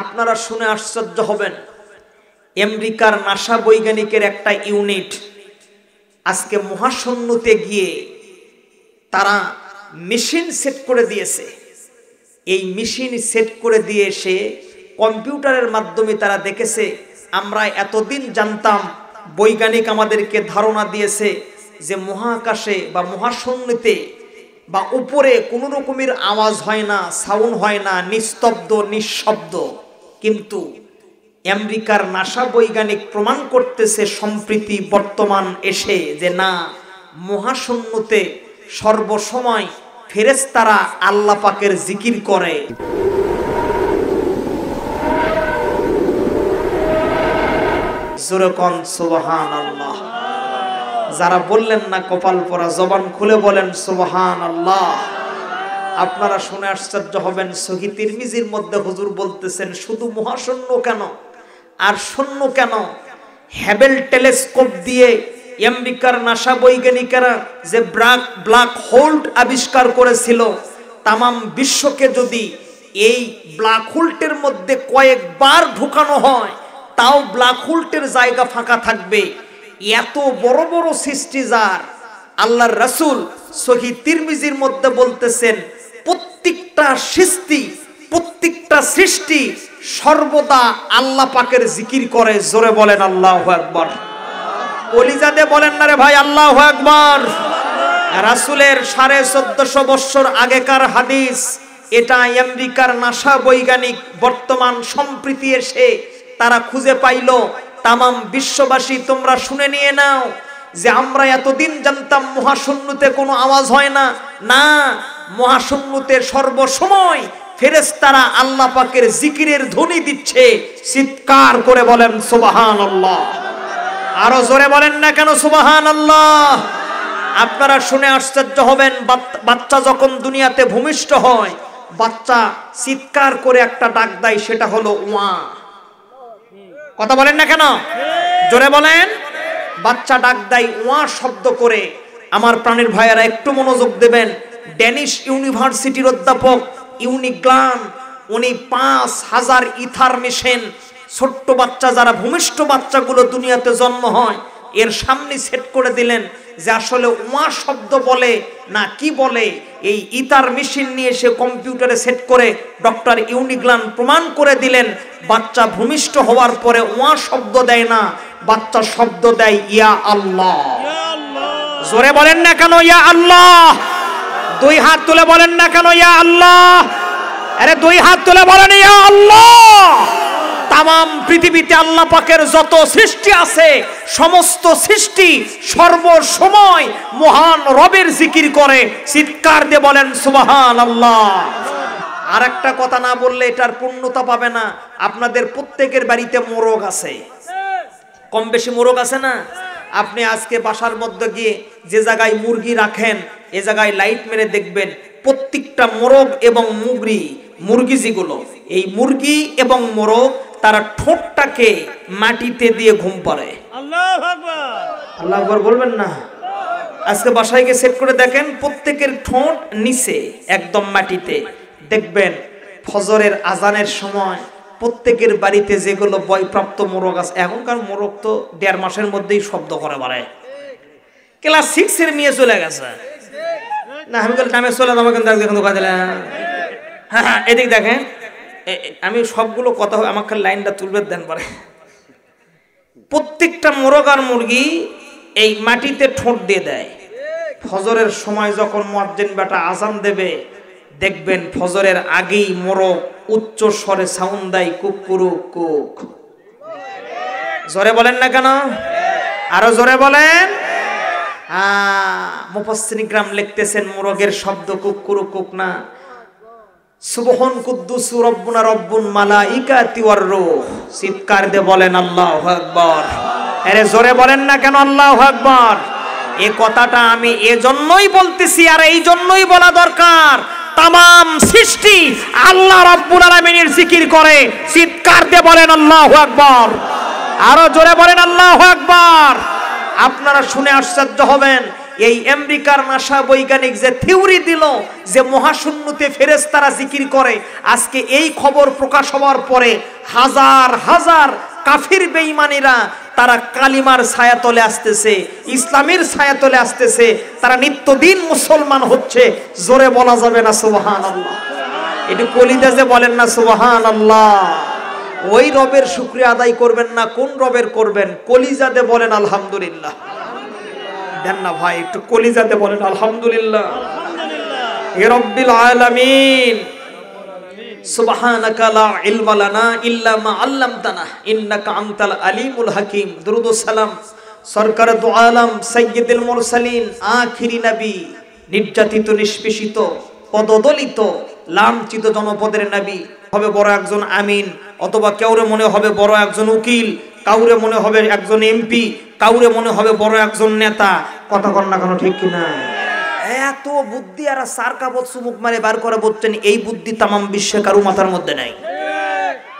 আপনারা শুনে আশ্চর্য হবেন, আমেরিকার নাসা বৈজ্ঞানিকের একটা ইউনিট আজকে মহাশূন্যতে গিয়ে তারা মেশিন সেট করে দিয়েছে। এই মেশিন সেট করে দিয়ে সে কম্পিউটারের মাধ্যমে তারা দেখেছে, আমরা এতদিন জানতাম, বৈজ্ঞানিক আমাদেরকে ধারণা দিয়েছে যে মহাকাশে বা মহাশূন্যতে বা উপরে কোনো রকমের আওয়াজ হয় না, সাউন্ড হয় না, নিস্তব্ধ নিঃশব্দ। কিন্তু আমেরিকার নাসা বৈজ্ঞানিক প্রমাণ করতেছে সম্প্রতি বর্তমান এসে যে না, মহাশূন্যতে সর্বসময় ফেরেশতারা আল্লাহ পাকের জিকির করে। জোরে কোন সুবহানাল্লাহ। যারা বললেন না কপাল পরা, জবান খুলে বলেন সুবহানাল্লাহ। আপনারা শুনে আশ্চর্য হবেন, সহিহ তিরমিজির মধ্যে হুজুর বলতেছেন শুধু মহাশূন্য কেন আর শূন্য কেন, হ্যাবেল টেলিস্কোপ দিয়ে আমেরিকার নাসা বৈজ্ঞানিকেরা যে ব্ল্যাক হোল আবিষ্কার করেছিল, তামাম বিশ্বকে যদি এই ব্ল্যাক হোলটের মধ্যে কয়েকবার ঢুকানো হয় তাও ব্ল্যাক হোলটের জায়গা ফাঁকা থাকবে। এত বড় বড় সৃষ্টি যার, আল্লাহর রাসূল সহিহ তিরমিজির মধ্যে বলতেছেন প্রত্যেকটা সৃষ্টি সর্বদা আল্লাহ পাকের জিকির করে। জোরে বলেন আল্লাহু আকবার। কলিজাতে বলেন না রে ভাই আল্লাহু আকবার। রাসূলের 1450 বছর আগেকার হাদিস, এটা আমেরিকার নাসা বৈজ্ঞানিক বর্তমান সম্প্রতি এসে তারা খুঁজে পাইল। তামাম বিশ্ববাসী তোমরা শুনে নিয়ে নাও যে আমরা এতদিন জানতাম মহাশূন্যতে কোনো আওয়াজ হয় না, না, মহাশূন্যতে সর্বসময় ফেরেশতারা আল্লাহ পাকের জিকিরের ধ্বনি দিচ্ছে। চিৎকার করে বলেন সুবহানাল্লাহ। আরো জোরে বলেন না কেন সুবহানাল্লাহ। আপনারা শুনে আশ্চর্য হবেন, বাচ্চা যখন দুনিয়াতে ভূমিষ্ঠ হয়, বাচ্চা চিৎকার করে একটা ডাক দেয়, সেটা হলো ওয়া। কথা বলেন না কেন, জোরে বলেন। বাচ্চা ডাক দেয় ওয়া শব্দ করে। আমার প্রাণের ভাইয়েরা একটু মনোযোগ দেবেন। ড্যানিশ ইউনিভার্সিটির অধ্যাপক ইউনিগ্লান, উনি 5000 ইথার মেশিন ছোট্ট বাচ্চা, যারা ভূমিষ্ঠ বাচ্চাগুলো দুনিয়াতে জন্ম হয়, এর সামনে সেট করে দিলেন যে আসলে ওয়া শব্দ বলে না কি বলে। এই ইথার মেশিন নিয়ে সে কম্পিউটারে সেট করে ডক্টর ইউনিগ্লান প্রমাণ করে দিলেন, বাচ্চা ভূমিষ্ঠ হওয়ার পরে ওয়া শব্দ দেয় না, বাচ্চা শব্দ দেয় ইয়া আল্লাহ। জোরে বলেন না কেন ইয়া আল্লাহ। দুই হাত তুলে বলেন না কেন ইয়া আল্লাহ। আরে দুই হাত তুলে বলেন ইয়া আল্লাহ। তামাম পৃথিবীতে আল্লাহ পাকের যত সৃষ্টি আছে, সমস্ত সৃষ্টি সর্বসময় মহান রবের জিকির করে। চিৎকার দিয়ে বলেন সুবহানাল্লাহ। আর একটা কথা না বললে এটার পূর্ণতা পাবে না। আপনাদের প্রত্যেকের বাড়িতে মোরগ আছে, কম বেশি মোরগ আছে না? আপনি আজকে বাসার মধ্যে গিয়ে যে জায়গায় মুরগি রাখেন, এ জায়গায় লাইট মেরে দেখবেন প্রত্যেকটা মোরগ এবং মুরগি যেগুলো, এই মুরগি এবং মোরগ তারা ঠোঁটটাকে মাটিতে দিয়ে ঘুম পাড়ে। আল্লাহু আকবার। আল্লাহু আকবার বলবেন না? আজকে বাসায় গিয়ে সেট করে দেখেন, প্রত্যেকের ঠোঁট নিচে একদম মাটিতে। দেখবেন ফজরের আজানের সময় প্রত্যেকের বাড়িতে যেগুলো বয়প্রাপ্ত মোরগ আছে, এখনকার মোরগ তো 1.5 মাসের মধ্যেই শব্দ করে বাড়ায়। ক্লাস 6 এর মেয়ে চলে গেছে না, আমি বলি নামে চলে আমাকে দেখুন দোকান দিলাম। হ্যাঁ এদিক দেখেন, আমি সবগুলো কথা হবে, আমাকে লাইনটা তুলবে দেন পারে। প্রত্যেকটা মোরগ আর মুরগি এই মাটিতে ঠোঁট দিয়ে দেয়। ফজরের সময় যখন মুয়াজ্জিন বেটা আজান দেবে, দেখবেন ফজরের আগেই মোরগ উচ্চ স্বরে সাউন্ড দেয়, কুকুরু কুক। জোরে বলেন না কেন, আরো জোরে বলেন। মুফাসসিরিন কিরাম লিখতেছেন মোরগের শব্দ কুকুরু কুক না, সুবহান কুদ্দুস রব্বুনা রব্বুল মালাইকাতি ওয়ার রূহ। চিৎকার দিয়ে বলেন আল্লাহু আকবার। আরে জোরে বলেন না কেন আল্লাহু আকবার। এই কথাটা আমি এজন্যই বলতেছি, আর এই জন্যই বলা দরকার, তামাম সৃষ্টি আল্লাহ রাব্বুল আলামিনের জিকির করে। চিৎকার দিয়ে বলেন আল্লাহু আকবার। আরো জোরে বলেন আল্লাহু আকবার। আপনারা শুনে আশ্চর্য হবেন, এই আমেরিকার নাসা বৈজ্ঞানিক যে থিওরি দিল যে মহাশূন্যতে ফেরেশতারা জিকির করে, আজকে এই খবর প্রকাশ হওয়ার পরে হাজার হাজার কাফির বেঈমানিরা তারা কালিমার ছায়াতলে আসতেছে, ইসলামের ছায়াতলে আসতেছে, তারা নিত্যদিন মুসলমান হচ্ছে। জোরে বলা যাবে না সুবহানাল্লাহ? একটু কলিজা যে বলেন না সুবহানাল্লাহ। ওই রবের শুকরিয়া আদায় করবেন না, কোন রবের করবেন? কলিজাতে বলেন আলহামদুলিল্লাহ। দেন না ভাই, একটু কলিজাতে বলেন আলহামদুলিল্লাহ। হে রব্বিল আলামিন, সুবহানাকা লা ইলমা লানা ইল্লা মা আল্লামতানা ইন্নাকা আনতাল আলিমুল হাকিম। দুরূদ ও সালাম সরকার দু আলম সাইয়্যিদুল মুরসালিন, আখিরি নবী, নির্যাতিত নিষ্পেষিত পদদলিত লাঞ্ছিত জনপদের নবী হবে বড় একজন আমিন, অথবা কাউরে মনে হবে বড় একজন উকিল, কাউরে মনে হবে একজন এমপি, কাউরে মনে হবে বড় একজন নেতা। কথা কর না কেন, ঠিক কিনা? এত বুদ্ধি আর সার কাপড় চুমুক মারে বার করে বলছেন, এই বুদ্ধি তামাম বিশ্বে কারো মাথার মধ্যে নাই।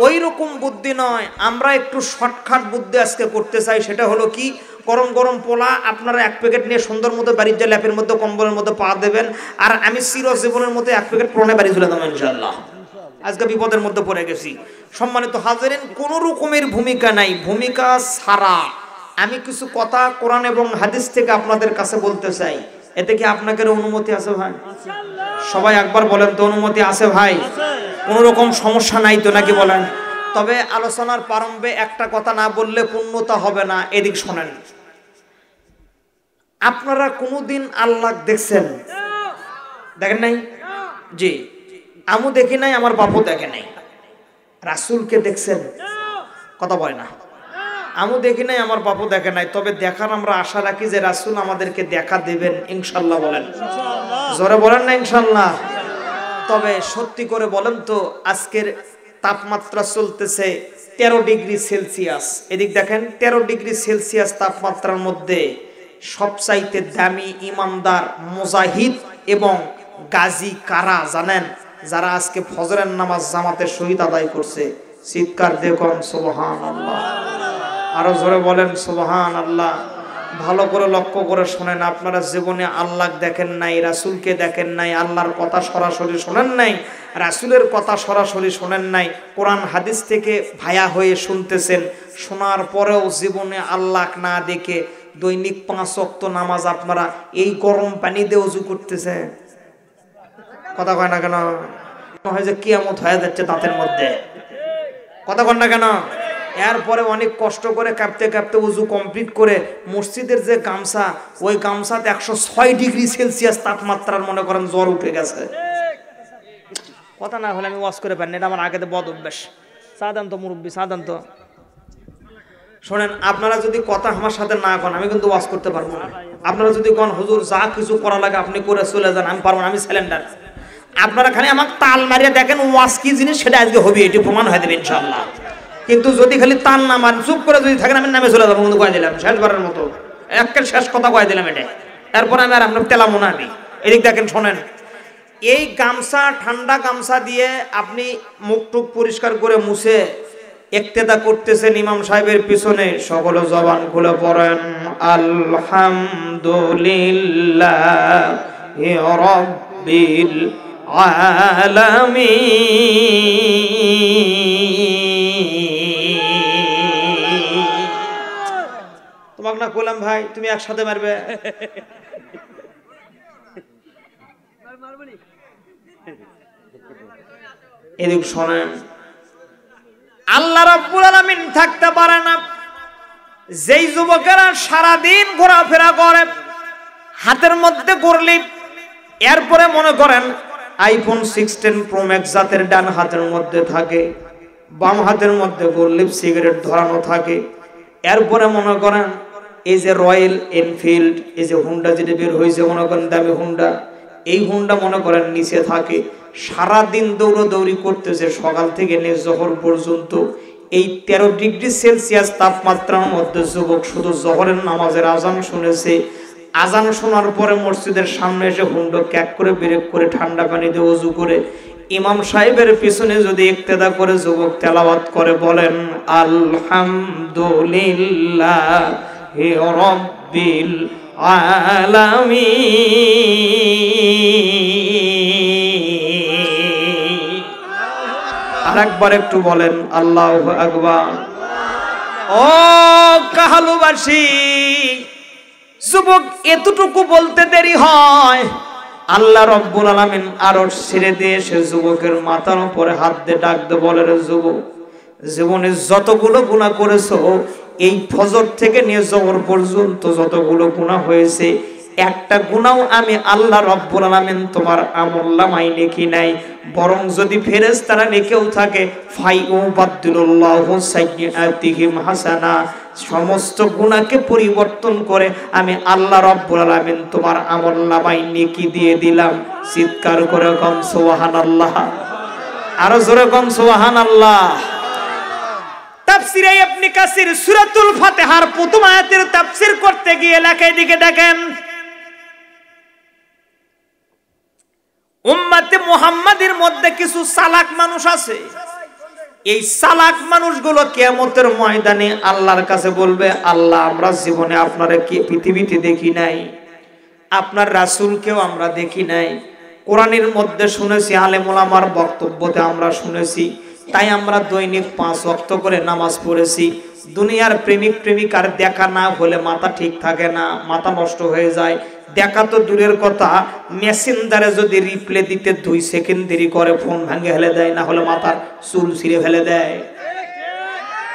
ওই রকম বুদ্ধি নয়, আমরা একটু শর্টকাট বুদ্ধি আজকে করতে চাই। সেটা হলো কি, গরম গরম পোলা আপনারা এক প্যাকেট নিয়ে সুন্দর মতো বাড়ির যে ল্যাপের মধ্যে কম্বলের মধ্যে পা দেবেন, আর আমি চিরজীবনের মতো এক প্যাকেট প্রণে বাড়ি চলে দেবো ইনশাআল্লাহ। আজকে বিপদের মধ্যে পড়ে গেছি। সম্মানিত হাজিরিন, কোন রকমের ভূমিকা নাই, ভূমিকা ছাড়া আমি কিছু কথা কোরআন এবং হাদিস থেকে আপনাদের কাছে বলতে চাই। এতে কি আপনাদের অনুমতি আছে ভাই? সবাই একবার বলেন তো, অনুমতি আছে ভাই? কোন রকম সমস্যা নাই তো নাকি বলেন? তবে আলোচনার প্রারম্ভে একটা কথা না বললে পূর্ণতা হবে না। এদিক শোনেন, আপনারা কোনদিন আল্লাহ দেখছেন? দেখেন নাই? জি, আমু দেখি নাই, আমার বাপও দেখে নাই। রাসূলকে দেখছেন? কথা বলে না। আমু দেখি নাই, আমার বাপও দেখে নাই, তবে দেখার আমরা আশা রাখি যে রাসূল আমাদেরকে দেখা দেবেন ইনশাআল্লাহ। বলেন জোরে বলেন না ইনশাআল্লাহ? তবে সত্যি করে বলেন তো, আজকের তাপমাত্রা চলতেছে 13 ডিগ্রি সেলসিয়াস। এদিক দেখেন, 13 ডিগ্রি সেলসিয়াস তাপমাত্রার মধ্যে সবচাইতে দামি ইমানদার মুজাহিদ এবং গাজী কারা জানেন? যারা আজকে ফজরের নামাজ জামাতের সহিত আদায় করছে। চিৎকার দেখুন সুবহানাল্লাহ, আরো জোরে বলেন সুবহানাল্লাহ। ভালো করে লক্ষ্য করে শোনেন, আপনারা জীবনে আল্লাহ দেখেন নাই, রাসূলকে দেখেন নাই, আল্লাহর কথা সরাসরি শোনেন নাই, রাসূলের কথা সরাসরি শোনেন নাই, কোরআন হাদিস থেকে ভায়া হয়ে শুনতেছেন, শোনার পরেও জীবনে আল্লাহ না দেখে দৈনিক 5 ওয়াক্ত নামাজ আপনারা এই গরম পানি দিয়ে ওযু করতেছেন। কথা কয় না কেন? হয় যে কিয়ামত হয়ে যাচ্ছে দাঁতের মধ্যে। কথা কয় না কেন? এরপরে অনেক কষ্ট করে কাঁপতে কাঁপতে ওযু কমপ্লিট করে মসজিদের যে গামছা, ওই গামছাতে 106 ডিগ্রি সেলসিয়াস তাপমাত্রার মনে করেন জ্বর উঠে গেছে। কথা না হলে আমি ওয়াশ করে পারি না, এটা আমার আগেতে বদ অভ্যাস। সাধারণত মুরব্বী সাধারণত শোনেন, আপনারা যদি কথা আমার সাথে না কন আমি কিন্তু ওয়াশ করতে পারবো না। আপনারা যদি কন হুজুর যা কিছু করা লাগে আপনি করে চলে যান, আমি পারবো না, আমি সিলিন্ডার। আপনারা খালি আমাকে তাল মারিয়ে দেখেন ওয়াশ কি জিনিস, সেটা আজকে হবে, এটি প্রমাণ হয়ে দেবে ইনশাআল্লাহ। কিন্তু যদি খালি তান না মান চুপ করে যদি থাকেন, আমি নামে চলে যাবো। কিন্তু কয়ে দিলাম শেষবারের মতো, একের শেষ কথা কয়ে দিলাম এটা। এরপরে আমি আর আপনার তেলামো না। আমি এদিক দেখেন শোনেন, এই গামছা, ঠান্ডা গামছা দিয়ে আপনি মুখ টুক পরিষ্কার করে মুছে ইক্তেদা করতেছেন ইমাম সাহেবের পিছনে। সকল জবান খুলে পড়েন আলহামদুলিল্লাহি রাব্বিল আলামিন। তোমাকে না বললাম ভাই তুমি একসাথে মারবে? এদিক শোনেন, আল্লাহ রাব্বুল আলামিন থাকতে পারে না। যেই যুবকেরা সারাদিন ঘোরাফেরা করে, হাতের মধ্যে গরলিপ, এরপরে মনে করেন আইফোন 16 প্রো ম্যাক্স জাতের ডান হাতের মধ্যে থাকে, বাম হাতের মধ্যে গরলিপ সিগারেট ধরানো থাকে, এরপরে মনে করেন এই যে রয়্যাল এনফিল্ড, এই যে হুন্ডা যেটা বের হয়েছে মনে করেন দামি হুন্ডা, এই হুন্ডা মনে করেন নিচে থাকে, সারাদিন দৌড়াদৌড়ি করতেছে সকাল থেকে নিয়ে জোহর পর্যন্ত। এই 13 ডিগ্রি সেলসিয়াস তাপমাত্রার মধ্যে যুবক শুধু জোহরের নামাজের আজান শুনেছে। আজান শোনার পরে মসজিদের সামনে এসে হুন্ডা ক্যাক করে ব্রেক করে ঠান্ডা পানি দিয়ে ওযু করে ইমাম সাহেবের পিছনে যদি ইক্তেদা করে যুবক তেলাওয়াত করে বলেন আলহামদুলিল্লাহি রাব্বিল আলামিন। আরেকবার একটু বলেন আল্লাহু আকবার। ও কাহালুবাসী যুবক, এতটুকু বলতে দেরি হয়, আল্লাহ রব্বুল আলামিন আরশ ছেড়ে দিয়ে সে যুবকের মাথার উপরে হাত দিয়ে ডাক দিয়ে বলে, রে যুবক, জীবনে যতগুলো গুনাহ করেছো, এই ফজর থেকে নিয়ে জোহর পর্যন্ত যতগুলো গুনাহ হয়েছে, একটা গুনাহও আমি আল্লাহ রব্বুল আলামিন তোমার আমলনামায় লিখি নাই। বরং যদি ফেরেশতারা লিখেও থাকে, ফাইউবাদদিলুল্লাহু সাইয়্যাতিহিম হাসানা, সমস্ত গুনাহকে পরিবর্তন করে আমি আল্লাহ রব্বুল আলামিন তোমার আমলনামায় নেকি দিয়ে দিলাম। চিৎকার করে কোন সুবহানাল্লাহ, আরো জোরে কোন সুবহানাল্লাহ। তাফসীরে ইবনে কাসির সূরাতুল ফাতিহার প্রথম আয়াতের তাফসীর করতে গিয়ে লেখা, দিকে দেখেন, উম্মতে মুহাম্মাদের মধ্যে কিছু চালাক মানুষ আছে। এই চালাক মানুষগুলো কিয়ামতের ময়দানে আল্লাহর কাছে বলবে, আল্লাহ, আমরা জীবনে আপনারে কি পৃথিবীতে দেখি নাই, আপনার রাসূলকেও আমরা দেখি নাই, কোরআনের মধ্যে শুনেছি, আলেম ওলামার বক্তব্যতে আমরা শুনেছি, তাই আমরা দৈনিক 5 ওয়াক্ত করে নামাজ পড়েছি। দুনিয়ার প্রেমিক প্রেমিকার দেখা না হলে মাথা ঠিক থাকে না, মাথা নষ্ট হয়ে যায়। দেখা তো দূরের কথা, মেসেঞ্জারে যদি রিপ্লে দিতে 2 সেকেন্ড দেরি করে ফোন ভাঙে ফেলে দেয়, না হলে মাথার চুল ছিঁড়ে ফেলে দেয়।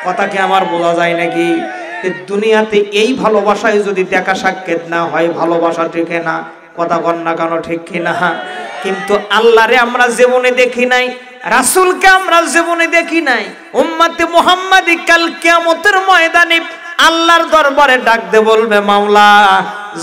কথা কি আমার বোঝা যায় নাকি? দুনিয়াতে এই ভালোবাসায় যদি দেখা সাক্ষাৎ না হয়, ভালোবাসা টিকে না। কথা কন না কেন, ঠিক কিনা? কিন্তু আল্লাহরে আমরা জীবনে দেখি নাই, রাসূলকে আমরা জীবনে দেখি নাই। উম্মতে মুহাম্মাদি কাল কিয়ামতের ময়দানে আল্লাহর দরবারে ডাক দে বলবে, মাওলা,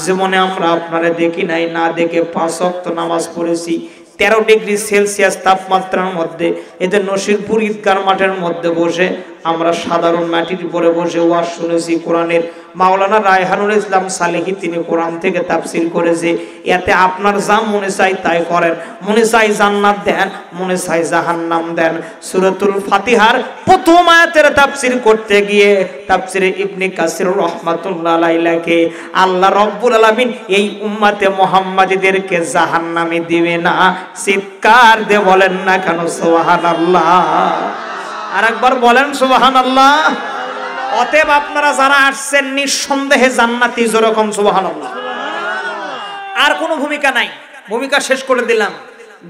জীবনে আমরা আপনারে দেখি নাই, না দেখে 5 ওয়াক্ত নামাজ পড়েছি, 13 ডিগ্রি সেলসিয়াস তাপমাত্রার মধ্যে, এতে নসিরপুর ঈদগাহ মাঠের মধ্যে বসে আমরা সাধারণ মাটির উপরে বসে ওয়াজ শুনেছি কোরআনের। মাওলানা রায়হানুল ইসলাম সালেহী তিনি কোরআন থেকে তাফসীর করেছে। এতে আপনার যা মনে চাই তাই করেন, মনে চাই জান্নাত দেন, মনে চাই জাহান্নাম দেন। সূরাতুল ফাতিহার প্রথম আয়াতের তাফসীর করতে গিয়ে তাফসীরে ইবনে কাসির রাহমাতুল্লাহ আলাইহি, আল্লাহ রব্বুল আলামিন এই উম্মতে মুহাম্মাদীদেরকে জাহান্নামে দিবে না। চিৎকার দিয়ে বলেন না কেন সুবহানাল্লাহ? আরেকবার বলেন সুবহানাল্লাহ। অতএব আপনারা যারা আসছেন নিঃসন্দেহে জান্নাতি, যেরকম সুবহানাল্লাহ। আর কোনো ভূমিকা নাই, ভূমিকা শেষ করে দিলাম।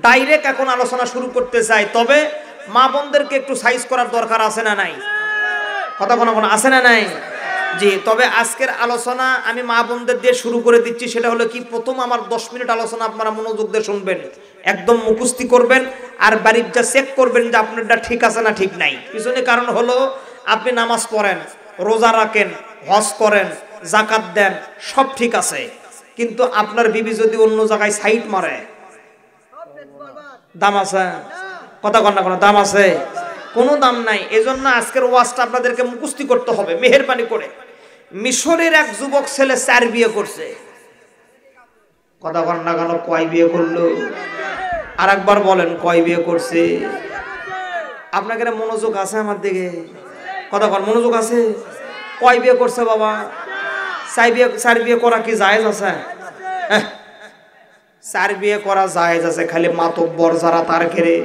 ডাইরেক্ট এখন আলোচনা শুরু করতে চাই, তবে মা বোনদেরকে একটু সাইজ করার দরকার আছে না নাই? কথা কোনো আছে না নাই? জি, তবে আজকের আলোচনা আমি মা বোনদের দিয়ে শুরু করে দিচ্ছি। সেটা হলো কি, প্রথম আমার 10 মিনিট আলোচনা আপনারা মনোযোগ দিয়ে শুনবেন, একদম মুখস্থি করবেন, আর বাড়ির যা চেক করবেন যে আপনারটা ঠিক আছে না ঠিক নাই। পিছনে কারণ হলো, আপনি নামাজ পড়েন, রোজা রাখেন, হজ করেন, যাকাত দেন, সব ঠিক আছে, কিন্তু আপনার বিবি যদি অন্য জায়গায় সাইট মারে, দাম আছে? কথা কন না, কোনো দাম আছে? কোনো দাম নাই। এজন্য আজকের ওয়াজটা আপনাদেরকে মুখস্থি করতে হবে মেহেরবানি করে। মিশরের এক যুবক ছেলে 4 বিয়ে করছে। কথা কন না কেন, কয় বিয়ে করলো? আর একবার বলেন, কয় বিয়ে করছে? আপনাকে মনোযোগ আছে আমার দিকে? কথা কন, মনোযোগ আছে? কয় বিয়ে করছে বাবা? 4 বিয়ে করা কি জায়েজ আছে? 4 বিয়ে করা জায়েজ আছে, খালি মাতব্বর যারা তার ঘেরে।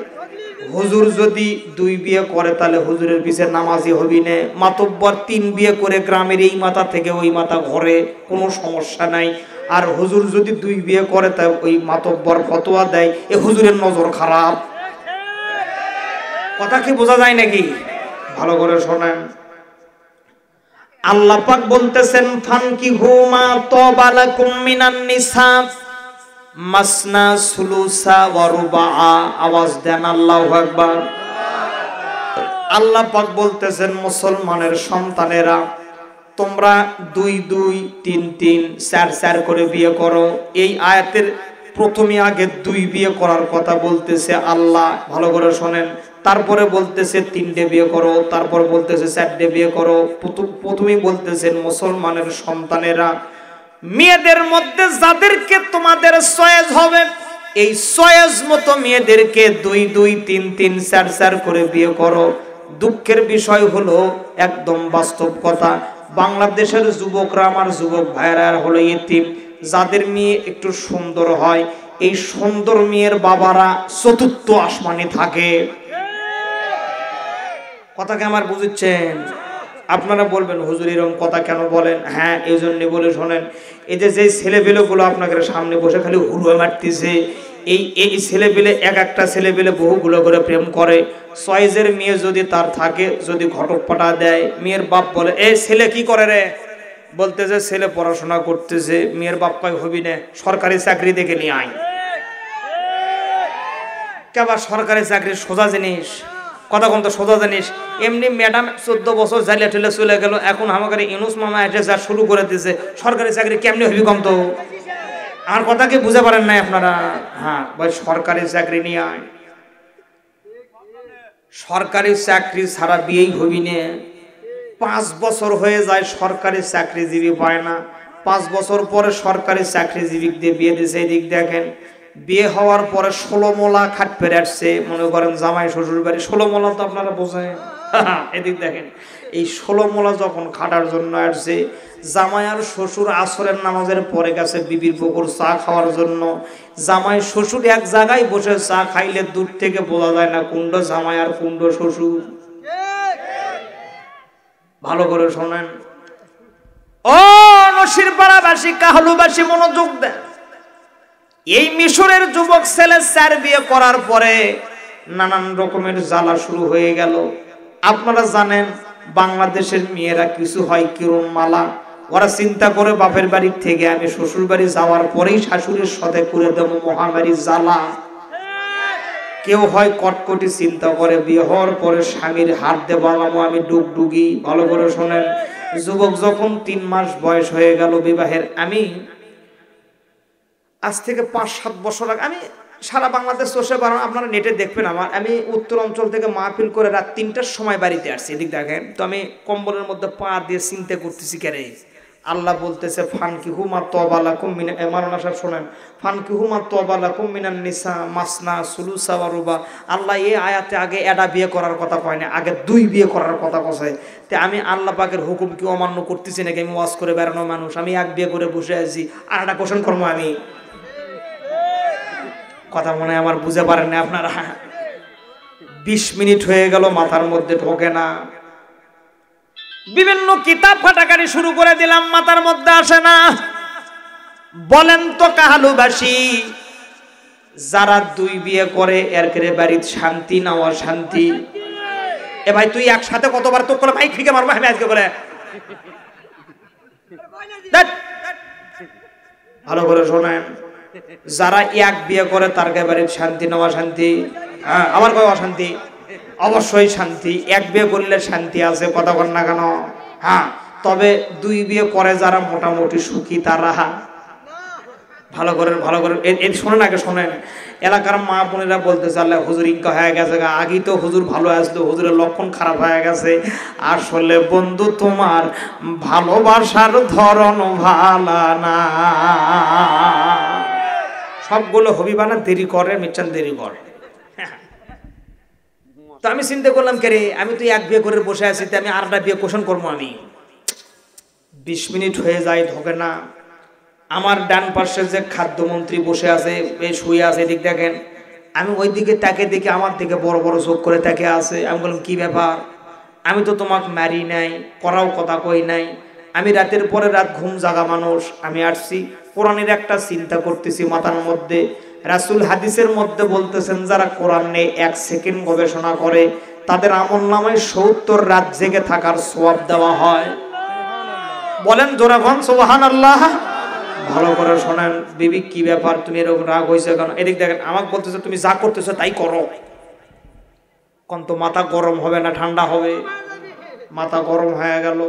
হুজুর যদি 2 বিয়ে করে তাহলে হুজুরের পিছে নামাজি হবি না। মাতব্বর 3 বিয়ে করে গ্রামের এই মাথা থেকে ওই মাথা ঘরে, কোনো সমস্যা নাই। আর হুজুর যদি 2 বিয়ে করে তাই ওই মাতব্বর ফতোয়া দেয়, এ হুজুরের নজর খারাপ। কথা কি বোঝা যায় নাকি? ভালো করে শোনেন। আল্লাহ পাক বলতেছেন, ফানকিহু মা তাবা লাকুম মিনান নিসা মাসনা সুলুসা ওয়া রুবা। আওয়াজ দেন আল্লাহু আকবার। আল্লাহ পাক বলতেছেন, মুসলমানের সন্তানেরা, তোমরা 2 2 3 3 4 4 করে বিয়ে করো। এই আয়াতের প্রথমে আগে 2 বিয়ে করার কথা বলতেছে আল্লাহ, ভালো করে শোনেন। তারপরে বলতেছে 3টে বিয়ে করো, তারপর বলতেছে 4টে বিয়ে করো। প্রথমেই বলতেছেন, মুসলমানের সন্তানেরা, মেয়েদের মধ্যে যাদেরকে তোমাদের চয়েস হবে, এই চয়েস মতো মেয়েদেরকে 2 2 3 3 4 4 করে বিয়ে করো। দুঃখের বিষয় হলো, একদম বাস্তব কথা, বাংলাদেশের যুবকরা, আমার যুবক ভাইরা হলো ইতিম, যাদের মেয়ে একটু সুন্দর হয়, এই সুন্দর মেয়ের বাবারা চতুর্থ আসমানে থাকে। কথাকে আমার বুঝছেন? আপনারা বলবেন হুজুর এরকম কথা কেন বলেন? হ্যাঁ, এই জন্য বলে শোনেন, এই যে ছেলেপেলেগুলো আপনাদের সামনে বসে খালি হুড়ুয়ে মারতেছে, এই ছেলেপেলে, এক একটা ছেলেপেলে বহুগুলো করে প্রেম করে। চয়েসের মেয়ে যদি তার থাকে, যদি ঘটকপাটা দেয়, মেয়ের বাপ বলে এ ছেলে কি করে রে, বলতেছে ছেলে পড়াশোনা করতেছে। মেয়ের বাপ কয় হবি না, সরকারি চাকরি দেখে নিয়ে আয়। কেবল সরকারি চাকরি সোজা জিনিস? কথা কোন তো সোজা জিনিস? এমনি ম্যাডাম 14 বছর জালিয়া ঠেলে চলে গেল, এখন আমাকে ইউনুস মামা এসে যা শুরু করে দিয়েছে, সরকারি চাকরি কেমনি হবি কম তো? আর কথা কি বুঝে পারেন নাই আপনারা? হ্যাঁ ভাই, সরকারি চাকরি নিয়ে আয়। সরকারি চাকরি ছাড়া বিয়েই হবি না। 5 বছর হয়ে যায় সরকারি চাকরিজীবী পায় না, 5 বছর পরে সরকারি চাকরিজীবী দিয়ে বিয়ে দিয়েছে। এদিক দেখেন, বিয়ে হওয়ার পরে 16 মোলা খাট পেরে আসছে, মনে করেন জামাই শ্বশুর বাড়ি। 16 মোলা তো আপনারা বোঝেন। এদিক দেখেন, এই 16 মোলা যখন খাটার জন্য আসছে, জামাই আর শ্বশুর আসরের নামাজের পরে গেছে বিবির পুকুর চা খাওয়ার জন্য। জামাই শ্বশুর এক জায়গায় বসে চা খাইলে দূর থেকে বোঝা যায় না কুণ্ড জামাই আর কুণ্ড শ্বশুর। ভালো করে শোনেন ও নসিরপাড়াবাসী, কাহলুবাসী, মনোযোগ দেন। এই মিশরের যুবক ছেলে 4 বিয়ে করার পরে নানান রকমের জ্বালা শুরু হয়ে গেল। আপনারা জানেন বাংলাদেশের মেয়েরা কিছু হয় কিরণ মালা, ওরা চিন্তা করে বাপের বাড়ির থেকে আমি শ্বশুর বাড়ি যাওয়ার পরেই শাশুড়ির সাথে করে দেবো মহামারী জ্বালা। কেউ হয় কটকটি চিন্তা করে বিয়ে হওয়ার পরে স্বামীর হাত দিয়ে বানাবো আমি ডুগডুগি। ভালো করে শোনেন, যুবক যখন 3 মাস বয়স হয়ে গেল বিবাহের, আমি আজ থেকে 5-7 বছর আগে, আমি সারা বাংলাদেশ চষে বাড়ানো, আপনারা নেটে দেখবেন আমার, আমি উত্তর অঞ্চল থেকে মাহফিল করে রাত 3টার সময় বাড়িতে আসছি। এদিক দেখেন তো, আমি কম্বলের মধ্যে পা দিয়ে চিন্তা করতেছি কেরে আল্লাহ বলতেছে ফানকিহুমা তওবালাকুম মিন, মাওলানা সাহেব শোনেন, ফানকিহুমা তওবালাকুম মিনান নিসা মাসনা সুলুসা ওয়া রুবা। আল্লাহ এই আয়াতে আগে এডা বিয়ে করার কথা কয় না, আগে 2 বিয়ে করার কথা কইছে। তে আমি আল্লাহ পাকের হুকুম কি অমান্য করতেছি নাকি? আমি ওয়াজ করে বেড়ানো মানুষ, আমি 1 বিয়ে করে বসে আছি, আর একটা কোশ্চেন করবো আমি। কথা মনে হয় আমার বুঝে পারেন না আপনারা। 20 মিনিট হয়ে গেল, মাথার মধ্যে ঢোকে না। বিভিন্ন কিতাব ফাটাকারি শুরু করে দিলাম, মাথার মধ্যে আসে না। বলেন তো কাহালুবাসী, যারা 2 বিয়ে করে এর করে বাড়িতে শান্তি না অশান্তি? এ ভাই তুই একসাথে কতবার তো করে ভাই ফিকে মারবো আমি আজকে বলে। ভালো করে শোনেন, যারা 1 বিয়ে করে তার বাড়িতে শান্তি না অশান্তি? হ্যাঁ, আমার কয় অশান্তি? অবশ্যই শান্তি। 1 বিয়ে করলে শান্তি আছে, কথা বল না কেন? হ্যাঁ, তবে 2 বিয়ে করে যারা মোটামুটি সুখী তারা। ভালো করে শোনেন, আগে শোনেন। এলাকার মা বোনেরা বলতেছে আল্লাহ হুজুর ইনকা হয়ে গেছে, আগেই তো হুজুর ভালো আসলো, হুজুরের লক্ষণ খারাপ হয়ে গেছে। আসলে বন্ধু তোমার ভালোবাসার ধরন ভালো না। সবগুলো হবিবানা দেরি করে, মিচ্ছান দেরি করে। তো আমি চিন্তা করলাম কে রে, আমি তো 1 বিয়ে করে বসে আছি, আমি আরেকটা বিয়ে কোশন করবো আমি। 20 মিনিট হয়ে যায়, ঢোকে না। আমার ডান পাশে যে খাদ্যমন্ত্রী বসে আছে, শুয়ে আছে, এদিক দেখেন, আমি ওই দিকে তাকে দেখি আমার দিকে বড় বড় চোখ করে তাকে আছে। আমি বললাম কি ব্যাপার? আমি তো তোমাকে মারি নাই, করাও কথা কই নাই, আমি রাতের পরে রাত ঘুম জাগা মানুষ, আমি আসছি কোরআনের একটা চিন্তা করতেছি মাথার মধ্যে। রাসূল হাদিসের মধ্যে বলতেছেন যারা কোরআন নিয়ে 1 সেকেন্ড গবেষণা করে তাদের আমলনামায় 70 রাত জেগে থাকার সওয়াব দেওয়া হয়। বলেন জোরে কোন সুবহানাল্লাহ। ভালো করে শোনেন, বিবি কি ব্যাপার, তুমি এরকম রাগ হইছে কেন? এদিক দেখেন, আমাকে বলতেছে তুমি যা করতেছো তাই করো। কোন তো মাথা গরম হবে না ঠান্ডা হবে? মাথা গরম হয়ে গেল।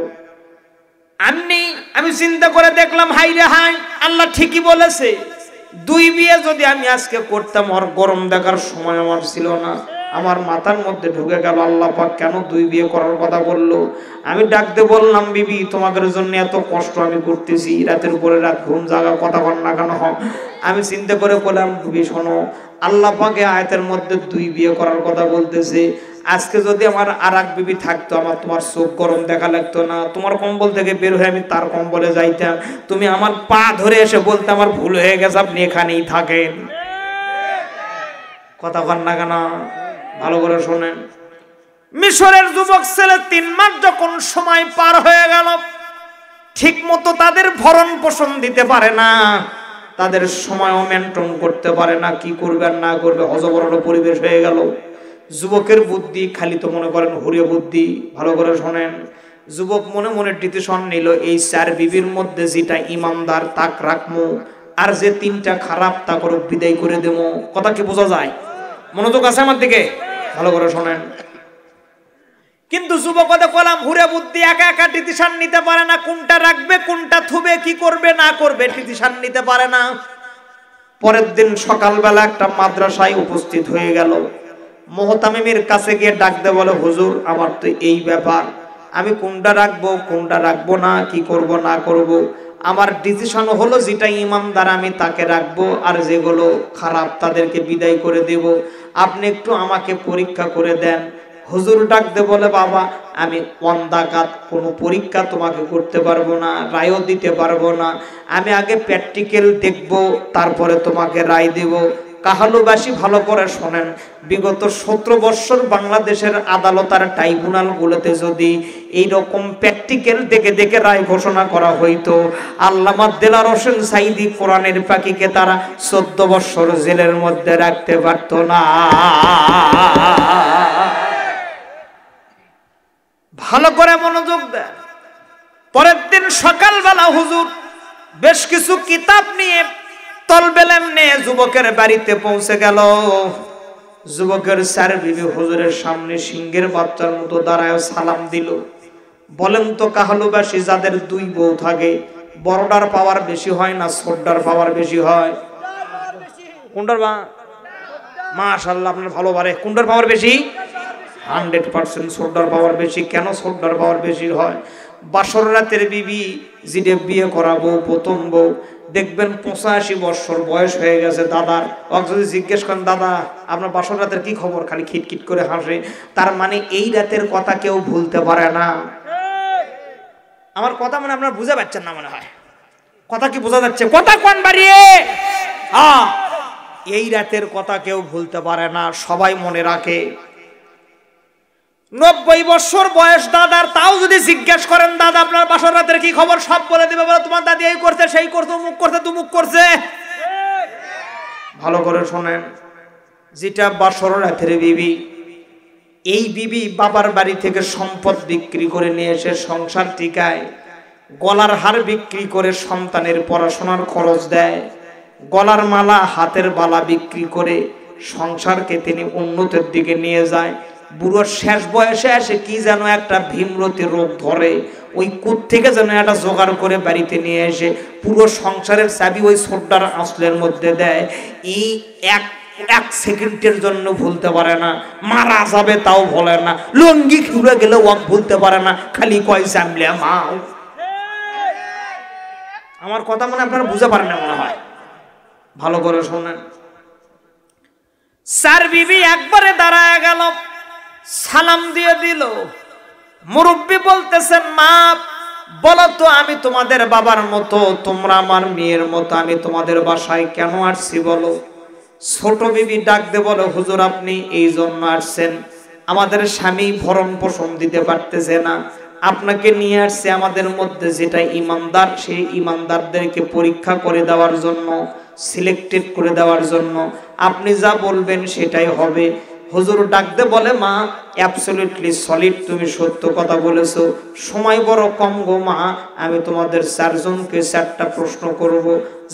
আমি চিন্তা করে দেখলাম, হাই রে হাই, আল্লাহ ঠিকই বলেছে। 2 বিয়ে যদি আমি আজকে করতাম, আর গরম দেখার সময় আমার ছিল না। আমার মাথার মধ্যে ঢুকে গেল আল্লাহ পাক কেন 2 বিয়ে করার কথা বললো। আমি ডাকতে বললাম বিবি তোমাদের জন্য এত কষ্ট আমি করতেছি, রাতের উপরে রাত ঘুম জাগা, কথা বল না কেন? আমি চিন্তা করে বললাম বিবি শোনো, আল্লাহ পাকে আয়াতের মধ্যে 2 বিয়ে করার কথা বলতেছে, আজকে যদি আমার আর এক বিবি থাকতো, আমার তোমার চোখ গরম দেখা লাগতো না, তোমার কম্বল থেকে বের হয়ে আমি তার কম্বলে যাইতাম, তুমি আমার পা ধরে এসে বলতে আমার ভুল হয়ে গেছে, আপনি এখানেই থাকেন। কথা বল না কেন? ভালো করে শোনেন। মিশরের যুবক ছেলে 3 মাস যখন সময় পার হয়ে গেল, ঠিক মতো তাদের ভরণ পোষণ দিতে পারে না, তাদের সময়ও মেনটেন করতে পারে না, কি করবে আর না করবে হজবরল পরিবেশ হয়ে গেল। যুবকের বুদ্ধি খালি তো মনে করেন হুরিয়ে বুদ্ধি। ভালো করে শোনেন। যুবক মনে মনে ডিসিশন নিল, এই 4 বিবির মধ্যে যেটা ইমানদার তাক রাখবো, আর যে 3টা খারাপ তা করে বিদায় করে দেবো। কথা কি বোঝা যায়? মনোযোগ আছে আমার দিকে? ভালো করে শোনেন। কিন্তু যুবকদের কলাম হুরে বুদ্ধি, একা একা ডিসিশন নিতে পারে না, কোনটা রাখবে কোনটা থুবে, কি করবে না করবে ডিসিশন নিতে পারে না। পরের দিন সকালবেলা একটা মাদ্রাসায় উপস্থিত হয়ে গেল। মুহতামিমের কাছে গিয়ে ডাকতে বলে, হুজুর আমার তো এই ব্যাপার, আমি কোনটা রাখবো কোনটা রাখবো না, কি করব না করব, আমার ডিসিশন হলো যেটা ইমানদার আমি তাকে রাখবো, আর যেগুলো খারাপ তাদেরকে বিদায় করে দেব, আপনি একটু আমাকে পরীক্ষা করে দেন। হুজুর ডাকতে বলে, বাবা আমি অন্দাকাত কোনো পরীক্ষা তোমাকে করতে পারবো না, রায়ও দিতে পারবো না, আমি আগে প্র্যাকটিক্যাল দেখব, তারপরে তোমাকে রায় দেব। কাহালুবাসী ভালো করে শোনেন, বিগত 17 বছর বাংলাদেশের আদালত আর ট্রাইব্যুনালগুলোতে যদি এইরকম প্র্যাকটিক্যাল দেখে দেখে রায় ঘোষণা করা হইতো, আল্লামা দেলাওয়ার হোসেন সাঈদী কোরআনের পাখিকে তারা 14 বছর জেলের মধ্যে রাখতে পারত না। ভালো করে মনোযোগ দেন। পরের দিন সকালবেলা হুজুর বেশ কিছু কিতাব নিয়ে তলবেলেম নিয়ে যুবকের বাড়িতে পৌঁছে গেল। যুবকের 4 বিবি হুজুরের সামনে সিংহের বাচ্চার মতো দাঁড়ায় সালাম দিল। বলেন তো কাহালুবাসী যাদের 2 বউ থাকে, বড়টার পাওয়ার বেশি হয় না ছোটটার পাওয়ার বেশি হয়? কোনটার? মাশাআল্লাহ আপনার ভালো বারে। কোনটার পাওয়ার বেশি? 100% ছোটটার পাওয়ার বেশি। কেন ছোটটার পাওয়ার বেশি হয়? বাসর রাতের বিবি যেটা বিয়ে করাবো প্রথম বউ, দেখবেন 85 বছর বয়স হয়ে গেছে দাদার, ওকে যদি জিজ্ঞেস করেন দাদা আপনার বাসর রাতের কি খবর, খালি খিটখিট করে হাসে। তার মানে এই রাতের কথা কেউ ভুলতে পারে না। আমার কথা মানে আপনারা বুঝে পাচ্ছেন না মনে হয়। কথা কি বোঝা যাচ্ছে? কথা কোন বাড়িয়ে? এই রাতের কথা কেউ ভুলতে পারে না, সবাই মনে রাখে। 90 বছর বয়স দাদার, তাও যদি জিজ্ঞেস করেন দাদা আপনার বাসর রাতের কি খবর, সব বলে দিবে, বলে তোমার দাদি এই করছে সেই করছে অমুক করছে তুমুক করছে। ভালো করে শোনেন, যেটা বাসর রাতের বিবি, এই বিবি বাবার বাড়ি থেকে সম্পদ বিক্রি করে নিয়ে এসে সংসার টিকায়, গলার হার বিক্রি করে সন্তানের পড়াশোনার খরচ দেয়, গলার মালা হাতের বালা বিক্রি করে সংসারকে তিনি উন্নতির দিকে নিয়ে যায়। বুড়োর শেষ বয়সে এসে কি যেন একটা ভীমরতি রোগ ধরে, ওই কুত থেকে যেন একটা জোগাড় করে বাড়িতে নিয়ে এসে পুরো সংসারের চাবি ওই ছোটটার আঁচলের মধ্যে দেয়। এই এক সেকেন্ডের জন্য ভুলতে পারে না, মারা যাবে তাও বলে না, লঙ্গি খুলে গেলে ও ভুলতে পারে না, খালি কয় জামলে মা। আমার কথা মনে আপনারা বুঝতে পারেন না মনে হয়। ভালো করে শোনেন। 4 বিবি একবারে দাঁড়ায় গেল, সালাম দিয়ে দিল। মুরব্বী বলতেছেন, মা বলো তো আমি তোমাদের বাবার মতো, তোমরা আমার মেয়ের মতো, আমি তোমাদের বাসায় কেন আসছি বলো? ছোট বিবি ডাক দে বলো, হুজুর আপনি এই জন্য আসছেন, আমাদের স্বামী ভরণ পোষণ দিতে পারতেছে না, আপনাকে নিয়ে আসছে আমাদের মধ্যে যেটা ইমানদার সেই ইমানদারদেরকে পরীক্ষা করে দেওয়ার জন্য, সিলেক্টেড করে দেওয়ার জন্য, আপনি যা বলবেন সেটাই হবে। হুজুর ডাকতে বলে, মা অ্যাবসলিউটলি সলিড, তুমি সত্য কথা বলেছো, সময় বড় কম গো মা, আমি তোমাদের 4 জনকে 4টা প্রশ্ন করব,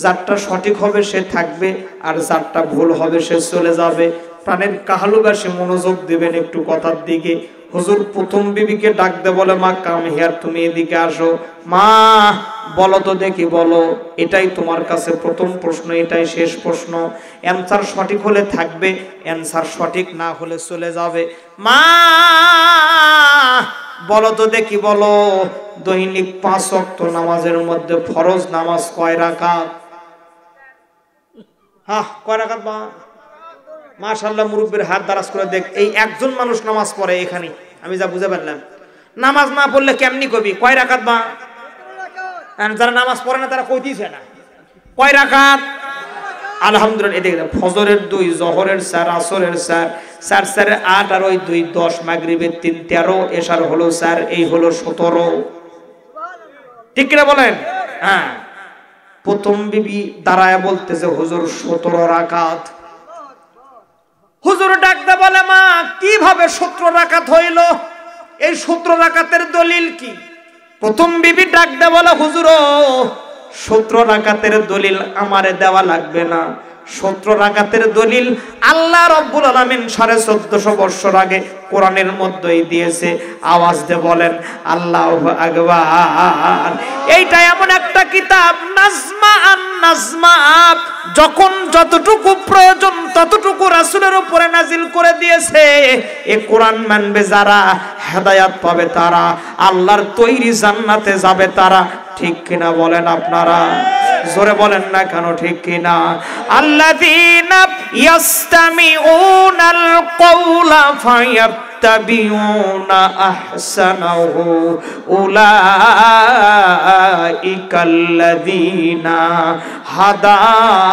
যারটা সঠিক হবে সে থাকবে আর যারটা ভুল হবে সে চলে যাবে। প্রাণের কাহালুবাসী মনোযোগ দিবেন একটু কথার দিকে। হুজুর প্রথম বিবিকে ডাকতে বলে, মা কাম হিয়ার, তুমি এদিকে আসো। মা বলো তো দেখি, বলো এটাই তোমার কাছে প্রথম প্রশ্ন, এটাই শেষ প্রশ্ন, অ্যানসার সঠিক হলে থাকবে, অ্যানসার সঠিক না হলে চলে যাবে। মা বলো তো দেখি, বলো দৈনিক 5 ওয়াক্ত নামাজের মধ্যে ফরজ নামাজ কয় রাকাত? কয় রাকাত? মা মাশাআল্লাহ মুরব্বির হাত দারাজ করে দেখ, এই একজন মানুষ নামাজ পড়ে এখানে, আমি যা বুঝে পারলাম। নামাজ না পড়লে কেমনি কবি কয় রাকাত বা? যারা নামাজ পড়ে না তারা কইতিছে না কয় রাকাত। আলহামদুলিল্লাহ। এদিকে ফজরের 2, জোহরের 4, আসরের 4, 4 4 8 আর ওই 2 10, মাগরিবের 3 13, এশার হলো 4, এই হলো 17। ঠিক কিনা বলেন? হ্যাঁ। প্রথম বিবি দাঁড়ায় বলতেছে হুজুর 17 রাকাত। হুজুর ডাকতে বলে মা কিভাবে 17 রাকাত হইল? এই 17 রাকাতের দলিল কি? প্রথম বিবি ডাকতে বলে হুজুর 17 রাকাতের দলিল আমারে দেওয়া লাগবে না। 17 রাকাতের দলিল আল্লাহ রাব্বুল আলামিন 1450 বছর আগে কোরআনের মধ্যেই দিয়েছে। আওয়াজ দিয়ে বলেন আল্লাহু আকবার। এইটা এমন একটা কিতাব নাজমা আন নাজমা, যখন যতটুকু প্রয়োজন ততটুকু রাসূলের উপরে নাজিল করে দিয়েছে। এই কোরআন মানবে যারা হেদায়েত পাবে তারা, আল্লাহর তৈরি জান্নাতে যাবে তারা। ঠিক কিনা বলেন আপনারা? জোরে বলেন না কেন ঠিক কিনা? আল্লাযীনা ইয়াসতামিউনাল কওলা ফায়াত্তাবিউনা আহসানাহু উলাইকাল্লাযীনা হাদাহুমুল্লাহ।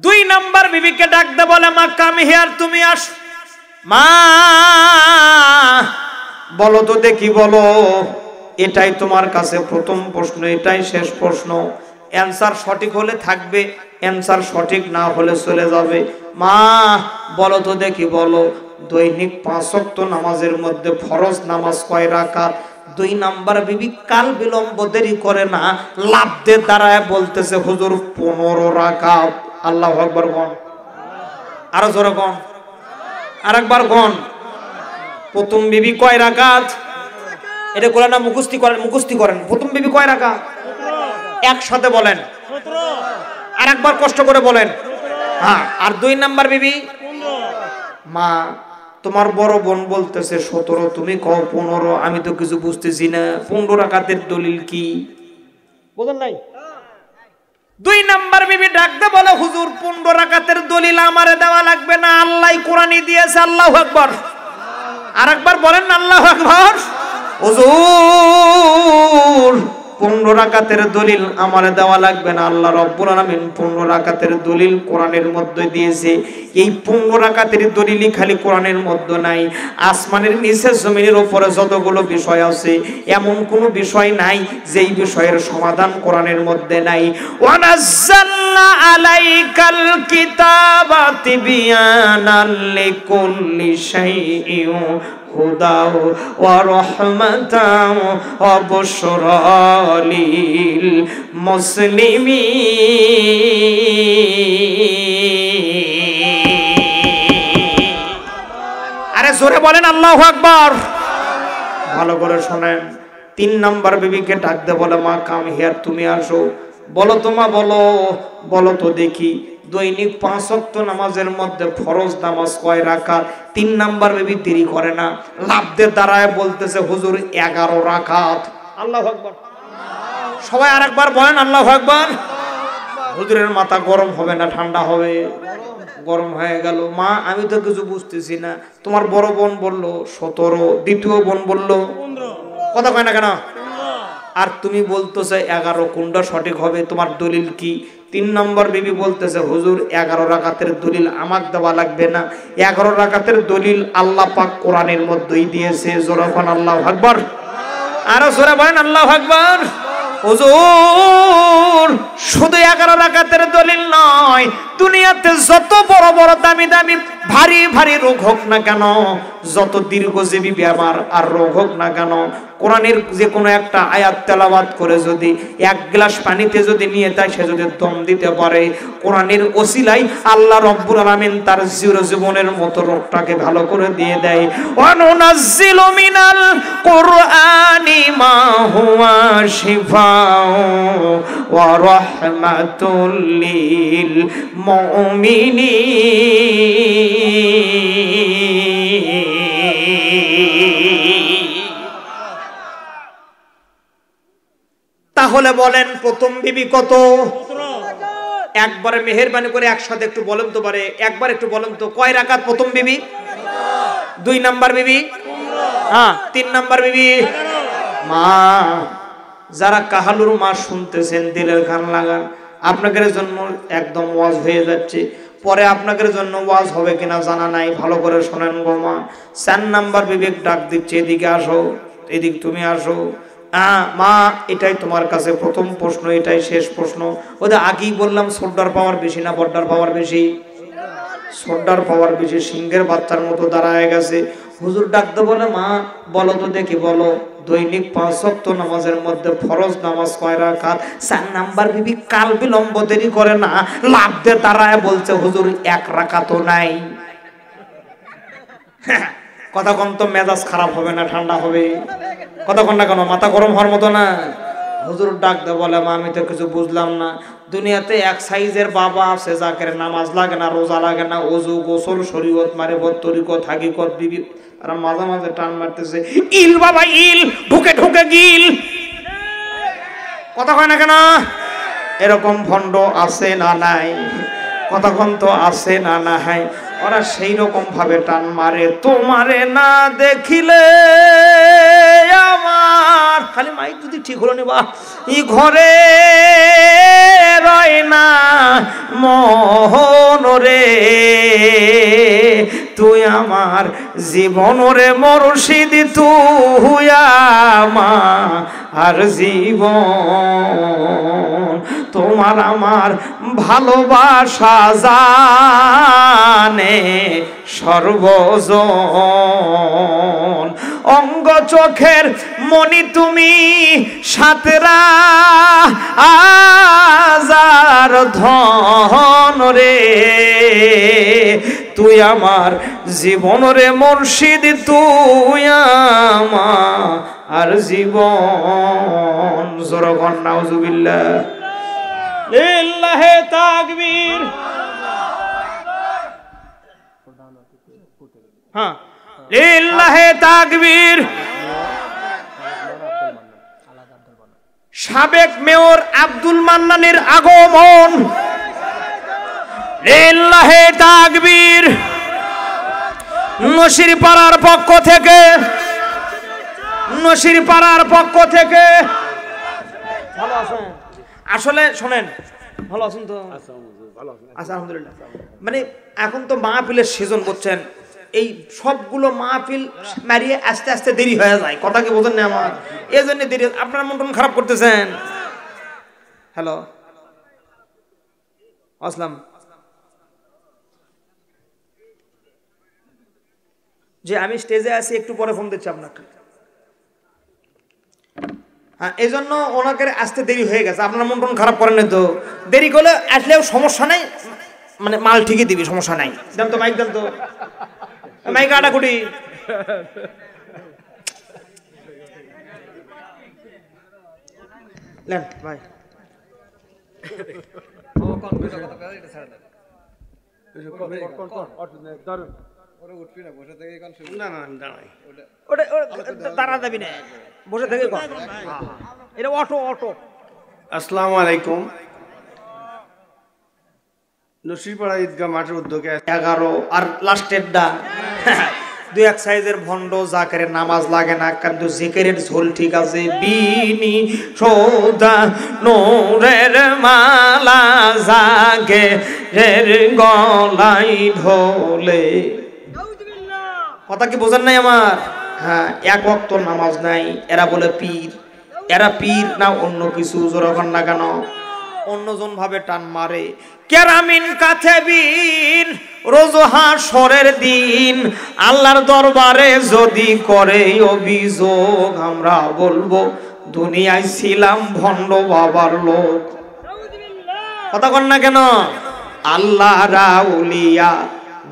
2 নাম্বার বিবিকে ডাক দে বলে মা কাম হিয়ার, তুমি আস। মা বলো তো দেখি, বলো এটাই তোমার কাছে প্রথম প্রশ্ন, এটাই শেষ প্রশ্ন। অ্যানসার সঠিক হলে থাকবে, অ্যানসার সঠিক না হলে চলে যাবে। মা বলো তো দেখি, বলো দৈনিক 5 ওয়াক্ত নামাজের মধ্যে ফরজ নামাজ কয় রাকাত? 2 নাম্বার বিবি কাল বিলম্ব দেরি করে না, লাভ দিয়ে দাঁড়ায় বলতেছে হুজুর 15 রাকাত। আল্লাহু আকবার গণ, আরো জোরে গণ, আরেকবার গণ। প্রথম বিবি কয় রাকাত? এটা কোরআন মুখস্থি করেন, মুখস্থি করেন। প্রথম বিবি কয় রাকাত? একসাথে বলেন, আরেকবার কষ্ট করে বলেন। হ্যাঁ। আর 2 নাম্বার বিবি? মা তোমার বড় বোন বলতেছে 17, তুমি কও 15, আমি তো কিছু বুঝতেছি না। 15 রাকাতের দলিল কি বুঝেন নাই? 2 নাম্বার বিবি ডাকতে বলে হুজুর 15 রাকাতের দলিল আমারে দেওয়া লাগবে না, আল্লাহই কোরআনই দিয়েছে। আল্লাহু আকবার। আরেকবার বলেন না আল্লাহু আকবার। হুজুর 15 রাকাতের দলিল আমারে দেওয়া লাগবে না, আল্লাহ রাব্বুল আলামিন 15 রাকাতের দলিল কোরআনের মধ্যে দিয়েছে। এই 15 রাকাতের দলিলই খালি কোরআনের মধ্যে নাই, আসমানের নিচে জমিনের উপরে যতগুলো বিষয় আছে এমন কোনো বিষয় নাই যেই বিষয়ের সমাধান কোরআনের মধ্যে নাই। ওয়া নাযালনা আলাইকাল কিতাবা তিবয়ানাল লিকুল্লি শাইইন হুদাও ওয়া রাহমাতাও ওয়া বুশরা লিল মুসলিমিন। আরে জোরে বলেন আল্লাহু আকবার। ভালো করে শুনেন। 3 নাম্বার বিবিকে ডাক দে বলে মা কাম হিয়ার, তুমি আসো। বলো তো মা, বলো বলো তো দেখি দৈনিক 5 ওয়াক্ত নামাজের মধ্যে ফরজ নামাজ কয় রাকাত? 3 নাম্বার বিবি দেরি করে না, লাভ দিয়ে দাঁড়ায় বলতেছে হুজুর 11 রাকাত। আল্লাহু আকবার। সবাই আরেকবার বলেন আল্লাহু আকবার। হুজুরের মাথা গরম হবে না ঠান্ডা হবে? গরম হয়ে গেল। মা আমি তো কিছু বুঝতেছি না। তোমার বড় বোন বলল 17, দ্বিতীয় বোন বলল 15, কথা কয় না কেন? আর তুমি বলতেছো 11, কোনটা সঠিক হবে? তোমার দলিল কি? 3 নম্বর বিবি বলতেছে হুজুর 11 রাকাতের দলিল আমাকে দেওয়া লাগবে না, 11 রাকাতের দলিল আল্লাহ পাক কোরআনের মধ্যেই দিয়েছে। জোরে বলেন আল্লাহু আকবার। আরো জোরে বলেন আল্লাহু আকবার। হুজুর শুধু 11 রাকাতের দলিল নয়, দুনিয়াতে যত বড় বড় দামি দামি ভারী ভারী রোগ হোক না কেন, যত দীর্ঘজীবী বেমার আর রোগ হোক না কেন, কোরআনের যে কোনো একটা আয়াত তেলাওয়াত করে যদি 1 গ্লাস পানিতে যদি নিয়ে তাই সে যদি দম দিতে পারে, কোরআনের ওসিলায় আল্লাহ রব্বুল আলামিন তার জীবনের মতো রোগটাকে ভালো করে দিয়ে দেয়। ওয়ানুনাজ্জিলু মিনাল কুরআনি মা হুয়া শিফাউ ওয়া রাহমাতুল লিল মুমিনিন। তাহলে তাহলে বলেন প্রথম বিবি কত? একবারে মেহেরবানি করে একসাথে একটু বলেন তো, পারে একবার একটু বলেন তো, কয় রাকাত প্রথম বিবি? 2 নাম্বার বিবি? হ্যাঁ 3 নাম্বার বিবি? মা, যারা কাহালুর মা শুনতেছেন দিলের কান লাগান, আপনাদের জন্য একদম ওয়াজ হয়ে যাচ্ছে, পরে আপনাদের জন্য ওয়াজ হবে কিনা জানা নাই, ভালো করে শোনেন গো মা। 4 নাম্বার বিবেক ডাক দিচ্ছে, এদিকে আসো, এদিক তুমি আসো। মা, এটাই তোমার কাছে প্রথম প্রশ্ন, এটাই শেষ প্রশ্ন। ওদের আগেই বললাম সোডার পাওয়ার বেশি না বড্ডার পাওয়ার বেশি? সোডার পাওয়ার বেশি, সিংহের বাচ্চার মতো দাঁড়ায় গেছে। হুজুর ডাকতে বলে, মা বলো তো দেখি, বলো দৈনিক 5 ওয়াক্ত নামাজের মধ্যে ফরজ নামাজ কয় রাকাত? 4 নাম্বার বিবি কাল বিলম্ব দেরি করে না, লাভ দিয়ে দাঁড়ায় বলছে, হুজুর 1 রাকাতও নাই। কথা কম তো মেজাজ খারাপ হবে না ঠান্ডা হবে? কথা কন না কেন, মাথা গরম হওয়ার মতো না? হুজুর ডাকতে বলে, মা আমি তো কিছু বুঝলাম না, দুনিয়াতে এক সাইজের বাবা আছে যাকে নামাজ লাগে না, রোজা লাগে না, ওযু গোসল শরীয়ত মারিফত তরিকত হাকিকত বিবি, আর মাঝে মাঝে টান মারতেছে, ইল বাবা ইল, ঢুকে ঢুকে গিল। কথা কয় না কেন? এরকম ভণ্ড আছে না নাই? কথা কন তো আছে না নাই? ওরা সেই রকম ভাবে টান মারে, তোমারে না দেখিলে আমার, খালি মাইক যদি ঠিক হলো নি, বা ই ঘরে রয় না মন রে, তুই আমার জীবন রে মুর্শিদ, তুই আমার জীবন, তোমার আমার ভালোবাসা জানে সর্বজন, অঙ্গ চোখের মনি তুমি, 17 হাজার ধন রে, তুই আমার জীবন রে মুর্শিদ, তুই আমার জীবন। জোরগণ নাউজুবিল্লাহ, লিল্লাহে তাকবীর। হ্যাঁ, লিল্লাহে তাকবীর। সাবেক মেয়র আব্দুল মান্নানের আগমন, লিল্লাহে তাকবীর। নসিরপাড়ার পক্ষ থেকে, নসিরপাড়ার পক্ষ থেকে, ভালো আছেন? আসলে শোনেন, ভালো আছেন তো? আচ্ছা আলহামদুলিল্লাহ। মানে এখন তো মাহফিলের সিজন বুঝছেন, এই সবগুলো মাহফিল মারিয়ে আস্তে আস্তে দেরি হয়ে যায়, কথা কি বোঝেন না আমার? এই জন্য দেরি, আপনার মন টন খারাপ করতেছেন। হ্যালো, আসলাম, যে আমি স্টেজে আছি, একটু পরে ফোন দিচ্ছি আপনাকে। হ্যাঁ, এই জন্য ওনাকে আসতে দেরি হয়ে গেছে, আপনার মন টন খারাপ করেন তো? দেরি করলে আসলেও সমস্যা নাই, মানে মাল ঠিকই দিবি, সমস্যা নাই। দেন তো মাইক, দেন তো মাইক, আটাকুটি। লেন ভাই, দাঁড়া যাবি না, বসে থেকে এটা অটো অটো। আসসালামু আলাইকুম। নসিরপাড়া ঈদগাহ মাঠের উদ্যোগে 11 আর লাস্টের ডা 2-1 সাইজের ভণ্ড জাকেরের নামাজ লাগে না, কিন্তু জিকিরের ঝোল ঠিক আছে। বিনি সৌদা নোরের মালা জাগে রের গলাই ঢোলে। কথা কি বোঝেন নাই আমার? হ্যাঁ, 1 ওয়াক্ত নামাজ নাই, এরা বলে পীর। এরা পীর না অন্য কিছু? জোরখন না কেন? অন্যজন ভাবে টান মারে। কেরামিন কাতেবিন, রোজ হাশরের দিন আল্লাহর দরবারে যদি করে অভিযোগ, আমরা বলবো দুনিয়ায় ছিলাম ভণ্ড বাবার লোক। কথা কন না কেন? আল্লাহ রাউলিয়া,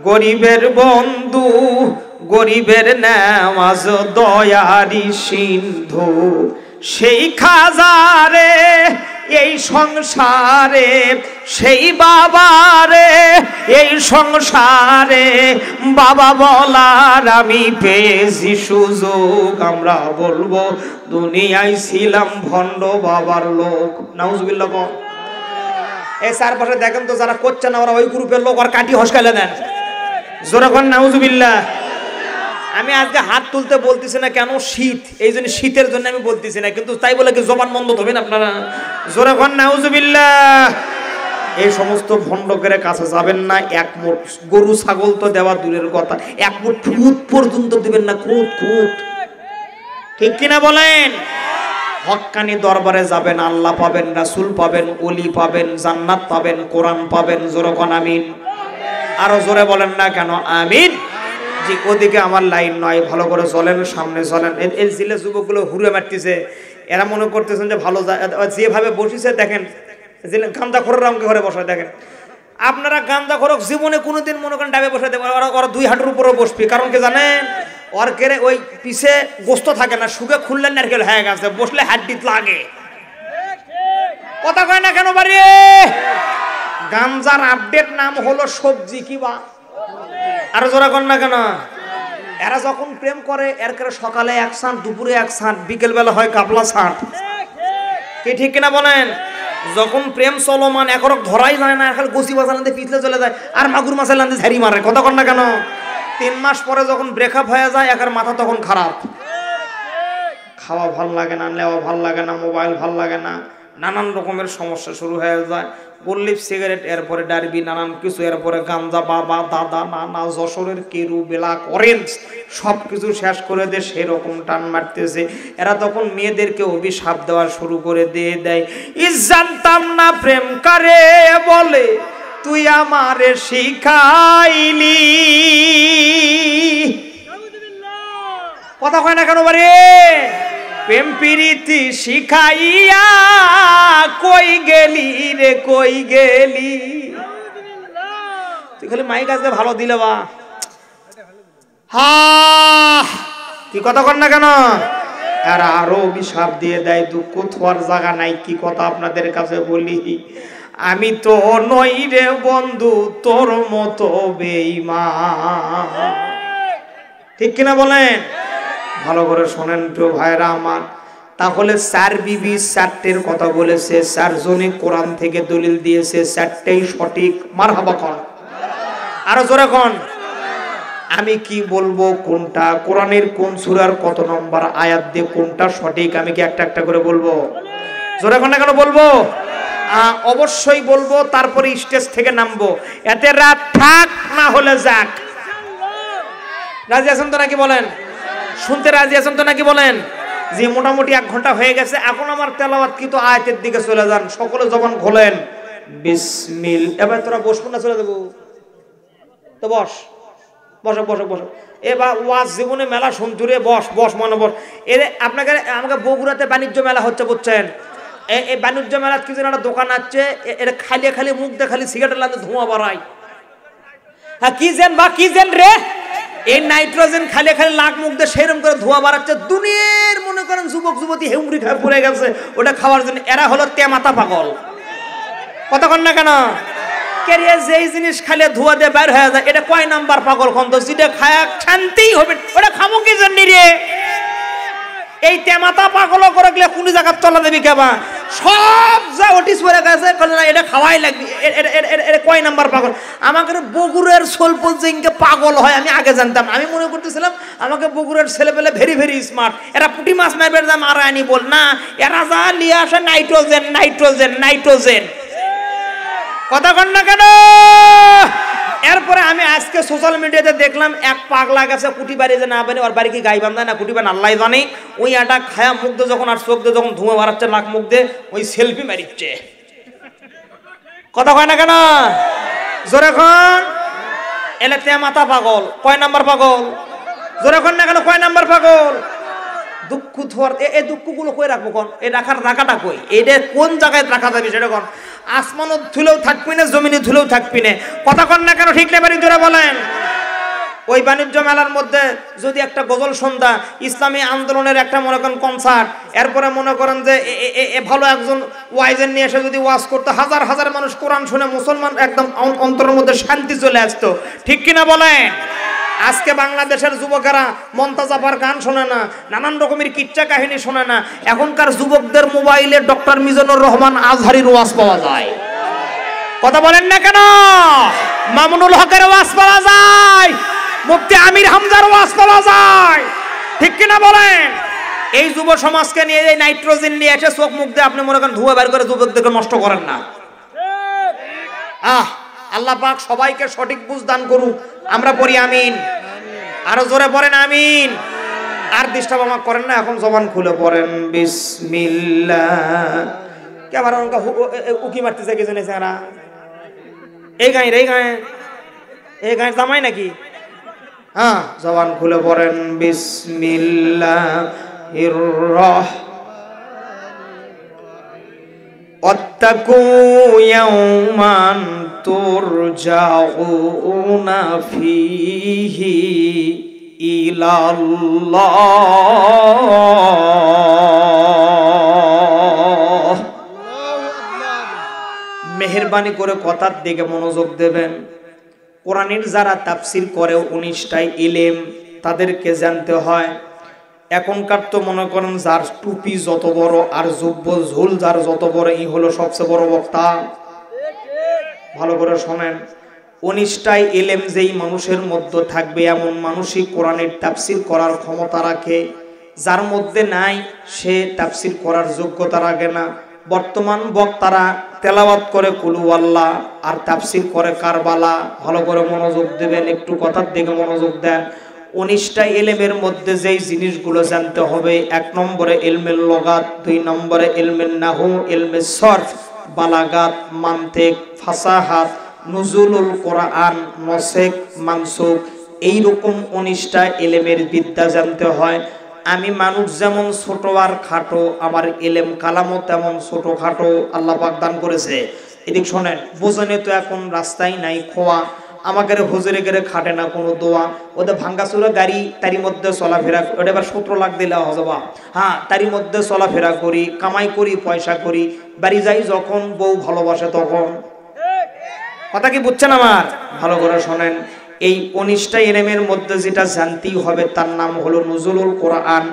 গরিবের বন্ধু, গরিবের নামাজ দয়ারি সিন্ধু, সেই খাজারে এই সংসারে সেই বাবারে, এই সংসারে বাবা বলার আমি পেয়েছি সুযোগ। আমরা বলবো দুনিয়ায় ছিলাম ভণ্ড বাবার লোক। নাউজুবিল্লাহ কোন। এই চারপাশে দেখেন তো যারা করছে না ওরা ওই গ্রুপের লোক, আর কাটি হসকালে দেন। জোরে কোন নাউজুবিল্লাহ। আমি আজকে হাত তুলতে বলতেছি না, কেন শীত, এই জন্য শীতের জন্য আমি বলতেছি না, কিন্তু তাই বলে কি জবান বন্ধ হবেন আপনারা? জোরে কোন নাউজুবিল্লাহ। এই সমস্ত ভণ্ডকের কাছে যাবেন না। এক মুঠ গরু ছাগল তো দেওয়া দূরের কথা, এক মুঠ খুঁত পর্যন্ত দিবেন না। খুঁত খুঁত, ঠিক কিনা বলেন? হক্কানি দরবারে যাবেন, আল্লাহ পাবেন, রাসূল পাবেন, ওলি পাবেন, জান্নাত পাবেন, কোরআন পাবেন। জোরে কোন আমিন। আরো জোরে বলেন না কেন আমিন। জি, ওদিকে আমার লাইন নয়, ভালো করে চলেন, সামনে চলেন। এই জিলে যুবকগুলো হুড়ে মারতেছে, এরা মনে করতেছেন যে ভালো, যেভাবে বসিছে দেখেন, গাঁজাখোরের রঙকে ঘরে বসায় দেখেন। আপনারা গাঁজাখোরক জীবনে কোনোদিন মনে করেন ডাবে বসাতে পারে, ওরা দুই হাঁটুর উপরে বসবি। কারণ কি জানেন? ওর কেড়ে ওই পিছে গোস্ত থাকে না, শুকে খুললেন নারকেল হয়ে গেছে, বসলে হাড্ডিত লাগে। কথা কয় না কেন বাড়ি? গাঞ্জার আপডেট নাম হলো সবজি কিবা। আর জোরা কর না কেন? এরা যখন প্রেম করে এর করে সকালে এক ছাঁট, দুপুরে এক ছাঁট, বিকেল বেলা হয় কাপলা ছাঁট। কি ঠিক কিনা বলেন? যখন প্রেম চলমান একরক ধরাই যায় না, খালি গোসি বাজালাতে পিছলে চলে যায়, আর মাগুর মাছের লান্দে ঝাড়ি মারে। কথা কর না কেন? 3 মাস পরে যখন ব্রেকআপ হয়ে যায় একার মাথা তখন খারাপ। খাওয়া ভাল লাগে না, নেওয়া ভাল লাগে না, মোবাইল ভাল লাগে না, নানান রকমের সমস্যা শুরু হয়ে যায়। বললিপ সিগারেট, এরপরে ডারবি, নানান কিছু, এরপরে গাঞ্জা, বাবা দাদা নানা যশোরের কেরু ব্ল্যাক অরেঞ্জ সব কিছু শেষ করে দেয়, সেরকম টান মারতেছে। এরা তখন মেয়েদেরকে অভিশাপ দেওয়া শুরু করে দিয়ে দেয়, জানতাম না প্রেম করে বলে তুই আমারে শিখাইলি। কথা কয় না কেন বারে? প্রেম প্রীতি শিখাইয়া কই গেলি রে, কই গেলি? তুই খালি মাইক আজকে ভালো দিলে বা হা, কি কথা কর না কেন? এরা আরো অভিশাপ দিয়ে দেয়, দুঃখ থোয়ার জায়গা নাই। কি কথা আপনাদের কাছে বলি, আমি তো নই রে বন্ধু তোর মতো বেঈমান। ঠিক কিনা বলেন? ভালো করে শোনেন তো ভাইরা আমার। তাহলে 4 বিবি 4টের কথা বলেছে, 4 জনে কোরআন থেকে দলিল দিয়েছে, 4টেই সঠিক। মারহাবা কোন। আরো জোরে কোন। আমি কি বলবো কোনটা কোরআনের কোন সূরার কত নম্বর আয়াত দিয়ে কোনটা সঠিক, আমি কি একটা একটা করে বলবো? জোরে কোন না কেন বলবো? অবশ্যই বলবো, তারপরে স্টেজ থেকে নামবো। এতে রাত থাক না হলে যাক। রাজি আছেন তো নাকি বলেন? শুনতে রাজি আছেন তো নাকি বলেন? যে মোটামুটি 1 ঘন্টা হয়ে গেছে, এখন আমার তেলাওয়াত কি তো আয়াতের দিকে চলে যান। সকলে জবান খোলেন, বিসমিল্লাহ। এবার তোরা বসবো না চলে যাবো? তো বস, বসো বসো বসো। এবার ওয়াজ জীবনে মেলা শুনছু রে, বস বস মনে বস। এর আপনাকে আমাকে বগুড়াতে বাণিজ্য মেলা হচ্ছে, বুঝছেন? এই বাণিজ্য মেলাত কি যেন একটা দোকান আছে, এটা খালি খালি মুখ দিয়ে খালি সিগারেট লাগে, ধোঁয়া বাড়ায়। হ্যাঁ কি যেন বা কি যেন রে, এই নাইট্রোজেন খালি খালি লাখ মুখ দিয়ে সেরম করে ধোঁয়া বাড়াচ্ছে। দুনিয়ার মনে করেন যুবক যুবতী হেমরি খায় পড়ে গেছে ওটা খাওয়ার জন্য। এরা হলো তেমাতা পাগল। কথা কন না কেন? কেরিয়া যেই জিনিস খালে ধোঁয়া দিয়ে বের হয়ে যায়, এটা কয় নাম্বার পাগল কোন? তো যেটা খায়া শান্তি হবে ওটা খাবো কি জন্য রে? এই তেমাতা পাগল করে গেলে কোন জায়গা চলা দেবি কেবা? সব যা ওটিস পরে গেছে, না এটা খাওয়াই লাগবে। এটা কয় নাম্বার পাগল? আমাকে বগুড়ের সোলপল যে পাগল হয় আমি আগে জানতাম। আমি মনে করতেছিলাম আমাকে বগুড়ের ছেলে পেলে ভেরি ভেরি স্মার্ট, এরা পুঁটি মাছ মারবে যা মারা আনি বল না, এরা যা নিয়ে আসে নাইট্রোজেন নাইট্রোজেন নাইট্রোজেন। কথা কন না কেন? এরপরে আমি আজকে সোশ্যাল মিডিয়াতে দেখলাম এক পাগলা গেছে কুটি বাড়ি যে না বানি, ওর বাড়ি কি গাই বান্ধা না কুটি বান আল্লাহ জানে। ওই আটা খায়া মুখ দিয়ে যখন আর চোখ দিয়ে যখন ধুঁয়া বাড়াচ্ছে নাক মুখ দিয়ে, ওই সেলফি মারিচ্ছে। কথা কয় না কেন? জোরে খন। এলে তেমাতা পাগল। কয় নাম্বার পাগল? জোরে খন না কেন? কয় নাম্বার পাগল? দুঃখ থর এই দুঃখগুলো কই রাখবো কোন? এই রাখার রাখাটা কই? এটা কোন জায়গায় রাখা যাবে সেটা কোন? আসমানও ধুলেও থাকবি না, জমিনে ধুলেও থাকবি না। কথা কন না কেন? ঠিক না বাড়ি জোরে বলেন। ওই বাণিজ্য মেলার মধ্যে যদি একটা গজল সন্ধ্যা, ইসলামী আন্দোলনের একটা মনে করেন কনসার্ট, এরপরে মনে করেন যে ভালো একজন ওয়াইজের নিয়ে এসে যদি ওয়াজ করতো, হাজার হাজার মানুষ কোরআন শুনে মুসলমান একদম অন্তরের মধ্যে শান্তি চলে আসতো। ঠিক কিনা বলেন? আজকে বাংলাদেশের যুবকেরা মন্তাজাফার গান শোনে না, নানান রকমের কিচ্ছা কাহিনী শোনে না। এখনকার যুবকদের মোবাইলে ডক্টর মিজানুর রহমান আজহারির ওয়াজ পাওয়া যায়। কথা বলেন না কেন? মামুনুল হকের ওয়াজ পাওয়া যায়, মুফতি আমির হামজার ওয়াজ পাওয়া যায়। ঠিক কিনা বলেন? এই যুব সমাজকে নিয়ে এই নাইট্রোজেন নিয়ে এসে চোখ মুখ দিয়ে আপনি মনে করেন ধুয়ে বের করে যুবকদেরকে নষ্ট করেন না। আল্লাহ পাক সবাইকে সঠিক বুঝ দান করুক। আমরা পড়ি আমিন, আরো জোরে পড়েন আমিন। আর ডিস্টার্ব আমাকে করেন না, এখন জবান খুলে পড়েন বিসমিল্লাহ। কে আবার উকি মারতেছে কি জানেছে? এই গাঁয়ের এই গাঁয়ের জামাই নাকি? হ্যাঁ, জবান খুলে পড়েন বিসমিল্লাহির ওয়াত্তাকু ইয়াওমান তুরজাউনা ফীহি ইলাল্লাহ। মেহেরবানি করে কথার দিকে মনোযোগ দেবেন। কোরআনের যারা তাফসির করে 19টাই ইলম, তাদেরকে জানতে হয়। এখনকার তো মনে করেন যার টুপি যত বড় আর জুব্ব ঝুল যার যত বড়, এই হলো সবচেয়ে বড় বক্তা। ভালো করে শোনেন, 19টাই ইলম যেই মানুষের মধ্যে থাকবে, এমন মানুষই কোরআনের তাফসির করার ক্ষমতা রাখে। যার মধ্যে নাই, সে তাফসির করার যোগ্যতা রাখে না। বর্তমান বক্তারা তেলাওয়াত করে কুলু আল্লাহ আর তাফসির করে কারবালা। ভালো করে মনোযোগ দেবেন, একটু কথার দিকে মনোযোগ দেন। 19টা ইলমের মধ্যে যেই জিনিসগুলো জানতে হবে, 1 নম্বরে ইলমে লগাত, 2 নম্বরে ইলমে নাহু, ইলমে সরফ, বালাগাত, মান্তিক, ফাসাহাত, নুজুলুল কোরআন, নসেক, মানসুখ, এইরকম 19টা ইলমের বিদ্যা জানতে হয়। আমি মানুষ যেমন ছোট আর খাটো, আমার ইলম কালামও তেমন ছোট খাটো আল্লাহ পাক দান করেছে। এদিক শোনেন, বোঝেনে তো এখন রাস্তায় নাই খোয়া, আমাকে হুজুরে গেলে খাটে না কোনো দোয়া, ওদের ভাঙ্গাচুরা গাড়ি, তারই মধ্যে চলাফেরা, ওটা এবার 17 লাখ দিলে হজবা। হ্যাঁ, তারই মধ্যে চলাফেরা করি, কামাই করি, পয়সা করি, বাড়ি যাই যখন, বউ ভালোবাসে তখন। কথা কি বুঝছেন আমার? ভালো করে শোনেন, এই 19টা ইলমের মধ্যে যেটা জানতেই হবে তার নাম হলো নুজুলুল কোরআন।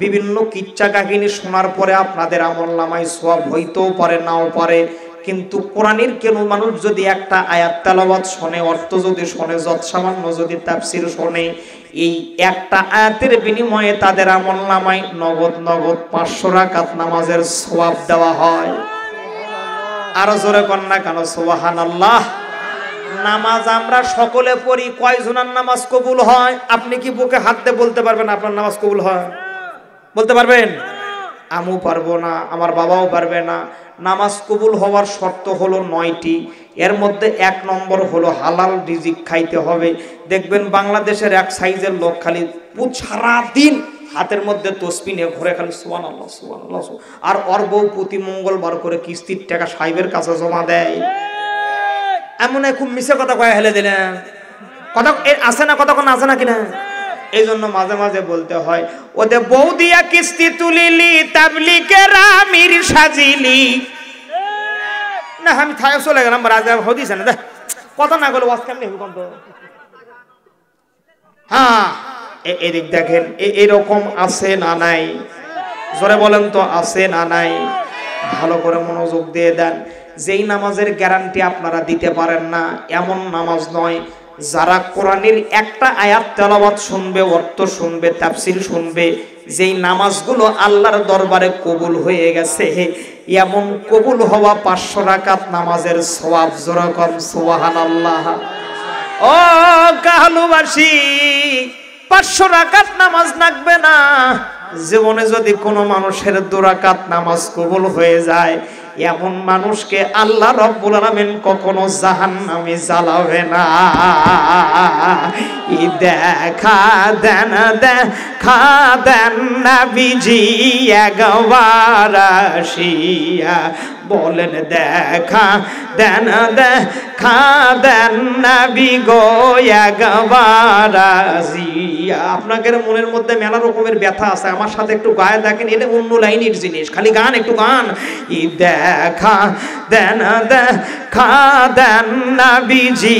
বিভিন্ন কিচ্ছা কাহিনী শোনার পরে আপনাদের আমলনামায় সওয়াব হইতেও পারে, নাও পারে, কিন্তু কোরআনের কেন মানুষ যদি একটা আয়াত তেলাওয়াত শোনে, অর্থ যদি শোনে, যত সামান্য যদি তাফসীর শোনে, এই একটা আয়াতের বিনিময়ে তাদের আমলনামায় নগদ 500 রাকাত নামাজের সওয়াব দেওয়া হয়। আরো জোরে কর না কেন সুবহানাল্লাহ। নামাজ আমরা সকলে পড়ি, কয়জনের নামাজ কবুল হয়? আপনি কি বুকে হাত দিয়ে বলতে পারবেন আপনার নামাজ কবুল হয়? বলতে পারবেন? আমিও পারবো না, আমার বাবাও পারবে না। নামাজ কবুল হওয়ার শর্ত হলো 9টি। এর মধ্যে 1 নম্বর হলো হালাল রিজিক খাইতে হবে। দেখবেন বাংলাদেশের এক সাইজের লোক খালি সারা দিন হাতের মধ্যে তসবিহ নিয়ে ঘুরে খালি সুবহানাল্লাহ সুবহানাল্লাহ, আর ওর বউ প্রতি মঙ্গলবার করে কিস্তির টাকা সাহেবের কাছে জমা দেয়। এমন খুব মিছে কথা কয়ে হেলে দিলেন, কথা আছে না, কতক্ষণ আছে না কিনা? এই জন্য মাঝে মাঝে বলতে হয়, ওদের বউ দিয়া কিস্তি তুলিলি, তাবলিগের আমির সাজিলি না। আমি থায় চলে গেলাম, রাজা হদিস না, দেখ কথা না গেলে ওয়াজ কেমনি হুকুম তো। হ্যাঁ, এদিক দেখেন, এরকম আছে না নাই? জোরে বলেন তো, আছে না নাই? ভালো করে মনোযোগ দিয়ে দেন। যেই নামাজের গ্যারান্টি আপনারা দিতে পারেন না এমন নামাজ নয়। যারা কোরআনের একটা আয়াত তেলাওয়াত শুনবে, অর্থ শুনবে, তাফসীর শুনবে, যেই নামাজগুলো আল্লাহর দরবারে কবুল হয়ে গেছে, এমন কবুল হওয়া 500 রাকাত নামাজের সওয়াব। যেরকম সুবহানাল্লাহ। ও কাহালুবাসী, 500 রাকাত নামাজ লাগবে না। জীবনে যদি কোনো মানুষের 2 রাকাত নামাজ কবুল হয়ে যায়, এমন মানুষকে আল্লাহ রাব্বুল আলামিন কখনো জাহান্নামে জ্বালাবে না। দেখা দেন নবীজি একবার আসিয়া, বলেন দেখা দেন দেখা দেন নবী গো একবার আসিয়া। আপনাদের মনের মধ্যে মেলা রকমের ব্যথা আছে, আমার সাথে একটু গায়ে দেখেন, এটা অন্য লাইনের জিনিস, খালি গান একটু গান। ই দেখা দেন দেখা দেন নবীজি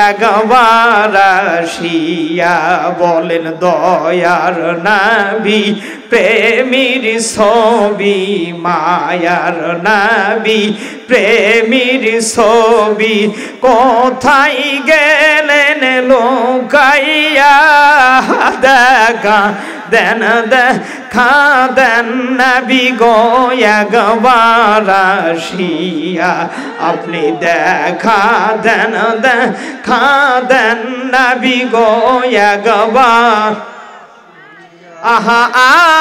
একবার আসিয়া। বলেন দয়ার নবী প্রেমের ছবি মায়ার নবী প্রেমের ছবি কোথায় গেলেন লোকাইয়া। দেখা দেন দেখা দেন নবী গো একবার আসিয়া। আপনি দেখা দেন দেখা দেন নবী গো একবার। আহা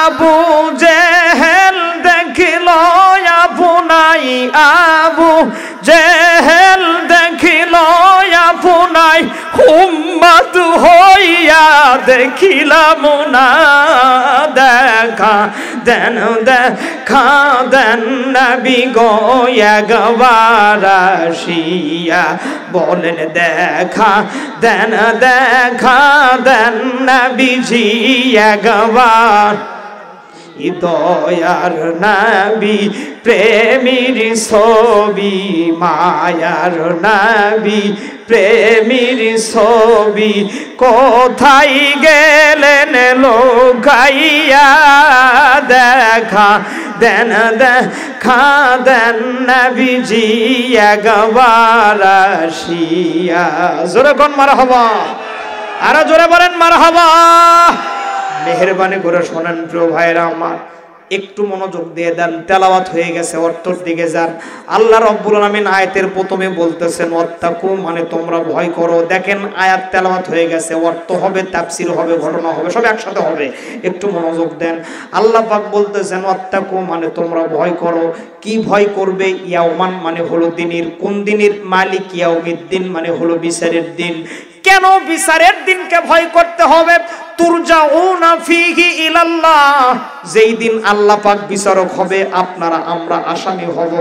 আবু জেহেল দেখিল আপনাই, আবু জেহেল দেখিল আপনাই, উম্মত হইয়া দেখিলাম না। দেখা দেন দেখা দেন নবী গো একবার আসিয়া। বলেন দেখা দেন দেখা দেন নবীজি একবার। দয়ার নবী প্রেমের ছবি মায়ার নবী প্রেমের ছবি কোথায় গেলেন লোকাইয়া। দেখা দেন দেখা দেন নবীজি একবার আসিয়া। জোরে কোন মারহাবা, আরো জোরে বলেন মারহাবা। মেহেরবানি করে শোনেন প্রিয় ভাইরা আমার, একটু মনোযোগ দিয়ে দেন। তেলাওয়াত হয়ে গেছে, অর্থের দিকে যান। আল্লাহ রাব্বুল আলামিন আয়াতের প্রথমে বলতেছেন ওয়াত্তাকু, মানে তোমরা ভয় করো। দেখেন আয়াত তেলাওয়াত হয়ে গেছে, অর্থ হবে, তাফসীর হবে, ঘটনা হবে, সব একসাথে হবে। একটু মনোযোগ দেন। আল্লাহ পাক বলতেছেন ওয়াত্তাকু মানে তোমরা ভয় করো। কি ভয় করবে? ইয়াউমান মানে হলো দিনের। কোন দিনের? মালিক ইয়াউমিদ্দিন মানে হলো বিচারের দিন। কেন বিচারের দিনকে ভয় করতে হবে? তুরজাউনা ফীহি ইলাল্লাহ, যেই দিন আল্লাহ পাক বিচারক হবে, আপনারা আমরা আসামি হব।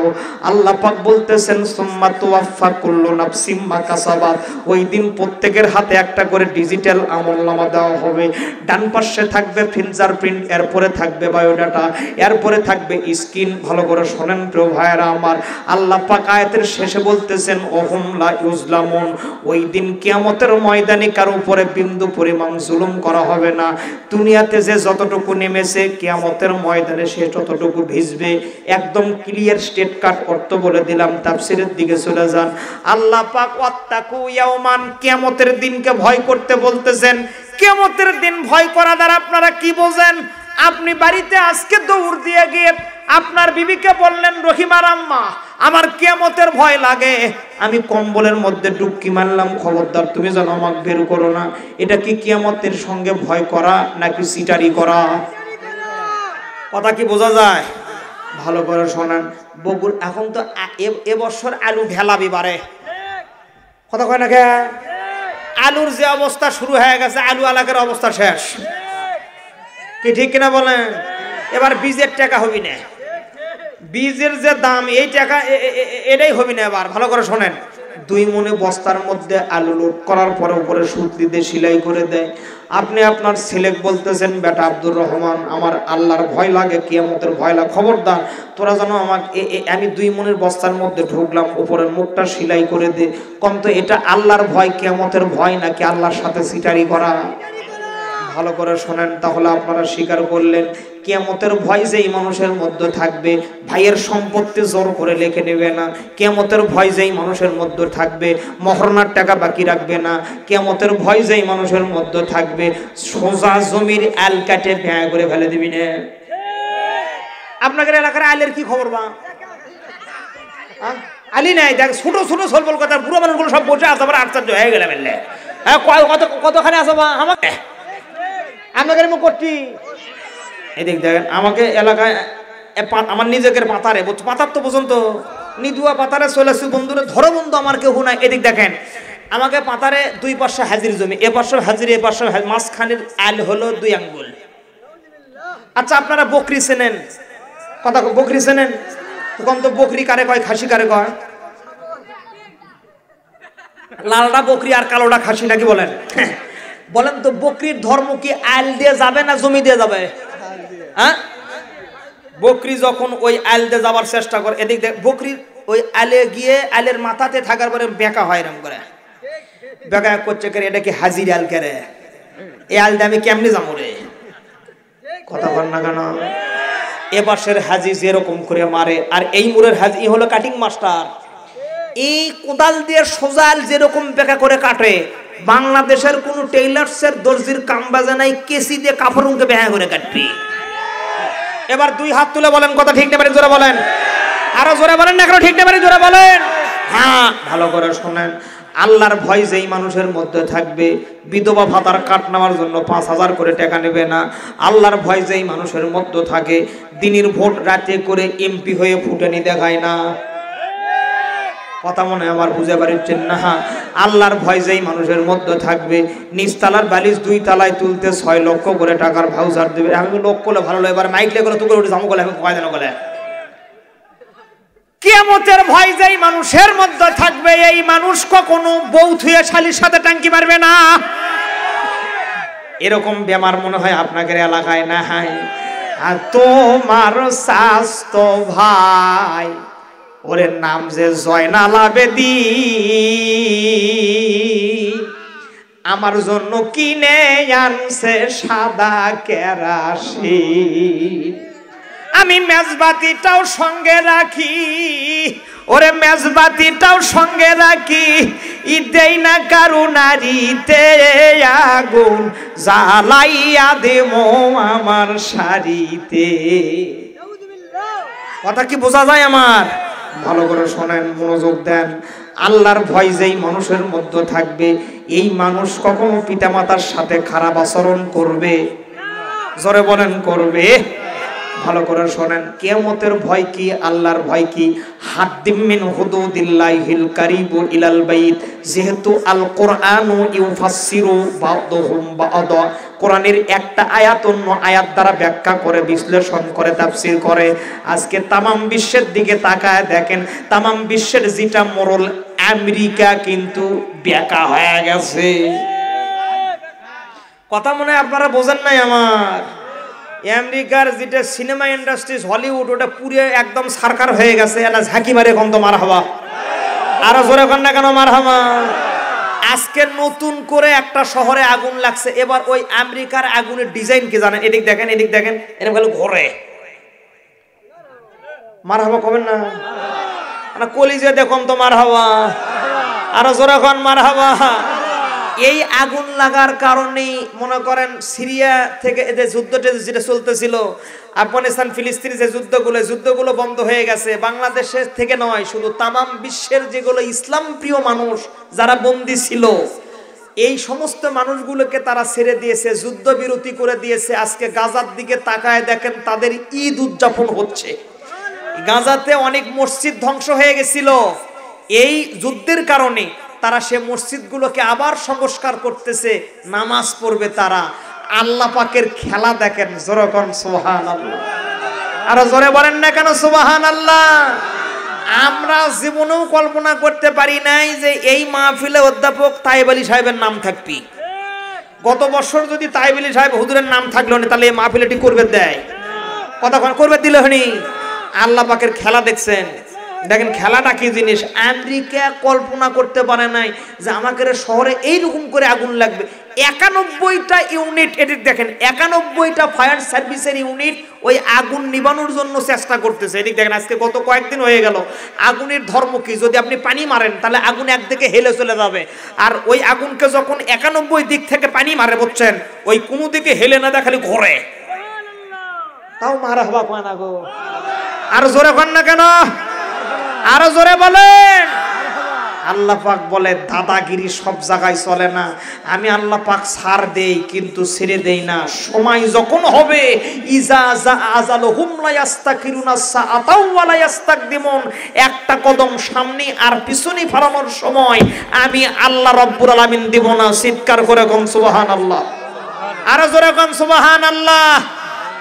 আল্লাহ পাক বলতেছেন সুম্মা তুওয়াফফা কুল্লু নাফসিম মা কাসাবাত, ওই দিন প্রত্যেকের হাতে একটা করে ডিজিটাল আমলনামা দেওয়া হবে। ডান পাশে থাকবে ফিঙ্গারপ্রিন্ট, এরপরে থাকবে বায়োডাটা, এরপরে থাকবে স্ক্রিন। ভালো করে শোনেন প্রিয় ভাইয়েরা আমার, আল্লাহ পাক আয়াতের শেষে বলতেছেন ওহুম লা ইউজলামুন, ওই দিন কিয়ামতের ময়দানে কারো উপরে বিন্দু পরিমাণ জুলুম করা হবে না। দুনিয়াতে যে যতটুকু নেমেছে কিয়ামতের ময়দানে সে ততটুকু ভিজবে। একদম ক্লিয়ার স্টেট কাট অর্থ বলে দিলাম, তাফসীরের দিকে চলে যান। আল্লাহ পাক ওয়াত্তাকু ইয়াউমান, কিয়ামতের দিনকে ভয় করতে বলতেছেন। কিয়ামতের দিন ভয় করা দ্বারা আপনারা কি বোঝেন? আপনি বাড়িতে আজকে দৌড় দিয়ে গিয়ে আপনার বিবিকে বললেন রহিমার আম্মা আমার কিয়ামতের ভয় লাগে, আমি কম্বলের মধ্যে ডুবকি মারলাম, খবরদার তুমি যেন আমাকে বের করো না। এটা কি কিয়ামতের সঙ্গে ভয় করা নাকি সিটারি করা? কথা কি বোঝা যায়? ভালো করে শোনেন। বগুর এখন তো এবছর আলু ঢেলাবি বারে, কথা কয় না কে? আলুর যে অবস্থা শুরু হয়ে গেছে, আলু আলাকের অবস্থা শেষ, কি ঠিক কিনা বলেন? এবার বীজের টাকা হবি না, বীজের যে দাম এই টাকা এটাই হবি না। এবার ভালো করে শোনেন। 2 মনে বস্তার মধ্যে আলু লোড করার পরে উপরে সুতলি দিয়ে সেলাই করে দেয়। আপনি আপনার ছেলে বলতেছেন বেটা আব্দুর রহমান আমার আল্লাহর ভয় লাগে, কিয়ামতের ভয় লাগে, খবরদার তোরা যেন আমাকে আমি 2 মনের বস্তার মধ্যে ঢুকলাম, উপরের মুখটা সেলাই করে দে। কম তো এটা আল্লাহর ভয়, কিয়ামতের ভয় নাকি আল্লাহর সাথে সিটারি করা? ভালো করে শোনেন। তাহলে আপনারা স্বীকার করলেন কিয়ামতের ভয় যেই মানুষের মধ্যে থাকবে, ভাইয়ের সম্পত্তি জোর করে লিখে নেবে না। কিয়ামতের ভয় যেই মানুষের মধ্যে থাকবে, মহরনার টাকা বাকি রাখবে না। কিয়ামতের ভয় যেই মানুষের মধ্যে থাকবে, সোজা জমির আল কাটে ভেঙে করে ফেলে দিবি না। আপনাদের এলাকার আলের কি খবর? বা আলি নাই, দেখ ছোট ছোট সলবল কথা, বুড়ো মানুষগুলো সব বসে আছে, আবার আশ্চর্য হয়ে গেলে বললে কতখানি আছে বা আমাকে আপনাদের মুখ করছি। এদিক দেখেন আমাকে এলাকায় আমার নিজেদের পাতারে, পাতার তো পর্যন্ত নিদুয়া পাতারে চলেছি বন্ধুরা, ধরো বন্ধু আমার কেউ নাই। এদিক দেখেন আমাকে পাতারে 2 পাশে হাজির জমি, এ পাশে হাজির, এ পাশে মাঝখানের আল হলো 2 আঙ্গুল। আচ্ছা আপনারা বকরি চেনেন? কথা বকরি চেনেন? তখন তো বকরি কারে কয়, খাসি কারে কয়? লালটা বকরি আর কালোটা খাসি নাকি বলেন? বলেন তো বকরির ধর্ম কি আইল দিয়ে যাবে না জমি দিয়ে যাবে? হ্যাঁ, বকরি যখন ওই আইল দিয়ে যাবার চেষ্টা করে, এদিক দেখ বকরির ওই আলে গিয়ে আলের মাথাতে থাকার পরে বেঁকা হয় এরম করে, বেঁকা করছে করে, এটা কি হাজির আল করে? এই আল দিয়ে আমি কেমনি যাবো রে? কথা বল না কেন? এপাশের হাজি যেরকম করে মারে, আর এই মুরের হাজি হলো কাটিং মাস্টার। এই কোদাল দিয়ে সোজাল যেরকম বেঁকা করে কাটে, বাংলাদেশের কোন টেইলার্সের দর্জির কাম বাজে নাই, কেসি দিয়ে কাপড়কে বেঁকা করে কাটবি। এবার দুই হাত তুলে বলেন কথা ঠিক না পারে জোরে বলেন, আরো জোরে বলেন না, ঠিক না পারে জোরে বলেন। হ্যাঁ, ভালো করে শোনেন, আল্লাহর ভয় যেই মানুষের মধ্যে থাকবে, বিধবা ভাতার কাট নেওয়ার জন্য 5,000 করে টাকা নেবে না। আল্লাহর ভয় যেই মানুষের মধ্যে থাকে, দিনের ভোট রাতে করে এমপি হয়ে ফুটানি দেখায় না। কথা মনে আমার বুঝে পারছেন না? আল্লাহর ভয় যেই মানুষের মধ্যে থাকবে, নিচতলার বালিশ 2 তলায় তুলতে 6 লক্ষ করে টাকার ভাউচার দেবে। আমি লোক করলে ভালো লাগে, এবার মাইক লেগে তুই করে জামু গলে, আমি কয় দেন বলে। কিয়ামতের ভয় যেই মানুষের মধ্যে থাকবে, এই মানুষ কখনো বউ থুয়ে শালির সাথে টাঙ্কি মারবে না। এরকম বেমার মনে হয় আপনাদের এলাকায় না হয়। আর তোমার স্বাস্থ্য ভাই, ওরে নাম যে জয়নাল আবেদীন, আমার জন্য কিনে আনছে সাদা কেরাসিন। আমি মেজবাতিটাও সঙ্গে রাখি, ওরে মেজবাতিটাও সঙ্গে রাখি, দেই না কারু নারীতে আগুন, জ্বালাইয়া দেবো আমার শাড়িতে। কথা কি বোঝা যায় আমার? ভালো করে শোনেন, মনোযোগ দেন। আল্লাহর ভয় যেই মানুষের মধ্যে থাকবে, এই মানুষ কখনো পিতামাতার সাথে খারাপ আচরণ করবে? জোরে বলেন করবে? ভালো করে শোনেন, কিয়ামতের ভয় কি, আল্লাহর ভয় কি? হাদ্দিম মিন হুদুদিল্লাহিল কারিবু ইলাল বাইত, যেহেতু আল কোরআনু ইউফাসসিরু বা'দুহুম বা'দা, কোরআনের একটা আয়াত অন্য আয়াত দ্বারা ব্যাখ্যা করে, বিশ্লেষণ করে, তাফসীর করে। আজকে তামাম বিশ্বের দিকে তাকায় দেখেন, তামাম বিশ্বের যেটা মোরল, আমেরিকা কিন্তু বেকা হয়ে গেছে। কথা মনে হয় আপনারা বোঝেন নাই আমার? আমেরিকার যেটা সিনেমা ইন্ডাস্ট্রি হলিউড, ওটা পুরো একদম সরকার হয়ে গেছে। এটা ঝাঁকি মারে কম তো মার হওয়া, আরো জোরে কর না কেন মার হওয়া। আজকে নতুন করে একটা শহরে আগুন লাগছে, এবার ওই আমেরিকার আগুনের ডিজাইন কি জানেন? এদিক দেখেন, এদিক দেখেন, এরকম খালি ঘরে মার হওয়া কবেন না? কলিজে দেখুন তো মার হওয়া, আরো জোরে কর মার হওয়া। এই আগুন লাগার কারণে মনে করেন সিরিয়া থেকে যে যুদ্ধটা যেটা চলতেছিল, আফগানিস্তান ফিলিস্তিন যে যুদ্ধগুলো বন্ধ হয়ে গেছে। বাংলাদেশের থেকে নয়, শুধু তামাম বিশ্বের যেগুলো ইসলাম প্রিয় মানুষ যারা বন্দী ছিল, এই সমস্ত মানুষগুলোকে তারা ছেড়ে দিয়েছে, যুদ্ধবিরতি করে দিয়েছে। আজকে গাজার দিকে তাকায় দেখেন, তাদের ঈদ উদযাপন হচ্ছে। গাজাতে অনেক মসজিদ ধ্বংস হয়ে গেছিল, এই যুদ্ধের কারণে তারা সে মসজিদগুলোকে আবার সংস্কার করতেছে, নামাজ পড়বে তারা। আল্লাহ পাকের খেলা দেখেন, জোরে কোন সুবহানাল্লাহ, আর জোরে বলেন না কেন সুবহানাল্লাহ। আমরা জীবনেও কল্পনা করতে পারি নাই যে এই মাহফিলে অধ্যাপক তাইব আলী সাহেবের নাম থাকবি। গত বছর যদি তাইব আলী সাহেব হুজুরের নাম থাকলো না, তাহলে এই মাহফিলটি করবে দেয়? কতক্ষণ করবে দিল হনি? আল্লাহ পাকের খেলা দেখছেন, দেখেন খেলাটা কি জিনিস। আমেরিকা কল্পনা করতে পারে নাই যে আমাদের শহরে এইরকম করে আগুন লাগবে। 91টা ইউনিট, এদিক দেখেন, 91টা ফায়ার সার্ভিসের ইউনিট ওই আগুন নিবানোর জন্য চেষ্টা করতেছে। এদিক দেখেন, আজকে গত কয়েকদিন হয়ে গেল। আগুনের ধর্ম কি? যদি আপনি পানি মারেন তাহলে আগুন একদিকে হেলে চলে যাবে, আর ওই আগুনকে যখন 91 দিক থেকে পানি মারে, বুঝছেন, ওই কোনো দিকে হেলে না দেয়, খালি ঘোরে। তাও মারা হবা কয় না গো, আর জোরে কন না কেন, আরো জোরে বলেন। আল্লাহ পাক বলে দাদাগিরি সব জায়গায় চলে না, আমি আল্লাহ পাক ছাড় দেই কিন্তু ছেড়ে দেই না। সময় যখন হবে, ইজা জা আজালুহুম লা ইস্তাকিরুনা সাআতাও ওয়া লা ইস্তাকদিমুন, একটা কদম সামনে আর পিছনে ফেরানোর সময় আমি আল্লাহ রাব্বুল আলামিন দিব না। চিৎকার করে কোন সুবহানাল্লাহ, আরো জোরে কোন সুবহানাল্লাহ।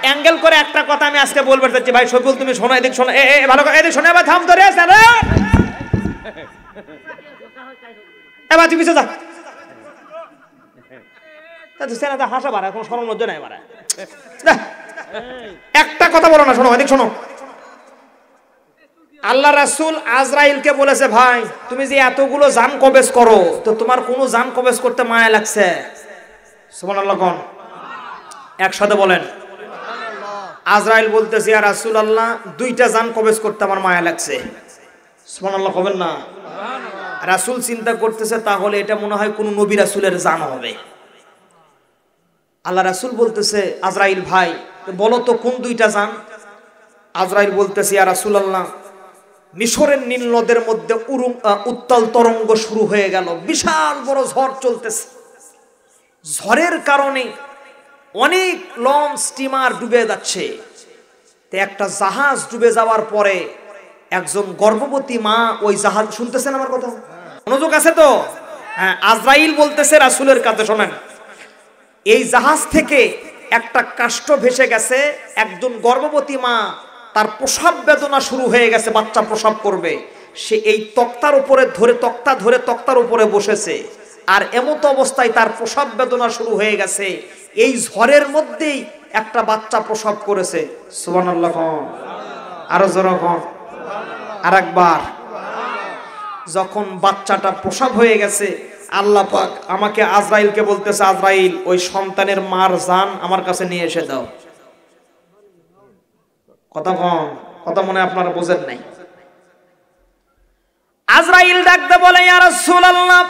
অ্যাঙ্গেল করে একটা কথা আমি আজকে বলতে চাচ্ছি ভাই শফিউল তুমি শোনো এদিক শোনো ভালো করে এদিক শোনো এবার থাম ধরে এবার তুই পিছিয়ে যা হাসা বাড়া কোনো শরম লজ্জা নাই বাড়া একটা কথা বলো না শোনো এদিক শোনো আল্লাহ রাসূল আজরাইলকে বলেছে ভাই তুমি যে এতগুলো জান কবজ করো তো তোমার কোনো জান কবজ করতে মায়া লাগছে সুবহানাল্লাহ কোন একসাথে বলেন আজরাইল বলতেছে ইয়া রাসূলুল্লাহ দুইটা জান কবজ করতে আমার মায়া লাগছে সুবহানাল্লাহ কবেন না রাসূল চিন্তা করতেছে তাহলে এটা মনে হয় কোন নবী রাসূলের জান হবে আল্লাহ রাসূল বলতেছে আজরাইল ভাই বলো তো কোন দুইটা জান আজরাইল বলতেছে ইয়া রাসূলুল্লাহ মিশরের নীল নদের মধ্যে উত্তাল তরঙ্গ শুরু হয়ে গেল বিশাল বড় ঝড় চলতেছে ঝড়ের কারণে অনেক লঞ্চ স্টিমার ডুবে যাচ্ছে তো একটা জাহাজ ডুবে যাওয়ার পরে একজন গর্ভবতী মা ওই জাহাজ শুনতেছেন আমার কথা মনোযোগ আছে তো হ্যাঁ আজরাইল বলতেছে রাসূলের কাছে শোনেন এই জাহাজ থেকে একটা কাষ্ঠ ভেসে গেছে একজন গর্ভবতী মা তার প্রসব বেদনা শুরু হয়ে গেছে বাচ্চা প্রসব করবে সে এই তক্তার উপরে তক্তার উপরে বসেছে আর এমত অবস্থায় তার প্রসব বেদনা শুরু হয়ে গেছে এই ঝড়ের মধ্যেই একটা বাচ্চা প্রসব করেছে সুবহানাল্লাহ আরো জোরে কোন আরেকবার যখন বাচ্চাটা প্রসব হয়ে গেছে আল্লাহ পাক আমাকে আজরাইলকে বলতেছে আজরাইল ওই সন্তানের মার জান আমার কাছে নিয়ে এসে দাও কথা মনে আপনারা বোঝেন নাই আজরাইল ডাকতে বলে ইয়া রাসূলুল্লাহ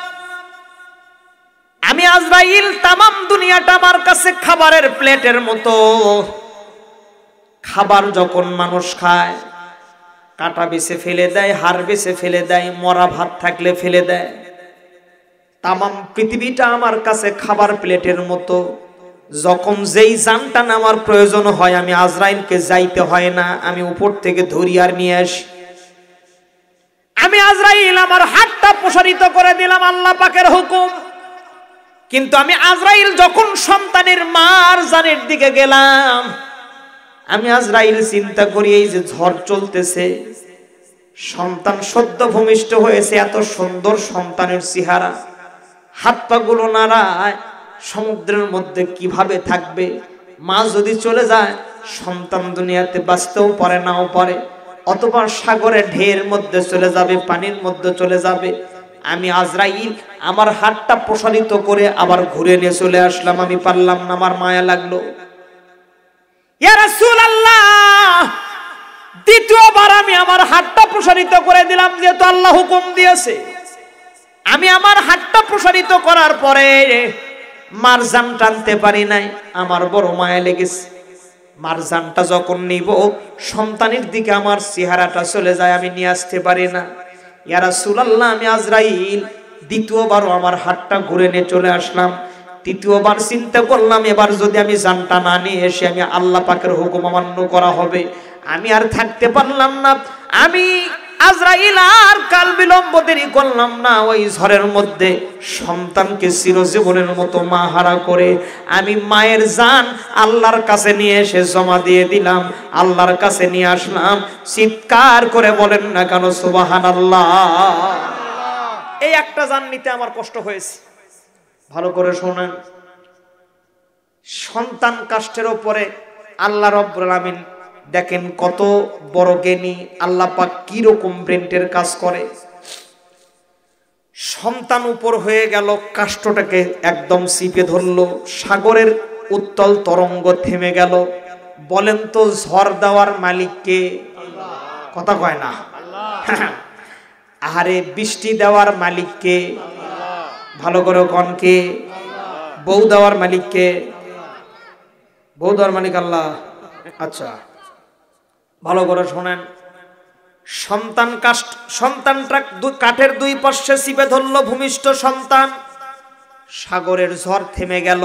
আমি আজরাইল তাম দুনিয়াটা আমার কাছে খাবারের প্লেটের মতো খাবার যখন মানুষ খায় কাটা বেছে ফেলে দেয় হাড় বেছে ফেলে দেয় মরা ভাত থাকলে ফেলে দেয় তাম পৃথিবীটা আমার কাছে খাবার প্লেটের মতো যখন যেই জানটা আমার প্রয়োজন হয় আমি আজরাইলকে যাইতে হয় না আমি উপর থেকে ধরি আর নিয়ে আসি আমি আজরাইল আমার হাতটা প্রসারিত করে দিলাম আল্লাহ পাকের হুকুম কিন্তু আমি আজরাইল যখন সন্তানের মার জানের দিকে গেলাম আমি আজরাইল চিন্তা করি এই যে ঝড় চলতেছে সন্তান সদ্য ভূমিষ্ঠ হয়েছে এত সুন্দর সন্তানের চেহারা হাত পা গুলো নাড়ায় সমুদ্রের মধ্যে কিভাবে থাকবে মা যদি চলে যায় সন্তান দুনিয়াতে বাঁচতেও পারে নাও পারে অথবা সাগরে ঢের মধ্যে চলে যাবে পানির মধ্যে চলে যাবে আমি আজরাইল আমার হাতটা প্রসারিত করে আবার ঘুরে নিয়ে চলে আসলাম আমি পারলাম না আমার মায়া লাগলো ইয়া রাসূলুল্লাহ দ্বিতীয়বার আমি আমার হাতটা প্রসারিত করে দিলাম যেহেতু আল্লাহ হুকুম দিয়েছে আমি আমার হাতটা প্রসারিত করার পরে মার জান টানতে পারি নাই আমার বড় মায়া লেগেছে মার জানটা যখন নিব সন্তানের দিকে আমার চেহারাটা চলে যায় আমি নিয়ে আসতে পারি না ইয়া রাসূলুল্লাহ আমি আজরাইল দ্বিতীয়বারও আমার হাতটা ঘুরে নিয়ে চলে আসলাম তৃতীয়বার চিন্তা করলাম এবার যদি আমি জানটা না নিয়ে এসে আমি আল্লাহ পাকের হুকুম অমান্য করা হবে আমি আর থাকতে পারলাম না আমি আজরাইল আর কাল বিলম্ব দেরি করলাম না ওই ঝড়ের মধ্যে সন্তানকে চিরজীবনের মতো মা হারা করে আমি মায়ের জান আল্লাহর কাছে নিয়ে এসে জমা দিয়ে দিলাম আল্লাহর কাছে নিয়ে আসলাম চিৎকার করে বলেন না কেন সুবহানাল্লাহ এই একটা জান নিতে আমার কষ্ট হয়েছে ভালো করে শোনেন সন্তান কাষ্ঠের উপরে আল্লাহ রাব্বুল আমিন দেখেন কত বড় জ্ঞানী আল্লাহ পাক কি রকম ব্রেনের কাজ করে সন্তান উপর হয়ে গেল কাষ্ঠটাকে একদম চিপে ধরলো সাগরের উত্তাল তরঙ্গ থেমে গেল বলেন তো ঝড় দেওয়ার মালিক কে আল্লাহ কথা কয় না আল্লাহ আরে বৃষ্টি দেওয়ার মালিক কে আল্লাহ ভালো করে কোন কে আল্লাহ বউ দেওয়ার মালিক কে বউ দেওয়ার মালিক আল্লাহ আচ্ছা ভালো করে শোনেন সন্তানটা কাঠের দুই পাশে চিপে ধরলো ভূমিষ্ঠ সন্তান সাগরের ঝড় থেমে গেল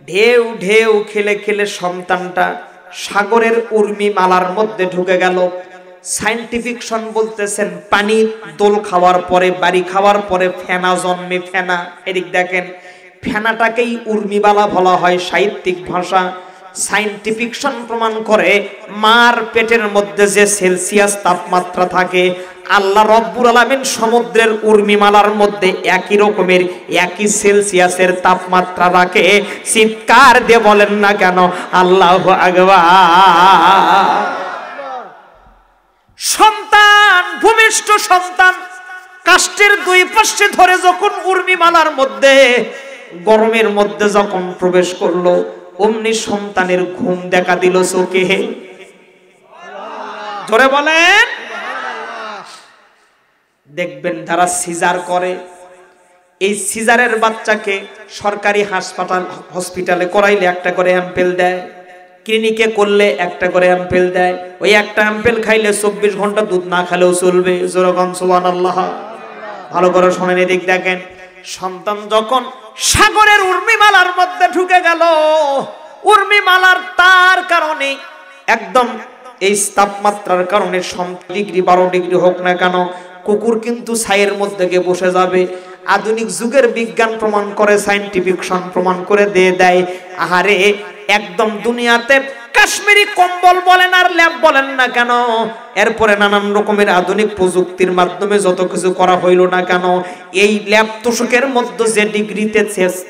ঢেউ ঢেউ খেলে খেলে সন্তানটা সাগরের উর্মি মালার মধ্যে ঢুকে গেল সায়েন্টিফিকশন বলতেছেন পানি দোল খাওয়ার পরে বাড়ি খাওয়ার পরে ফেনা জন্মে ফেনা এদিক দেখেন ফেনাটাকেই উর্মিবালা বলা হয় সাহিত্যিক ভাষা সায়েন্টিফিকশন প্রমাণ করে মার পেটের মধ্যে যে সেলসিয়াস তাপমাত্রা থাকে আল্লাহ রব্বুল আলামিন সমুদ্রের উর্মিমালার মধ্যে একই রকমের একই সেলসিয়াসের তাপমাত্রা রাখে। চিৎকার দিয়ে বলেন না কেন আল্লাহু আকবার। সন্তান, ভূমিষ্ঠ সন্তান কাষ্ঠের দুই পাশে ধরে যখন উর্মিমালার মধ্যে গরমের মধ্যে যখন প্রবেশ করলো, অমনি সন্তানের ঘুম দেখা দিল চোখে। জোরে বলেন। দেখবেন যারা সিজার করে, এই সিজারের বাচ্চাকে সরকারি হসপিটালে করাইলে একটা করে অ্যাম্পেল দেয়, ক্লিনিকে করলে একটা করে অ্যাম্পেল দেয়। ওই একটা অ্যাম্পেল খাইলে 24 ঘন্টা দুধ না খেলেও চলবে। যেরকম সুবহানাল্লাহ। ভালো করে শোনেন, এদিক দেখেন। সন্তান যখন সাগরের উর্মিমালার মধ্যে ঢুকে গেল, উর্মিমালার তার কারণে একদম এই তাপমাত্রার কারণে 12 ডিগ্রি হোক না কেন, কুকুর কিন্তু ছাইয়ের মধ্যে গিয়ে বসে যাবে। আধুনিক যুগের বিজ্ঞান প্রমাণ করে, সায়েন্টিফিকশন প্রমাণ করে দিয়ে দেয়। আহারে, একদম দুনিয়াতে কাশ্মীরি কম্বল বলেন আর ল্যাব বলেন না কেন, এরপরে নানান রকমের আধুনিক প্রযুক্তির মাধ্যমে যত কিছু করা হইল না কেন, এই ল্যাব তোষকের মধ্যে যে ডিগ্রিতে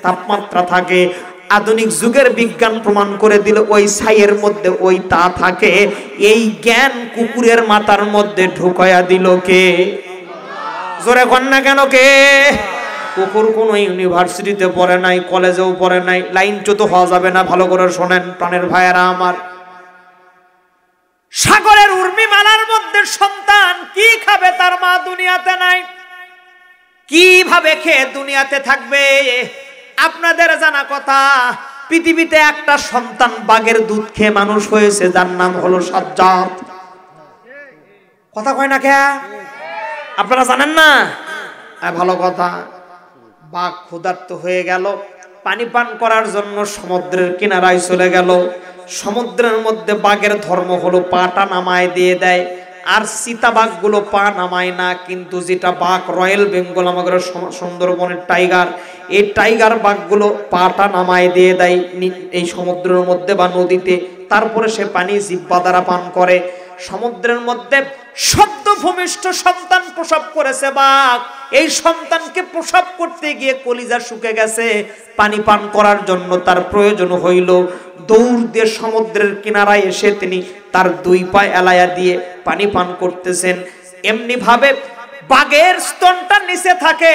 তাপমাত্রা থাকে, আধুনিক যুগের বিজ্ঞান প্রমাণ করে দিল ওই ছাইয়ের মধ্যে ওই তা থাকে। এই জ্ঞান কুকুরের মাথার মধ্যে ঢুকায়া দিল কে? জোরে কন না কেন কে? কুকুর কোনো ইউনিভার্সিটিতে পড়ে নাই, কলেজেও পড়ে নাই, লাইনচ্যুত হওয়া যাবে না। ভালো করে শোনেন প্রাণের ভাইয়েরা আমার। সাগরের উর্মিমালার মধ্যে সন্তান কি খাবে? তার মা দুনিয়াতে নাই, কিভাবে খেয়ে দুনিয়াতে থাকবে? আপনাদের জানা কথা, পৃথিবীতে একটা সন্তান বাঘের দুধ খেয়ে মানুষ হয়েছে, যার নাম হলো সাজ্জাদ। কথা কয় না কে? আপনারা জানেন না? ভালো কথা। বাঘ ক্ষুধার্ত হয়ে গেল, পানি পান করার জন্য সমুদ্রের কিনারায় চলে গেল। সমুদ্রের মধ্যে বাঘের ধর্ম হলো পাটা নামায় দিয়ে দেয়, আর চিতাবাঘগুলো পা নামায় না। কিন্তু যেটা বাঘ রয়্যাল বেঙ্গল, আমাদের সুন্দরবনের টাইগার, এই টাইগার বাঘগুলো পাটা নামায় দিয়ে দেয় এই সমুদ্রের মধ্যে বা নদীতে। তারপরে সে পানি জিহ্বা দ্বারা পান করে। সমুদ্রের মধ্যে সদ্য ভূমিষ্ঠ সন্তান প্রসব করেছে বাঘ। এই সন্তানকে প্রসব করতে গিয়ে কলিজা শুকে গেছে। পানি পান করার জন্য তার প্রয়োজন হইল। দৌড় দিয়ে সমুদ্রের কিনারায় এসে তিনি তার 2 পা এলায়া দিয়ে পানি পান করতেছেন। এমনি ভাবে বাঘের স্তনটা নিচে থাকে।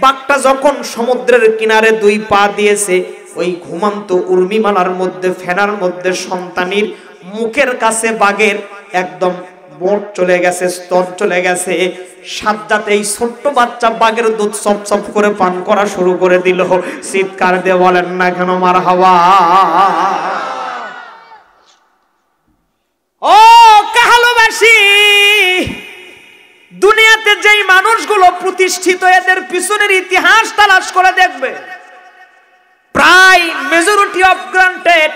বাঘটা যখন সমুদ্রের কিনারে 2 পা দিয়েছে, ওই ঘুমন্ত উর্মিমালার মধ্যে ফেনার মধ্যে সন্তানের মুখের কাছে বাঘের একদম বোট চলে গেছে, স্তন চলে গেছে। সাজ্জাদ এই ছোট্ট বাচ্চা বাঘের দুধ সপ সপ করে পান করা শুরু করে দিল। চিৎকার দিয়ে বলেন না কেন মারহাবা। ও কাহালুবাসী, দুনিয়াতে যেই মানুষগুলো প্রতিষ্ঠিত, এদের পিছনের ইতিহাস তালাশ করে দেখবে। প্রায় majority of granted,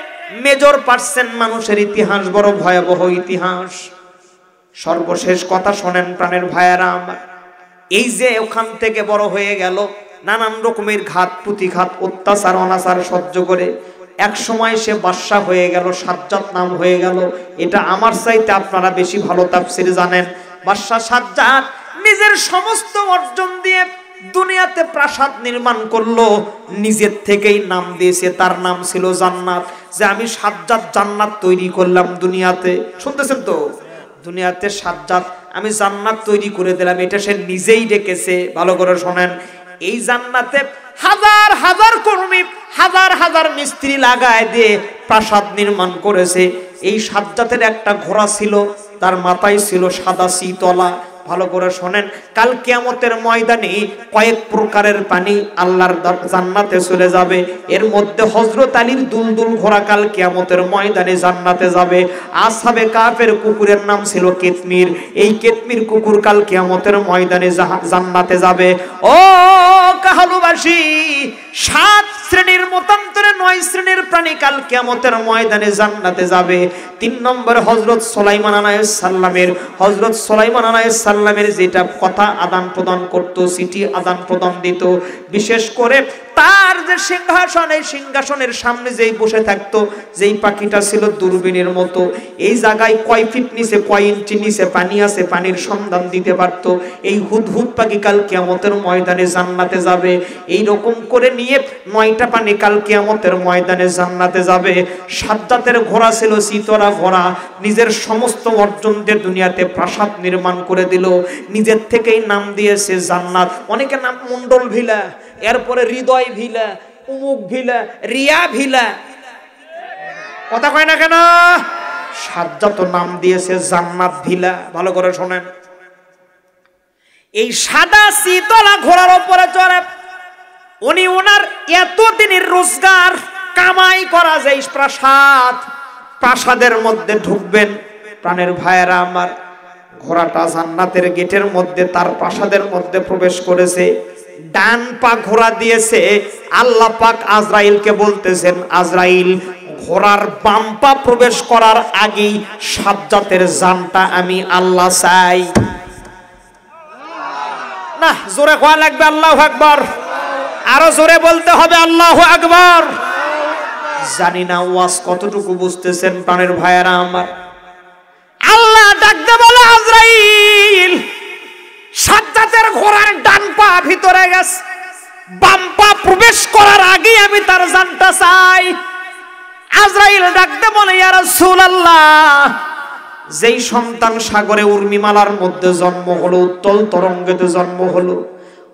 major percent মানুষের ইতিহাস বড় ভয়াবহ ইতিহাস। সর্বশেষ কথা শোনেন প্রাণের ভাইয়েরা আমার। এই যে ওখান থেকে বড় হয়ে গেল, নানান রকমের ঘাত প্রতিঘাত, অত্যাচার অনাচার সহ্য করে এক সময় সে বাদশা হয়ে গেল, সাজ্জাদ নাম হয়ে গেল। এটা আমার চাইতে আপনারা বেশি ভালো তাফসীর জানেন। বাদশা সাজ্জাদ নিজের সমস্ত অর্জন দিয়ে দুনিয়াতে প্রাসাদ নির্মাণ করলো, নিজের থেকেই নাম দিয়েছে, তার নাম ছিল জান্নাত। যে আমি সাজ্জাদ জান্নাত তৈরি করলাম দুনিয়াতে। শুনতেছেন তো? দুনিয়াতে সাজ্জাদ আমি জান্নাত তৈরি করে দিলাম, এটা সে নিজেই ডেকেছে। ভালো করে শোনেন, এই জান্নাতে হাজার হাজার কর্মী, হাজার হাজার মিস্ত্রি লাগায় দিয়ে প্রাসাদ নির্মাণ করেছে। এই সাজ্জাদের একটা ঘোড়া ছিল, তার মাথায় ছিল সাদা চিতলা। ভালো করে শোনেন, কাল কিয়ামতের ময়দানে কয়েক প্রকারের পানি আল্লাহর জান্নাতে চলে যাবে। এর মধ্যে হযরত আলীর দুলদুল ঘোড়া কাল কিয়ামতের ময়দানে জান্নাতে যাবে। আসহাবে কাফের কুকুরের নাম ছিল কিতমির। এই কিতমির কুকুর কাল কিয়ামতের ময়দানে জান্নাতে যাবে। ও কাহালুবাসী, 7 শ্রেণীর মতান্তরে 9 শ্রেণীর প্রাণী কাল কিয়ামতের ময়দানে জান্নাতে যাবে। 3 নম্বর হযরত সুলাইমান আলাইহিস সালামের, হযরত সুলাইমান আলাইহিস সালামের যেটা কথা আদান প্রদান করত, চিঠি আদান প্রদান দিত, বিশেষ করে তার যে সিংহাসন, এই সিংহাসনের সামনে যেই বসে থাকতো, যেই পাখিটা ছিল দূরবীনের মতো, এই জায়গায় কয় ফিট নিচে, কয় ইঞ্চি নিচে পানি আছে, পানির সন্ধান দিতে পারতো। এই হুদহুদ পাখি কাল কিয়ামতের ময়দানে জান্নাতে যাবে। এই রকম করে নিয়ে 9টা পানি কাল কিয়ামতের ময়দানে জান্নাতে যাবে। সাজ্জাতের ঘোড়া ছিল চিতরা ঘোড়া, নিজের সমস্ত অর্জনদের দুনিয়াতে প্রাসাদ নির্মাণ করে দিল, নিজের থেকেই নাম দিয়েছে জান্নাত। অনেকে নাম মন্ডল ভিলা, এরপরে হৃদয় ভিলা, উমুক ভিলা, রিয়া ভিলা, কথা কয় না কেন? সাজ্জাত নাম দিয়েছে জান্নাত ভিলা। ভালো করে শোনেন, এই সাদা চিতলা ঘোড়ার উপরে চড়ে উনি ওনার এতদিনের রোজগার কামাই করা যায় প্রাসাদের মধ্যে ঢুকবেন। প্রাণের ভাইয়েরা আমার, ঘোড়াটা জান্নাতের গেটের মধ্যে তার প্রাসাদের মধ্যে প্রবেশ করেছে। ডান পা ঘোড়া দিয়েছে। আল্লাহ পাক আজরাইলকে বলতেছেন, আজরাইল, ঘোড়ার বাম পা প্রবেশ করার আগেই সাজ্জাতের জানটা আমি আল্লাহ চাই। না, জোরে কোয়া লাগবে আল্লাহু আকবার, আরো জোরে বলতে হবে আল্লাহু আকবার। জানি না ওয়াজ কতটুকু বুঝতেছেন প্রাণের ভাইয়েরা আমার। আল্লাহ ডাকতে বলে, আজরাইল, সাজ্জাতের ঘোড়ার ডান পা ভিতরে গেছে, বাম পা প্রবেশ করার আগে আমি তার জানটা চাই। আজরাইল ডাকতে বলে, ইয়া রাসূলুল্লাহ, যেই সন্তান সাগরে উর্মিমালার মধ্যে জন্ম হলো, উত্তল তরঙ্গেতে জন্ম হলো,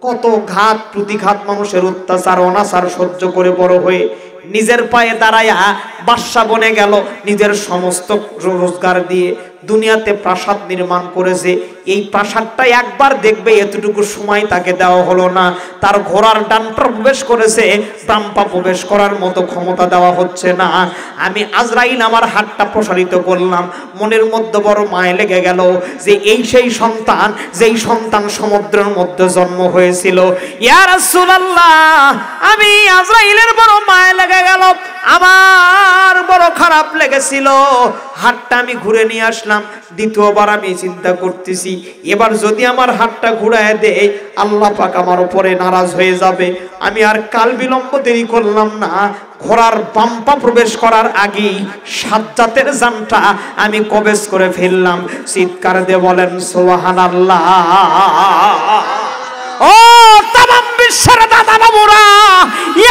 কত ঘাত প্রতিঘাত, মানুষের অত্যাচার অনাচার সহ্য করে বড় হয়ে নিজের পায়ে দাঁড়ায়া বাদশা বনে গেল, নিজের সমস্ত রোজগার দিয়ে দুনিয়াতে প্রাসাদ নির্মাণ করেছে। এই প্রাসাদটা একবার দেখবে, এতটুকু সময় তাকে দেওয়া হলো না। তার ঘোড়ার ডানটা প্রবেশ করেছে, বাম পা প্রবেশ করার মতো ক্ষমতা দেওয়া হচ্ছে না। আমি আজরাইল আমার হাতটা প্রসারিত করলাম, মনের মধ্যে বড় মায়া লেগে গেল যে এই সেই সন্তান, যেই সন্তান সমুদ্রের মধ্যে জন্ম হয়েছিল। ইয়া রাসূলুল্লাহ, আমি আজরাইলের বড় মায়া লেগে গেল, আমার বড় খারাপ লেগেছিল। হাতটা আমি ঘুরে নিয়ে আসলাম। দ্বিতীয়বার আমি চিন্তা করতেছি, এবার যদি আমার হাতটা ঘুরায় দেয়, আল্লাহ পাক আমার উপরে নারাজ হয়ে যাবে। আমি আর কাল বিলম্ব দেরি করলাম না, ঘোড়ার বাম পা প্রবেশ করার আগেই সাজ্জাতের জানটা আমি কবজ করে ফেললাম। চিৎকার দিয়ে বলেন সুবহানাল্লাহ। ও তামাম বিশ্বের দাদা বাবুরা,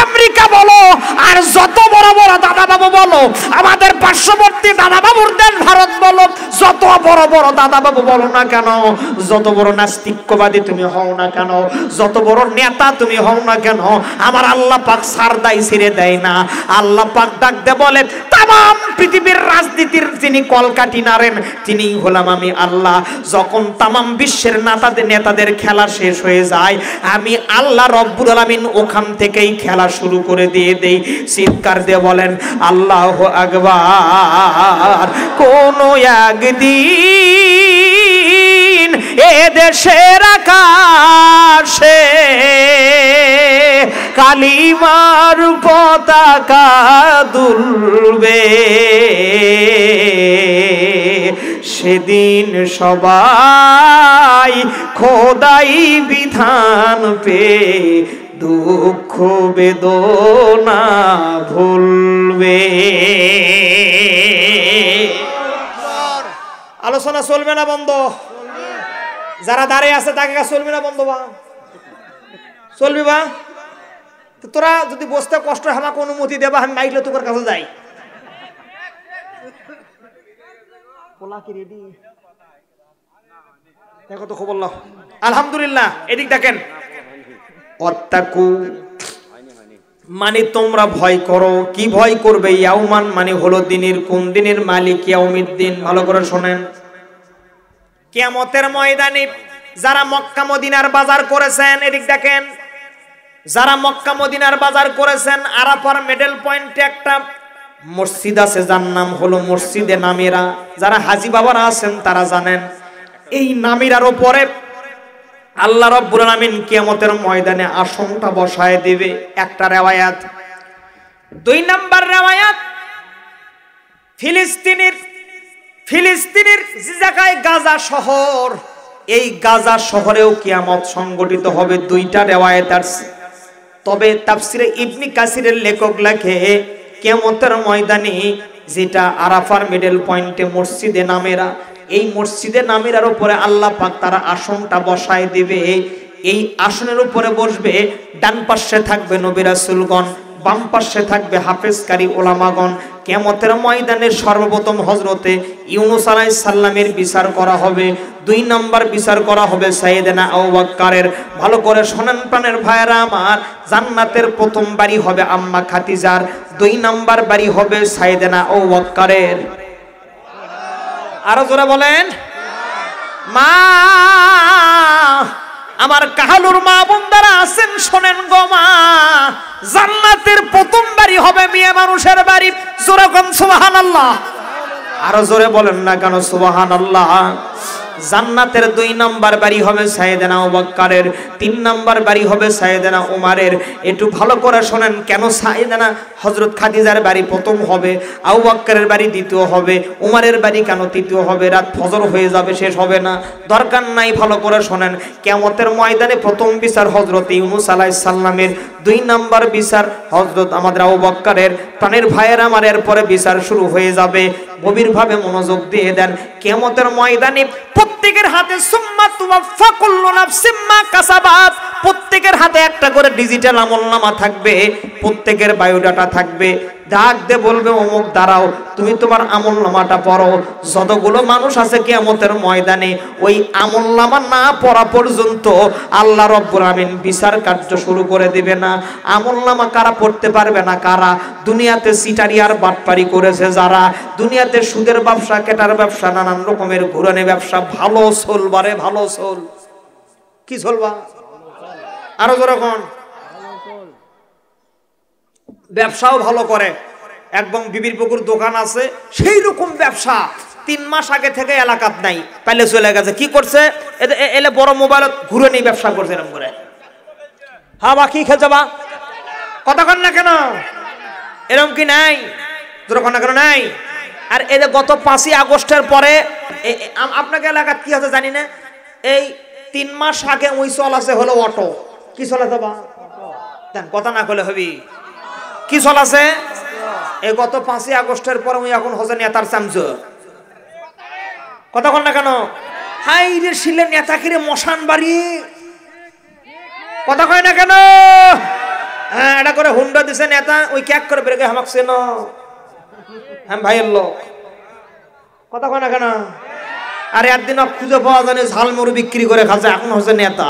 আমেরিকা বলো আর যত বড় বড় দাদা বাবু বলো, আমাদের পার্শ্ববর্তী দাদা বাবুর দেশ ভারত বলো, যত বড় বড় দাদা বাবু বলো না কেন, যত বড় নাস্তিকবাদী তুমি হও না কেন, যত বড় নেতা তুমি হও না কেন, আমার আল্লাহ পাক সারদাই ছেড়ে দেয় না। আল্লাহ পাক ডাক দে বলে, তামাম পৃথিবীর রাজনীতির যিনি কলকাঠি নাড়েন তিনিই হলাম আমি আল্লাহ। যখন তামাম বিশ্বের নেতাদের খেলা শেষ হয়ে যায়, আমি আল্লাহ রব্বুল আলামিন ওখান থেকেই খেলা শুরু করে দিয়ে দেই। চিৎকার দিয়ে বলেন আল্লাহু আকবার। কোন একদিন এ দেশের আকাশে কালিমার পতাকা দুলবে, সেদিন সবাই খোদাই বিধান পে দুঃখ বেদনা ভুলবে। আলোচনা চলবে না বন্ধ? যারা দাঁড়িয়ে আছে তাকে চলবে না বন্ধ? বা চলবি বা? তোরা যদি বসতে কষ্ট হয় আমাকে অনুমতি দেবা, আমি মাইকলে তোর কাছে যাই। দেখো তো খবর লাও। আলহামদুলিল্লাহ। এদিক দেখেন, অত্তাকু মানে তোমরা ভয় করো। কি ভয় করবে? ইয়াউমান মানে হলো দিনের, কোন দিনের? মালিক ইয়াউমিদ্দিন। ভালো করে শোনেন, কিয়ামতের ময়দানে যারা মক্কা মদিনার বাজার করেছেন, এদিক দেখেন, যারা মক্কা মদিনার বাজার করেছেন, আরাফার মিডল পয়েন্টে একটা মসজিদ আছে যার নাম হলো মসজিদে নামিরা। যারা হাজী বাবারা আছেন তারা জানেন, এই নামিরার উপরে আল্লাহ রাব্বুল আলামিন কিয়ামতের ময়দানে আসনটা বসায় দেবে। একটা রিওয়ায়াত। 2 নাম্বার রিওয়ায়াত, ফিলিস্তিনের যে জায়গায় গাজা শহর, এই গাজা শহরেও কিয়ামত সংগঠিত হবে। 2টা রিওয়ায়াত আছে। তবে তাফসিরে ইবনে কাসিরের লেখক লেখে কিয়ামতের ময়দানে যেটা আরাফার মিডল পয়েন্টে মসজিদে নামেরা, এই মসজিদে নামেরার উপরে আল্লাহ পাক তারা আসনটা বসায় দিবে। এই আসনের উপরে বসবে, ডান পাশে থাকবে নবী রাসূলগণ, বাম পাশে থাকবে হাফেজকারী ওলামাগণ। কিয়ামতের ময়দানে সর্বপ্রথম হযরতে ইউনূস আলাইহিস সালামের বিচার করা হবে, 2 নাম্বার বিচার করা হবে সাইয়েদনা আবু বকরের। ভালো করে শোনেন প্রাণের ভাইরা আমার, জান্নাতের প্রথম বাড়ি হবে আম্মা খাদিজার, 2 নাম্বার বাড়ি হবে সাইয়েদনা আবু বকরের। আরো জোরে বলেন মা। আমার কাহালুর মা বোনরা আছেন, শোনেন গো মা, জান্নাতের প্রথম বাড়ি হবে মেয়ে মানুষের বাড়ি। জোরে কোন সুবহানাল্লাহ। আরো জোরে বলেন না কেন সুবহানাল্লাহ। জান্নাতের 2 নাম্বার বাড়ি হবে সাইয়েদনা আবু বকরের, 3 নাম্বার বাড়ি হবে সাইয়েদনা উমারের। একটু ভালো করে শোনেন, কেন সাইয়েদনা হযরত খাদিজার বাড়ি প্রথম হবে, আবু বকরের বাড়ি দ্বিতীয় হবে, উমারের বাড়ি কেন তৃতীয় হবে? রাত ফজর হয়ে যাবে, শেষ হবে না, দরকার নাই। ভালো করে শোনেন, কিয়ামতের ময়দানে প্রথম বিচার হযরত ইউনূস আলাইহিস সালামের, 2 নাম্বার বিচার হযরত আমাদের আবু বকরের। প্রাণের ভাইয়েরা আমার, এরপরে বিচার শুরু হয়ে যাবে। গভীরভাবে মনোযোগ দিয়ে দেন। কিয়ামতের ময়দানে প্রত্যেকের হাতে সুম্মা তুওয়াফা কুল্লু নাফসিম মা কাসাবাত, প্রত্যেকের হাতে একটা করে ডিজিটাল আমলনামা থাকবে, প্রত্যেকের বায়োডাটা থাকবে। ডাক দে বলবে অমুক দাঁড়াও, তুমি তোমার আমলনামাটা পড়ো। যতগুলো মানুষ আছে কিয়ামতের ময়দানে, ওই আমলনামা না পড়া পর্যন্ত আল্লাহ রব্বুল আমিন বিচার কার্য শুরু করে দিবে না। আমলনামা কারা পড়তে পারবে না? কারা? দুনিয়াতে সিটারি আর বাটপারি করেছে যারা, দুনিয়াতে সুদের ব্যবসা, কেটার ব্যবসা, নানান রকমের ঘুরানি ব্যবসা, ভালো চলবারে ভালো চল। কি চলবা? আরো যখন ব্যবসাও ভালো করে, একদম বিবির পুকুর দোকান আছে, সেই রকম ব্যবসা 3 মাস আগে থেকে এলাকাত নাই, পাইলে চলে গেছে। কি করছে? এলে বড় মোবাইল ঘুরে নিয়ে ব্যবসা করছে এরকম করে। হ্যাঁ বা কি খেয়ে যাবা? কথা কন না কেন? এরকম কি নাই? যখন না কেন নাই? আর এই যে গত 5ই আগস্টের পরে আপনাকে এলাকাত কি আছে জানি না, এই 3 মাস আগে ওই চল আছে হলো অটো। কি চলে যাবা? কথা না করলে হবি। কি চল আছে? এই গত 5ই আগস্টের পরে ওই এখন হচ্ছে নেতার চামচ। কথা কন না কেন? হাই রে শিলে নেতা কিরে মশান বাড়ি। কথা কয় না কেন? হ্যাঁ, এটা করে হুন্ডা দিছে নেতা, ওই ক্যাক করে বেরোকে হামাকছে না। হ্যাঁ ভাইয়ের লোক। কথা কয় না কেন? আরে একদিন খুঁজে পাওয়া যায় ঝালমুড়ি বিক্রি করে খাচ্ছে, এখন হচ্ছে নেতা।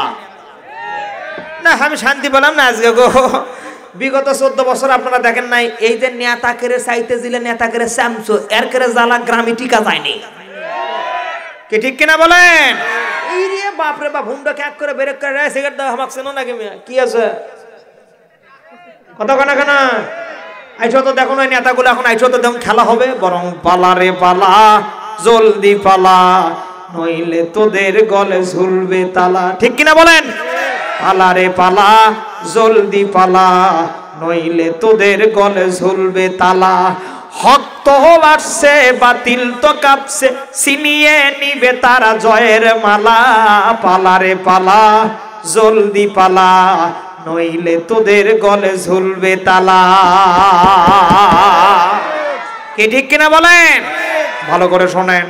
না আমি শান্তি পেলাম না আজকে গো। বিগত 14 বছর আপনারা দেখেন নাই, এই যে নেতা করে চাইতে দিলে নেতা করে চামচো, এর করে জ্বালা গ্রামে টিকা যায়নি। কি ঠিক কিনা বলেন? এই রে বাপরে বাপ, হুন্ডা ক্যাক করে বের করে সিগারেট দাও হামাকছে না নাকি? কি আছে? কথা কয় না কেন? আইসো তো দেখো না নেতাগুলো, এখন আইসো তো দেখুন খেলা হবে। বরং পালা রে পালা, জলদি পালা, নইলে তোদের গলে ঝুলবে তালা। ঠিক কিনা বলেন? পালা রে পালা, জলদি পালা, নইলে তোদের গলে ঝুলবে তালা। হক তো বাড়ছে, বাতিল তো কাঁপছে, ছিনিয়ে নিবে তারা জয়ের মালা। পালা রে পালা, জলদি পালা, নইলে তোদের গলে ঝুলবে তালা। কি ঠিক কিনা বলেন? ভালো করে শোনেন।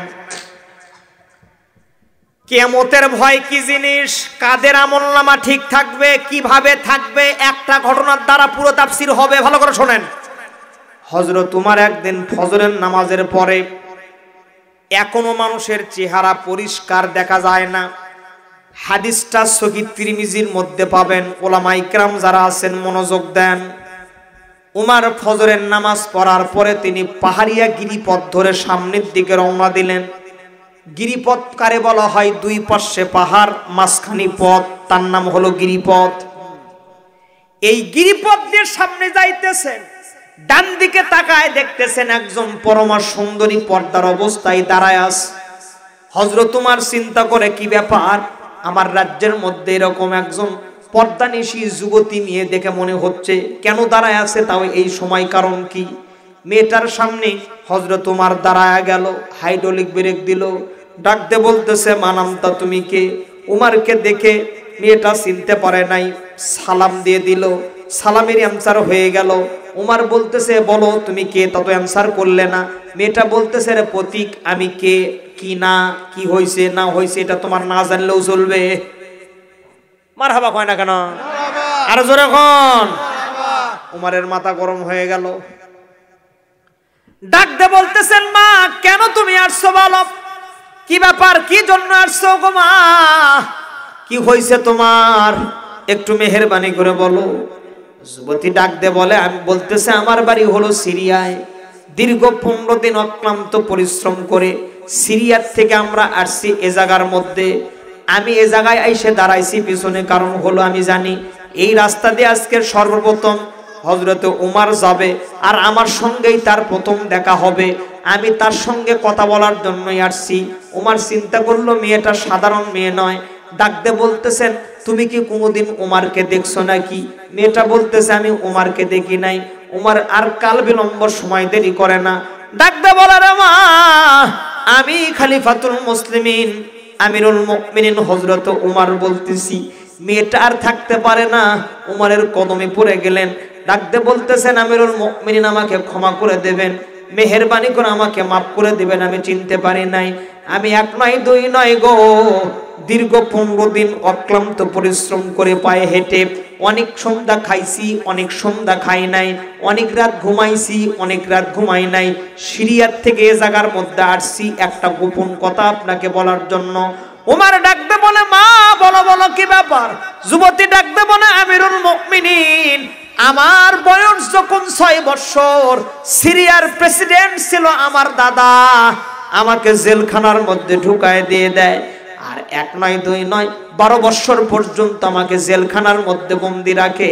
কিয়ামতের ভয় কি জিনিস, কাদের আমলনামা ঠিক থাকবে, কিভাবে থাকবে, একটা ঘটনার দ্বারা পুরো তাফসীর হবে। ভালো করে শোনেন। হযরত উমর একদিন ফজরের নামাজের পরে, এখনো মানুষের চেহারা পরিষ্কার দেখা যায় না। হাদিসটা সহিহ তিরমিজির মধ্যে পাবেন। ওলামায়ে কেরাম যারা আছেন মনোযোগ দেন। উমর ফজরের নামাজ পড়ার পরে তিনি পাহাড়িয়া গিরিপথ ধরে সামনের দিকে রওনা দিলেন। গিরিপথ কারে বলা হয়? 2 পাশে পাহাড়, মাঝখানি পথ, তার নাম হলো গিরিপথ। এই গিরিপথ দিয়ে সামনে যাইতেছেন, ডান দিকে তাকায় দেখতেছেন একজন পরমা সুন্দরী পর্দার অবস্থায় দাঁড়ায় আছে। হযরত উমর চিন্তা করে, কি ব্যাপার, আমার রাজ্যের মধ্যে এরকম একজন পর্দানিশী যুবতী মেয়ে দেখে মনে হচ্ছে, কেন দাঁড়ায় আছে, তাও এই সময়, কারণ কি? মেয়েটার সামনে হযরত উমর দাঁড়ায় গেল, হাইড্রোলিক ব্রেক দিল, ডাকতে বলতেছে, মানামতা তুমি কে? উমরকে দেখে মেয়েটা চিনতে পারে নাই, সালাম দিয়ে দিল। সালামের অ্যান্সার হয়ে গেল। উমার বলতেছে বলো তুমি কে, তত অ্যান্সার করলে না। মেয়েটা বলতেছে রে প্রতীক আমি কে, কি না কি হয়েছে না হয়েছে এটা তোমার না জানলেও চলবে। মারহাবা কয় না কেন, আর জোরে কোন। উমারের মাথা গরম হয়ে গেল, ডাক দে বলতেছেন মা কেন তুমি আসছো বলো, কি ব্যাপার কি জন্য আসছো গো মা, কি হয়েছে তোমার একটু মেহেরবানি করে বলো। যুবতী ডাক দে বলে আমি বলতেছে আমার বাড়ি হলো সিরিয়ায়, দীর্ঘ 15 দিন অক্লান্ত পরিশ্রম করে সিরিয়ার থেকে আমরা আসছি এ জায়গার মধ্যে। আমি এ জায়গায় এসে দাঁড়াইছি পিছনে কারণ হলো আমি জানি এই রাস্তা দিয়ে আজকে সর্বপ্রথম হযরতে উমার যাবে আর আমার সঙ্গেই তার প্রথম দেখা হবে। আমি তার সঙ্গে কথা বলার জন্যই আসছি। উমার চিন্তা করলো মেয়েটা সাধারণ মেয়ে নয়। ডাকতে বলতেছেন তুমি কি কোনোদিন উমারকে দেখছো নাকি? মেয়েটা বলতেছে আমি উমারকে দেখি নাই। উমার আর কাল বিলম্ব সময় দেরি করে না, ডাকতে বলার মা আমি খলিফাতুল মুসলিমিন আমিরুল মুমিনিন হযরত উমার বলতেছি। মেয়েটা আর থাকতে পারে না, উমারের কদমে পড়ে গেলেন। ডাকতে বলতেছেন আমিরুল মুমিনিন আমাকে ক্ষমা করে দেবেন, মেহেরবানি করে আমাকে মাফ করে দিবেন, আমি চিনতে পারি নাই। আমি এক নয় দুই নয় গো, দীর্ঘ 15 দিন অক্লান্ত পরিশ্রম করে পায়ে হেঁটে অনেক সন্ধ্যা খাইছি অনেক সন্ধ্যা খাই নাই, অনেক রাত ঘুমাইছি অনেক রাত ঘুমাই নাই। সিরিয়ার থেকে এ জায়গার মধ্যে আসছি একটা গোপন কথা আপনাকে বলার জন্য। উমার ডাকতে বলে মা বলো বলো কি ব্যাপার। যুবতী ডাকতে বলে আমিরুল মুমিনিন আমার বয়স যখন 6 বছর সিরিয়ার প্রেসিডেন্ট ছিল আমার দাদা, আমাকে জেলখানার মধ্যে ঢুকায় দিয়ে দেয়। আর এক নয় দুই নয় 12 বছর পর্যন্ত আমাকে জেলখানার মধ্যে বন্দি রাখে।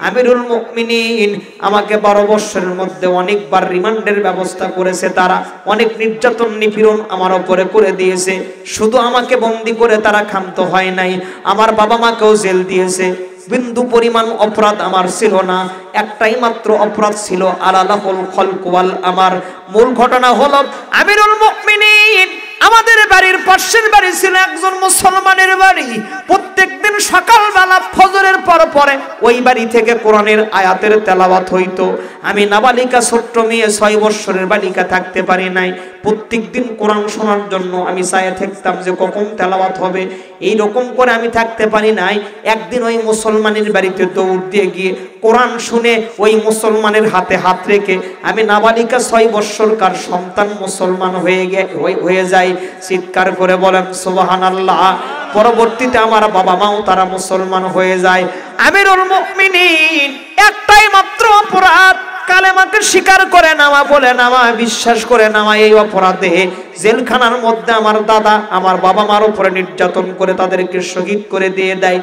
আমিরুল মুমিনিন আমাকে 12 বছরের মধ্যে অনেকবার রিমান্ডের ব্যবস্থা করেছে, তারা অনেক নির্যাতন নিপীড়ন আমার উপরে করে দিয়েছে। শুধু আমাকে বন্দি করে তারা ক্ষান্ত হয় নাই, আমার বাবা মাকেও জেল দিয়েছে। বিন্দু পরিমাণ অপরাধ আমার ছিল না, একটাই মাত্র অপরাধ ছিল আলালাহুল খলক ওয়াল আমার। মূল ঘটনা হলো আমিরুল মুমিনিন আমাদের বাড়ির পাশের বাড়ি ছিল একজন মুসলমানের বাড়ি। প্রত্যেকদিন সকালবেলা ফজরের পরে ওই বাড়ি থেকে কোরআনের আয়াতের তেলাওয়াত হইতো। আমি নাবালিকা ছোট্ট মেয়ে 6 বছরের বালিকা থাকতে পারি নাই। প্রত্যেকদিন কোরআন শোনার জন্য আমি চাইয়া থাকতাম যে কখন তেলাওয়াত হবে, এই রকম করে আমি থাকতে পারি নাই। একদিন ওই মুসলমানের বাড়িতে দৌড় দিয়ে গিয়ে কোরআন শুনে ওই মুসলমানের হাতে হাত রেখে আমি নাবালিকা 6 বছরকার সন্তান মুসলমান হয়ে যায়। চিৎকার করে বলেন সুবহানাল্লাহ। পরবর্তীতে আমার বাবা মাও তারা মুসলমান হয়ে যায়। আমিরুল মুমিনিন একটাই মাত্র অপরাধ, কালেমাকে স্বীকার করে নামা বলে নামা বিশ্বাস করে নামা, এই অপরাধে জেলখানার মধ্যে আমার দাদা আমার বাবা মার উপরে নির্যাতন করে তাদেরকে শহীদ করে দিয়ে দেয়।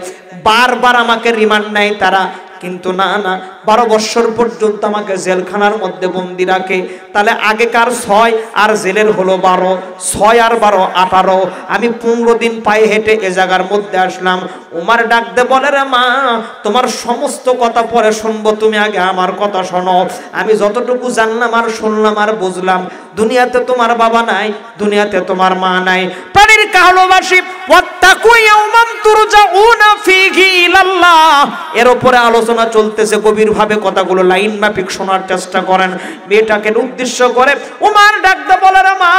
বারবার আমাকে রিমান্ড নেয় তারা, কিন্তু না না 12 বছর পর্যন্ত আমাকে জেলখানার মধ্যে বন্দি রাখে। তাহলে আগেকার 6 আর জেলের হলো 12, 6 আর 12 18। আমি 15 দিন পায়ে হেঁটে এ জায়গার মধ্যে আসলাম। উমার ডাকতে বলে রে মা তোমার সমস্ত কথা পরে শুনবো, তুমি আগে আমার কথা শোনো। আমি যতটুকু জানলাম আর শুনলাম আর বুঝলাম, দুনিয়াতে তোমার বাবা নাই, দুনিয়াতে তোমার মা নাই। প্রাণীর কাহলবাসী ওয়াত্তাকু ইয়াওমান তুরজাউনা ফীহি ইলাল্লাহ, এর উপরে আলোচনা চলতেছে গভীরভাবে, কথাগুলো লাইন মাফিক শোনার চেষ্টা করেন। মেয়েটাকে উদ্দেশ্য করে উমার ডাকতে বলে রে মা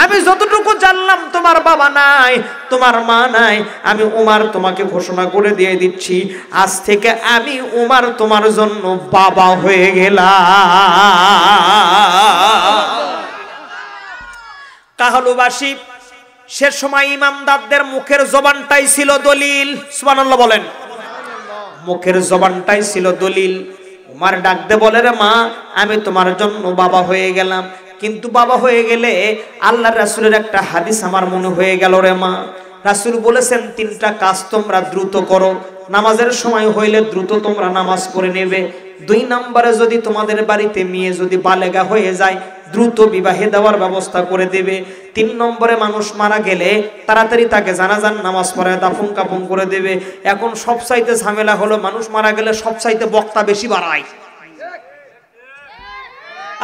আমি যতটুকু জানলাম তোমার বাবা নাই তোমার মা নাই, আমি উমার তোমাকে ঘোষণা করে দিয়ে দিচ্ছি আজ থেকে আমি উমার তোমার জন্য বাবা হয়ে গেলাম। কাহলুবাসী সে সময় ইমামদারদের মুখের জবানটাই ছিল দলিল। সুবহানাল্লাহ বলেন। মুখের জবানটাই ছিল দলিল। উমার ডাকতে বলে রে মা আমি তোমার জন্য বাবা হয়ে গেলাম, কিন্তু বাবা হয়ে গেলে আল্লাহর রাসূলের একটা হাদিস আমার মনে হয়ে গেল রে মা। রাসূল বলেছেন 3টা কাজ তোমরা দ্রুত করো, নামাজের সময় হইলে দ্রুত তোমরা নামাজ পড়ে নেবে। 2 নম্বরে যদি তোমাদের বাড়িতে মেয়ে যদি বালেগা হয়ে যায় দ্রুত বিবাহে দেওয়ার ব্যবস্থা করে দেবে। 3 নম্বরে মানুষ মারা গেলে তাড়াতাড়ি তাকে জানাজার নামাজ পড়ায় দাফন কাফন করে দেবে। এখন সবচাইতে ঝামেলা হলো মানুষ মারা গেলে সবচাইতে বক্তা বেশি বাড়ায়।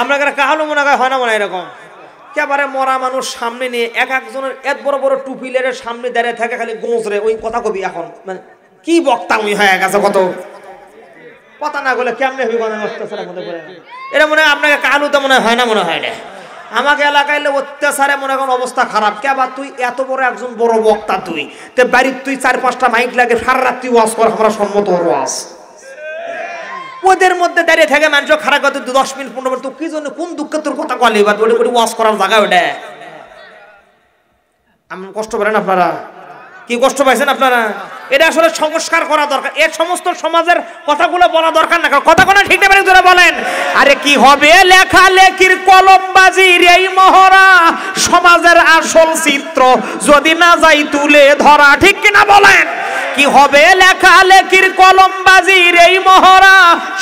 আমরা কাহালো মনে হয় না মনে এরকম একেবারে মরা মানুষ সামনে নিয়ে একজনের এত বড় বড় টুপি লেরে সামনে দাঁড়িয়ে থাকে খালি গোঁজরে ওই কথা কবি। এখন মানে কি বক্তা হয়ে গেছে কত কথা না বলে কেমনে হবে অত্যাচারের মধ্যে পড়ে এটা মনে হয় আপনাকে কালুতে মনে হয় না মনে হয় না আমাকে এলাকায় অত্যাচারে মনে করেন অবস্থা খারাপ কে আবার তুই এত বড় একজন বড় বক্তা তুই তে বাড়ির তুই 4-5টা মাইক লাগে সারা রাত তুই ওয়াজ কর আমরা সম্মত ওয়াজ ওদের মধ্যে দাঁড়িয়ে থাকে মানুষ খারাপ কথা 10 মিনিট 15 মিনিট তো কি জন্য কোন দুঃখে তোর কথা কলি বা ওটা করে ওয়াজ করার জায়গা ওটা আমি কষ্ট করেন আপনারা কি কষ্ট পাইছেন আপনারা এটা আসলে সংস্কার করা দরকার এই সমস্ত সমাজের কথাগুলো বলা দরকার না কথা কোন ঠিক না পারে বলেন আরে কি হবে লেখালেখির কলমবাজির এই মহড়া সমাজের আসল চিত্র যদি না যাই তুলে ধরা ঠিক কিনা বলেন কি হবে লেখালেখির কলমবাজির এই মহড়া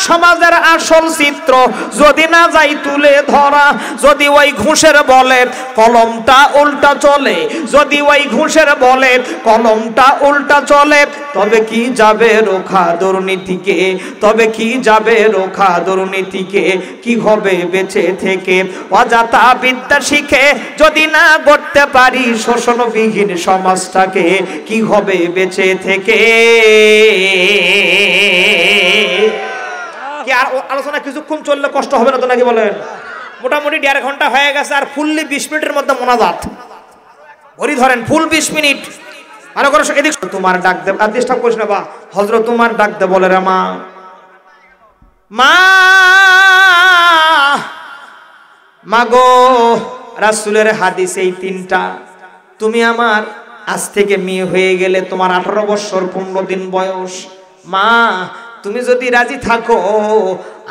সমাজের আসল চিত্র যদি না যাই তুলে ধরা যদি ওই ঘুষের বলে কলমটা উল্টা চলে যদি ওই ঘুষের বলে কলমটা উল্টা চলে তবে কি যাবে রোখা দুর্নীতিকে তবে কি যাবে রোখা দুর্নীতিকে কি হবে বেঁচে থেকে অযথা বিদ্যা শিখে যদি না গড়তে পারি শোষণবিহীন সমাজটাকে কি হবে বেঁচে থেকে কি আর আলোচনা কিছুক্ষণ চললে কষ্ট হবে না তো নাকি বলেন মোটামুটি 1.5 ঘন্টা হয়ে গেছে আর ফুললি 20 মিনিটের মধ্যে মোনাজাত ঘড়ি ধরেন ফুল 20 মিনিট আরো করে এদিক তোমার ডাক দে আর ডিস্টার্ব করিস না বা হযরত তোমার ডাক দে বলে রে মা মাগো রাসূলের হাদিস এই 3টা তুমি আমার আজ থেকে মেয়ে হয়ে গেলে তোমার 18 বছর 15 দিন বয়স মা তুমি যদি রাজি থাকো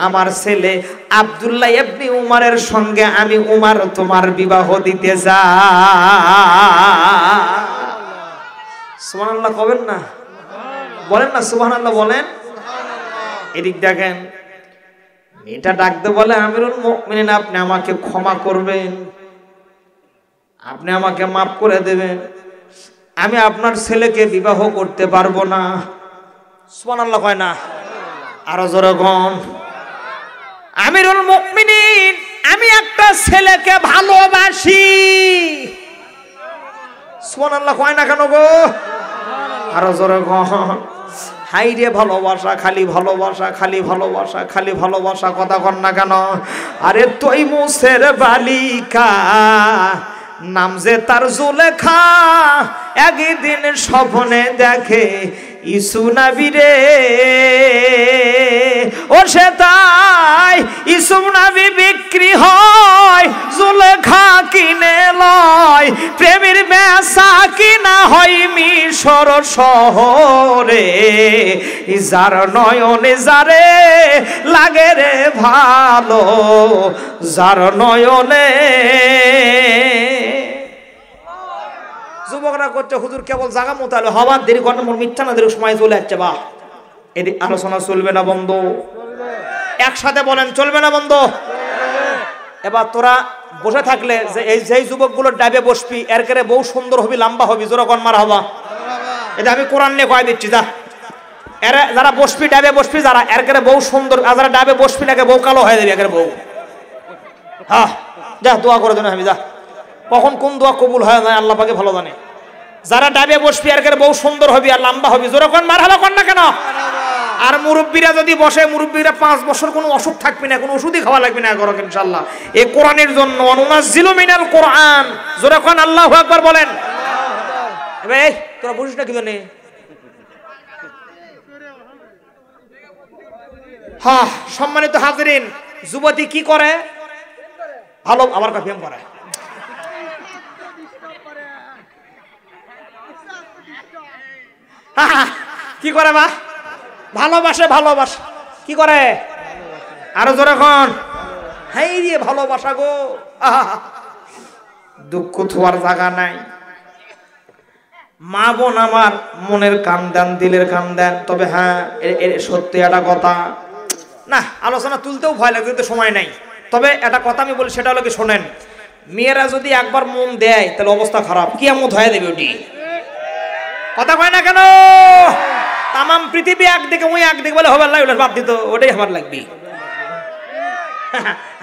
আমার ছেলে আব্দুল্লাহ ইবনে উমরের সঙ্গে আমি উমর তোমার বিবাহ দিতে যাই সুবহানাল্লাহ কবেন না বলেন না সুবহানাল্লাহ বলেন এদিক দেখেন এটা ডাকতে বলে আমিরুল মুমিনিন আপনি আমাকে ক্ষমা করবেন আপনি আমাকে maaf করে দেবেন আমি আপনার ছেলেকে বিবাহ করতে পারবো না সুবহানাল্লাহ কয় না আরো জোরে কোন আমিরুল মুমিনিন আমি একটা ছেলেকে ভালোবাসি সুবহানাল্লাহ কয় না কেন গো আরো জোরে কোন হাই রে ভালোবাসা খালি ভালোবাসা খালি ভালোবাসা খালি ভালোবাসা কথা কর না কেন আরে তুই মুসের বালিকা নাম যে তার জুলেখা একদিন স্বপ্নে দেখে ইসু নবী রে ও সে তাই ইসু নবী বিক্রি হয় জুলেখা কিনে লয় প্রেমের বেচা কিনা হয় মিশর শহরে যার নয়নে যারে লাগে রে ভালো যার নয়নে যুবকরা করছে হুজুর কেবল জায়গা মোতালে হওয়ার দেরি করেন মোর মিথ্যা না দেরি সময় চলে যাচ্ছে বা এদি আলোচনা চলবে না বন্ধ একসাথে বলেন চলবে না বন্ধ এবার তোরা বসে থাকলে যে এই যেই যুবকগুলো ডাবে বসবি এর করে বহু সুন্দর হবি লম্বা হবি জোরা কোন মার হবা এটা আমি কোরআন নিয়ে কয় দিচ্ছি যা এরা যারা বসবি ডাবে বসবি যারা এর করে বহু সুন্দর আর যারা ডাবে বসবি নাকি বহু কালো হয়ে যাবে এর বউ হ্যাঁ যা দোয়া করে দেন আমি যা কখন কোন দোয়া কবুল হয় না আল্লাহ পাকে ভালো জানে যারা ডাবে বসবি আর বহু সুন্দর হবি আর লম্বা হবি জোরে কোন মারহাবা কোন না কেন আর মুরব্বিরা যদি বসে মুরব্বিরা 5 বছর কোনো অসুখ থাকবে না কোনো ওষুধই খাওয়া লাগবে না করো ইনশাআল্লাহ এই কোরআনের জন্য অনুনাজ্জিলু মিনাল কোরআন জোরে কোন আল্লাহু আকবার বলেন এবে তোরা বুঝিস না কি জানে হ্যাঁ সম্মানিত হাজিরিন যুবতী কি করে ভালো আবার প্রেম করে কি করে মা ভালোবাসে ভালোবাসে কি করে আরো জোরে কোন হাই রে ভালোবাসা গো দুঃখ থোয়ার জায়গা নাই মা বোন আমার মনের কান দেন দিলের কান দেন তবে হ্যাঁ সত্যি একটা কথা না আলোচনা তুলতেও ভয় লাগে তো সময় নাই তবে একটা কথা আমি বলি সেটা হলো কি শোনেন মেয়েরা যদি একবার মন দেয় তাহলে অবস্থা খারাপ কিয়ামত হয়ে দেবে ওটি কথা কয় না কেন তামাম পৃথিবী একদিকে ওই একদিকে বলে হবে লাগবে বাদ দিত ওটাই আমার লাগবে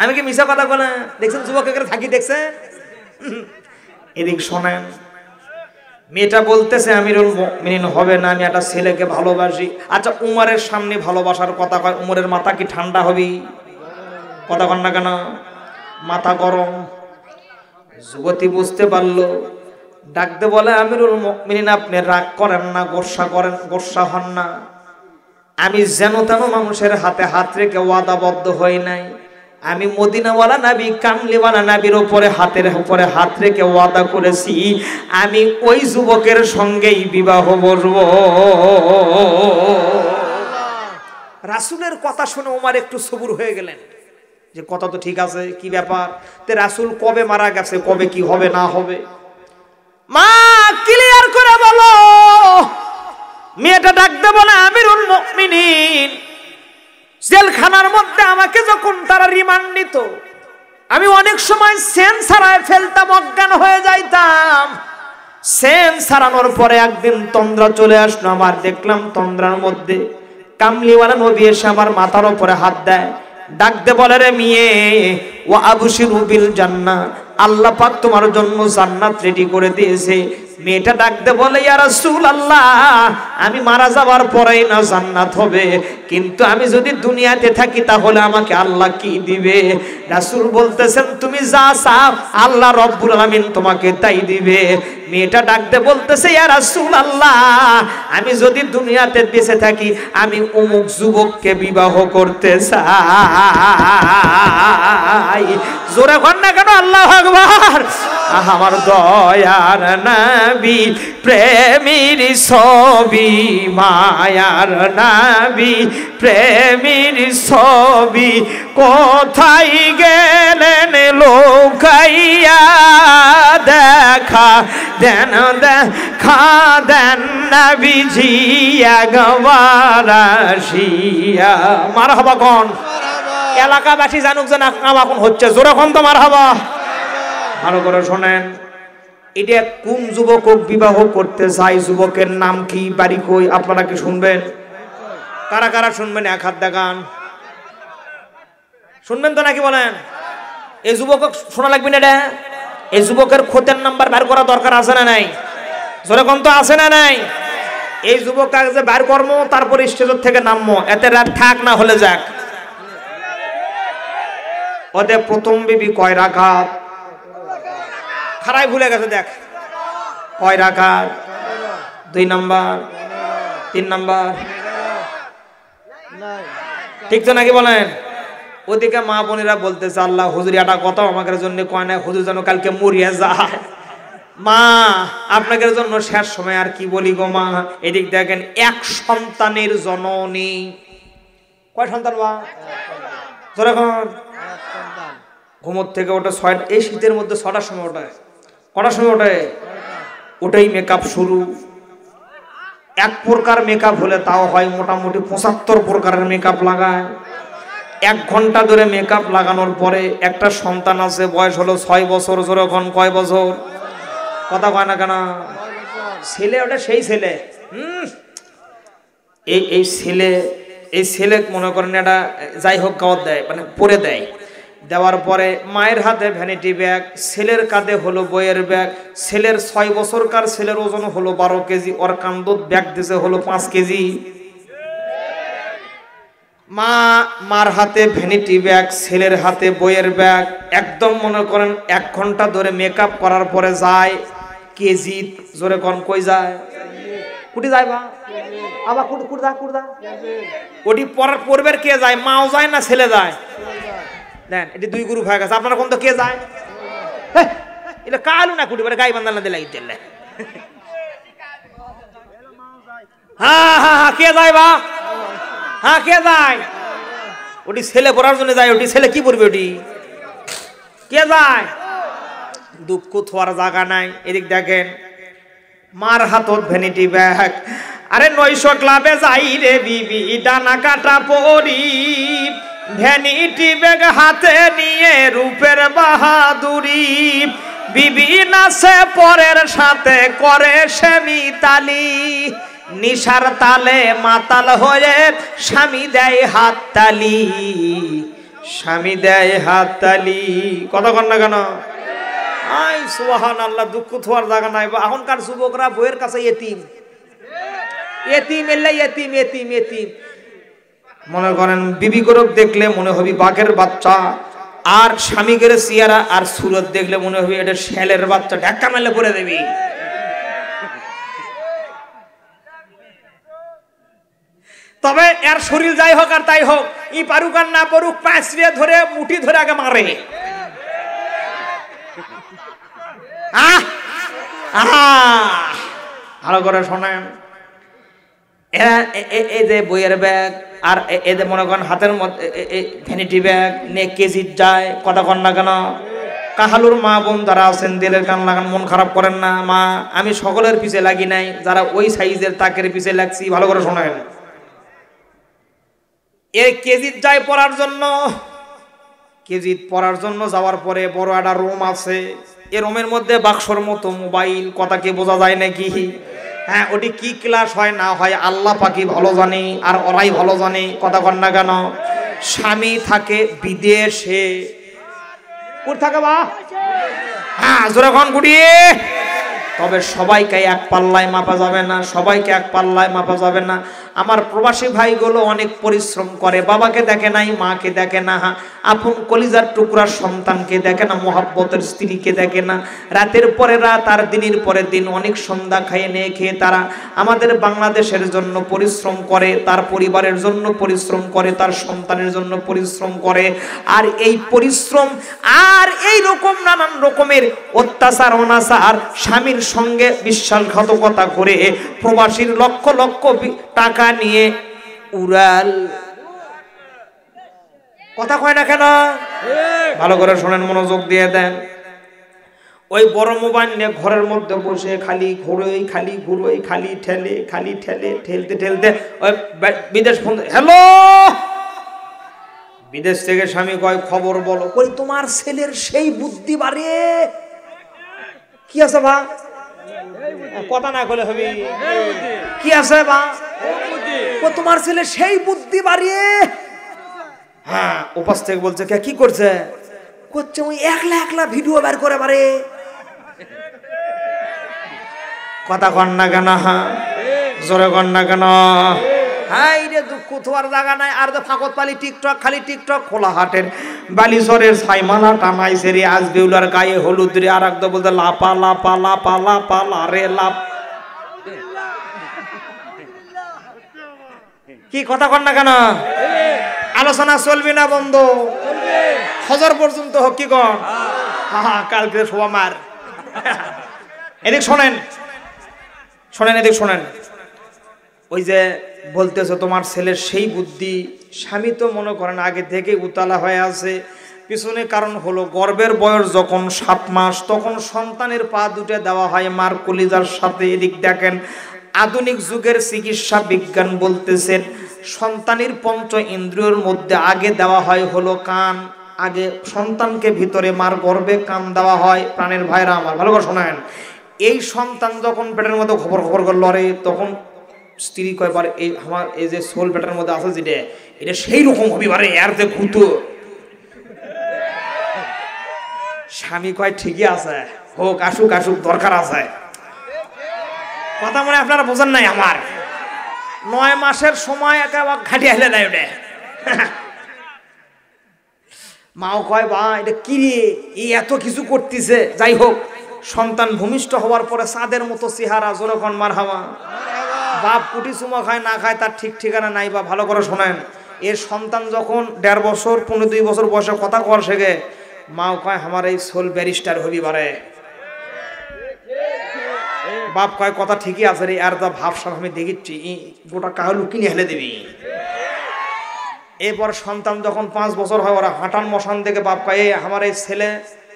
আমি কি মিশা কথা বলে দেখছেন যুবক থাকি দেখছেন এদিক শোনেন মেয়েটা বলতেছে আমিরুল মুমিনিন হবে না, আমি একটা ছেলেকে ভালোবাসি। আচ্ছা উমরের সামনে ভালোবাসার কথা কয়, উমরের মাথা কি ঠান্ডা হবে? কথা কন না কেন? মাথা গরম। যুবতী বুঝতে পারলো, ডাকতে বলে আমিরুল মুমিনিন আপনি রাগ করেন না, গোসা হন না। আমি যেন তেন মানুষের হাতে হাত রেখে ওয়াদাবদ্ধ হই নাই। আমি মদিনাওয়ালা নবী, কামলিওয়ালা নবীর উপরে হাতের উপরে হাত রেখে ওয়াদা করেছি আমি ওই যুবকের সঙ্গেই বিবাহ বসব। রাসূলের কথা শুনে ওমর একটু সবুর হয়ে গেলেন যে কথা তো ঠিক আছে, কি ব্যাপার? তে রাসূল কবে মারা গেছে, কবে কি হবে না হবে মা ক্লিয়ার করে বলো। মেয়েটা ডাকতে বলে আমিরুল মুমিনিন, জেলখানার মধ্যে আমাকে যখন তারা রিমান্ড নিত, আমি অনেক সময় সেন ছাড়ায় ফেলতাম, অজ্ঞান হয়ে যাইতাম। সেন ছাড়ানোর পরে একদিন তন্দ্রা চলে আসলো আমার, দেখলাম তন্দ্রার মধ্যে কামলিওয়ালা নবী এসে আমার মাথার উপরে হাত দেয়, ডাকতে বলে রে মেয়ে, ও আবশিরু বিল জান্নাহ, আল্লাহ পাক তোমার জন্য জান্নাত রেডি করে দিয়েছে। মেয়েটা ডাকতে বলে ইয়া রাসূলুল্লাহ, আমি মারা যাবার পরেই না জান্নাত হবে, কিন্তু আমি যদি দুনিয়াতে থাকি তাহলে আমাকে আল্লাহ কি দিবে? রাসূল বলতেছেন তুমি যা চাও আল্লাহ রব্বুল আলামিন তোমাকে তাই দিবে। মেয়েটা ডাকতে বলতেছে ইয়া রাসূলুল্লাহ, আমি যদি দুনিয়াতে বেঁচে থাকি আমি অমুক যুবককে বিবাহ করতে চাই। জোরে কর না কেন আল্লাহু আকবার। আমার দয়ার নবী প্রেমের ছবি, মায়ার নবী প্রেমের ছবি, কোথায় গেলেন লোকাইয়া? দেখা দেন দেখা দেন নবীজি একবার আসিয়া। মারহাবা কোন এলাকাবাসী জানুক যে না এখন হচ্ছে, জোরে কোন তো মারহাবা। ভালো করে শোনেন, এটা কোন যুবক বিবাহ করতে চাই, যুবকের নাম কি, বাড়ি কই, আপনারা কি শুনবেন? কারা কারা শুনবেন এক হাত দেখান। শুনবেন তো নাকি বলেন? এই যুবক শোনা লাগবে না এটা? এই যুবকের খোঁজের নাম্বার বের করা দরকার আছে না নাই? জোরে কোন তো আছে না নাই? এই যুবকটা যে বের করবো, তারপরে স্টেজের থেকে নামবো, এতে রাত থাক না হলে যাক। ওদের প্রথম বিবি কয় রাকাত? খারাই ভুলে গেছে, দেখ কয় রাকাত? 2 নাম্বার, 3 নাম্বার, ঠিক তো নাকি বলেন? ওদিকে মা বোনেরা বলতেছে আল্লাহ হুজুর এটা কথা আমাদের জন্য কয় না, হুজুর যেন কালকে মরিয়া যায়। মা আপনাদের জন্য শেষ সময় আর কি বলি গো মা। এদিক দেখেন এক সন্তানের জননী। কয় সন্তান মা? যখন ঘুমোর থেকে ওটা 6, এই শীতের মধ্যে 6টার সময় ওঠায়। কটার সময় ওঠে? ওটাই মেকআপ শুরু। এক প্রকার মেকআপ হলে তাও হয় মোটামুটি 75 প্রকারের মেকআপ লাগায়। 1 ঘন্টা ধরে মেকআপ লাগানোর পরে একটা সন্তান আছে, বয়স হলো 6 বছর। যখন কয় বছর? কথা কয় না কেন? ছেলে, ওটা সেই ছেলে। এই ছেলে মনে করেন এটা যাই হোক গাওয়াত দেয়, মানে পরে দেয়। দেওয়ার পরে মায়ের হাতে ভ্যানিটি ব্যাগ, ছেলের কাঁধে হলো বইয়ের ব্যাগ। ছেলের 6 বছরকার ছেলের ওজন হলো 12 কেজি, ওর কান্দত ব্যাগ দিছে হলো 5 কেজি। মার হাতে ভ্যানিটি ব্যাগ, ছেলের হাতে বইয়ের ব্যাগ। একদম মনে করেন 1 ঘন্টা ধরে মেকআপ করার পরে যায় কেজি। জোরে কোন কই যায়? কুটি যায় বা আবার কুড়দা ওটি পড়বের কে যায়? মাও যায় না ছেলে যায়? দেন এটি 2 গ্রুপ হয়ে গেছে। আপনারা কোন তো কে যায়? এটা কালু না কুটি গাই বান্ধাল না দিলে দিলে। হ্যাঁ হ্যাঁ হ্যাঁ, কে যায় বা? হ্যাঁ কে যায়? ওটি ছেলে পড়ার জন্য যায়। ওটি ছেলে কি পড়বে? ওটি কে যায়? দুঃখ থোয়ার জায়গা নাই। এদিক দেখেন মার হাতত ভ্যানিটি ব্যাগ। আরে 900 ক্লাবে যাই রে বিবি, ডানা কাটা পরি, ভ্যানিটি ব্যাগ হাতে নিয়ে রূপের বাহাদুরি। বিবি নাচে পরের সাথে করে সে মিতালি, নিশার তালে মাতাল হয়ে স্বামী দেয় হাততালি, স্বামী দেয় হাততালি। কথা কন না কেন? আই সুবহানাল্লাহ, দুঃখ থোয়ার জায়গা নাই। এখনকার যুবকরা বইয়ের কাছে এতিম, এতিম এল্লা এতিম এতিম এতিম। মনে করেন বিবি গরব দেখলে মনে হবি বাঘের বাচ্চা, আর স্বামীগের চেহারা আর সুরত দেখলে মনে হবি এটা শেলের বাচ্চা, ধাক্কা মারলে পড়ে দেবি। তবে এর শরীর যাই হোক আর তাই হোক, ই পারুক আর না পারুক, পাঁচড়ে ধরে মুঠি ধরে আগে মারে। ভালো করে শোনেন, এই যে বইয়ের ব্যাগ আর এদের মনে করেন হাতের মধ্যে ভ্যানিটি ব্যাগ নিয়ে কেজির যায়, কথা কন না কেন? কাহালুর মা বোন যারা আছেন দিলের কান লাগান, মন খারাপ করেন না। মা আমি সকলের পিছে লাগি নাই, যারা ওই সাইজের তাকের পিছে লাগছি। ভালো করে শোনেন, এই কেজিত যায় পড়ার জন্য, কেজিত পড়ার জন্য যাওয়ার পরে বড় একটা রুম আছে, এই রুমের মধ্যে বাক্সর মতো মোবাইল, কথা কি বোঝা যায় নাকি? হ্যাঁ, ওটি কি ক্লাস হয় না হয় আল্লাহ পাকি ভালো জানে, আর ওরাই ভালো জানে, কথা কন না কেন? স্বামী থাকে বিদেশে, কোথায় থাকে বা? হ্যাঁ, জোরে কোন গুড়িয়ে। তবে সবাইকে এক পাল্লায় মাপা যাবে না, সবাইকে এক পাল্লায় মাপা যাবে না। আমার প্রবাসী ভাইগুলো অনেক পরিশ্রম করে, বাবাকে দেখে নাই, মাকে দেখে না, আপন কলিজার টুকরার সন্তানকে দেখে না, মোহাব্বতের স্ত্রীকে দেখে না। রাতের পরে রাত আর দিনের পরে দিন অনেক সন্ধ্যা খাইয়ে নিয়ে খেয়ে তারা আমাদের বাংলাদেশের জন্য পরিশ্রম করে, তার পরিবারের জন্য পরিশ্রম করে, তার সন্তানের জন্য পরিশ্রম করে। আর এই পরিশ্রম আর এই রকম নানান রকমের অত্যাচার অনাচার, স্বামীর সঙ্গে বিশ্বাসঘাতকতা করে প্রবাসীর লক্ষ লক্ষ টাকা নিয়ে উড়াল, কথা কয় না কেন? ভালো করে শোনেন, মনোযোগ দিয়ে দেন। ওই বড় মোবাইল নিয়ে ঘরের মধ্যে বসে খালি ঘুরোই, খালি ঘুরোই, খালি ঠেলে, খালি ঠেলে, ঠেলতে ঠেলতে ওই বিদেশ ফোন, হ্যালো, বিদেশ থেকে স্বামী কয় খবর বলো। কই তোমার ছেলের সেই বুদ্ধি বাড়ে, কি আছে বা? কথা না কলে হবে, কি আছে বা? ও তোমার ছেলে সেই বুদ্ধি বাড়িয়ে। হ্যাঁ, উপাস থেকে বলছে কি করছে? করছে ওই একলা একলা ভিডিও বের করে পারে, কথা কন না কেন? জোরে কন না কেন? হাই রে, দুঃখ থোয়ার জায়গা নাই। আর তো ফাঁকত পালি টিকটক, খালি টিকটক। খোলা হাটের বালিচরের ছাইমালা টানাইছে রে, আজ বেউলার গায়ে হলুদ রে, আর একদম বলতে লাপা লাপা লাপা লাপা লারে লাপ। কি কথা কন না কেন? আলোচনা চলবে না বন্ধ, হজর পর্যন্ত হোক, কি কন? হ্যাঁ, কালকে শোভা মার। এদিক শোনেন, শোনেন, এদিক শোনেন। ওই যে বলতেছে তোমার ছেলের সেই বুদ্ধি, স্বামী তো মনে করেন আগে থেকে উতালা হয়ে আছে। পিছনে কারণ হলো গর্ভের বয়স যখন 7 মাস, তখন সন্তানের পা দুটো দেওয়া হয় মার কলিজার সাথে। এদিক দেখেন, আধুনিক যুগের চিকিৎসা বিজ্ঞান বলতেছেন সন্তানের পঞ্চ ইন্দ্রিয়র মধ্যে আগে দেওয়া হয় হলো কান। আগে সন্তানকে ভিতরে মার গর্ভে কান দেওয়া হয়। প্রাণের ভাইরা আমার, ভালো করে শোনেন, এই সন্তান যখন পেটের মধ্যে খবর খবর করে লড়ে, তখন স্ত্রী কয়বার এই আমার এই যে সোল পেটের মধ্যে আছে যেটা, এটা সেই রকম হবি পারে, এর যে ঘুরতো। স্বামী কয় ঠিকই আছে, হোক, আসুক আসুক, দরকার আছে। কথা মনে আপনারা বোঝেন নাই আমার? 9 মাসের সময় একেবারে ঘাটি হেলে নাই ওটা। মাও কয় বা এটা কি রে, এই এত কিছু করতেছে। যাই হোক, সন্তান ভূমিষ্ঠ হওয়ার পরে চাঁদের মতো চেহারা, জোরকন মারহামা। বাপ কুটি চুমা খায় না খায় তার ঠিক ঠিকানা নাই। বা ভালো করে শোনেন, এর সন্তান যখন 1.5 বছর 2.5 বছর বয়সে কথা কর শেখে, মাও কয় আমার এই সোল ব্যারিস্টার হবি পারে। বাপ কয় কথা ঠিকই আছে রে, আর যা ভাবসাব আমি দেখিচ্ছি, গোটা কাহলু কিনে হেলে দিবি। এরপর সন্তান যখন 5 বছর হয়, ওরা হাঁটান মশান দেখে বাপ কয় আমার এই ছেলে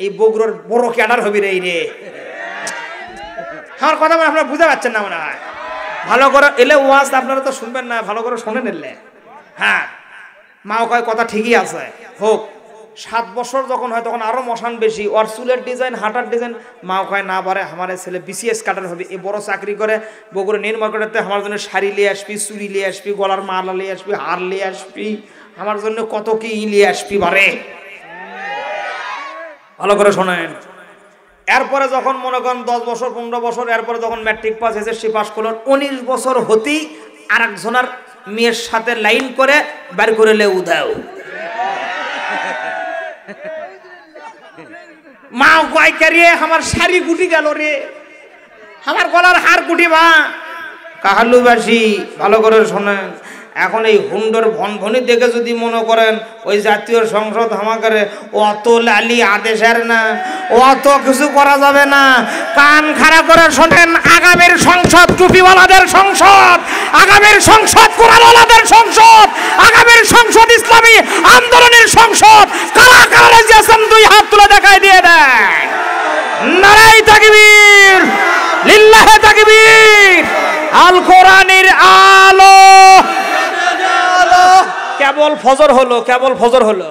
এই বগুড়ার বড় ক্যাডার হবি রে। এই রে আমার কথা আপনারা বুঝতে পারছেন না মনে হয়। ভালো করে এলে ওয়াজ আপনারা তো শুনবেন না, ভালো করে শোনেন এলে। হ্যাঁ, মাও কয় কথা ঠিকই আছে, হোক। 7 বছর যখন হয় তখন আরো মশান বেশি, ওর চুলের ডিজাইন, হাঁটার ডিজাইন। মাও কয় না পারে, আমার ছেলে BCS কাটার হবে, এ বড় চাকরি করে বগুড়া নীল মার্কেটেতে আমার জন্য শাড়ি নিয়ে আসবি, চুড়ি নিয়ে আসবি, গলার মালা নিয়ে আসবি, হার নিয়ে আসবি, আমার জন্য কত কি নিয়ে আসবি বারে। ভালো করে শোনেন, এরপরে যখন মনে করেন 10 বছর 15 বছর, এরপরে যখন ম্যাট্রিক পাস এসএসসি পাস করলেন, 19 বছর হতেই আরেকজনের মেয়ের সাথে লাইন করে বের করে লে উদাও। মা কয় রে আমার শাড়ি গুটি গেল রে, আমার গলার হার গুটি। মা কাহালুবাসী ভালো করে শোনেন, এখন এই হুন্ডর ভনভনি দেখে যদি মনে করেন ওই জাতীয় সংসদ হামাকারে অত লালি আদেশের না, অত কিছু করা যাবে না। কান খাড়া করে শোনেন, আগামীর সংসদ টুপিওয়ালাদের সংসদ, আগামীর সংসদ কোরআনওয়ালাদের সংসদ, আগামীর সংসদ ইসলামী আন্দোলনের সংসদ। কারা কারা রাজি আছেন দুই হাত তুলে দেখাই দিয়ে দেয়। নারায়ে তাকবীর, লিল্লাহে তাকবীর। আল কোরআনের আলো। কেবল ফজর হলো, কেবল ফজর হলো।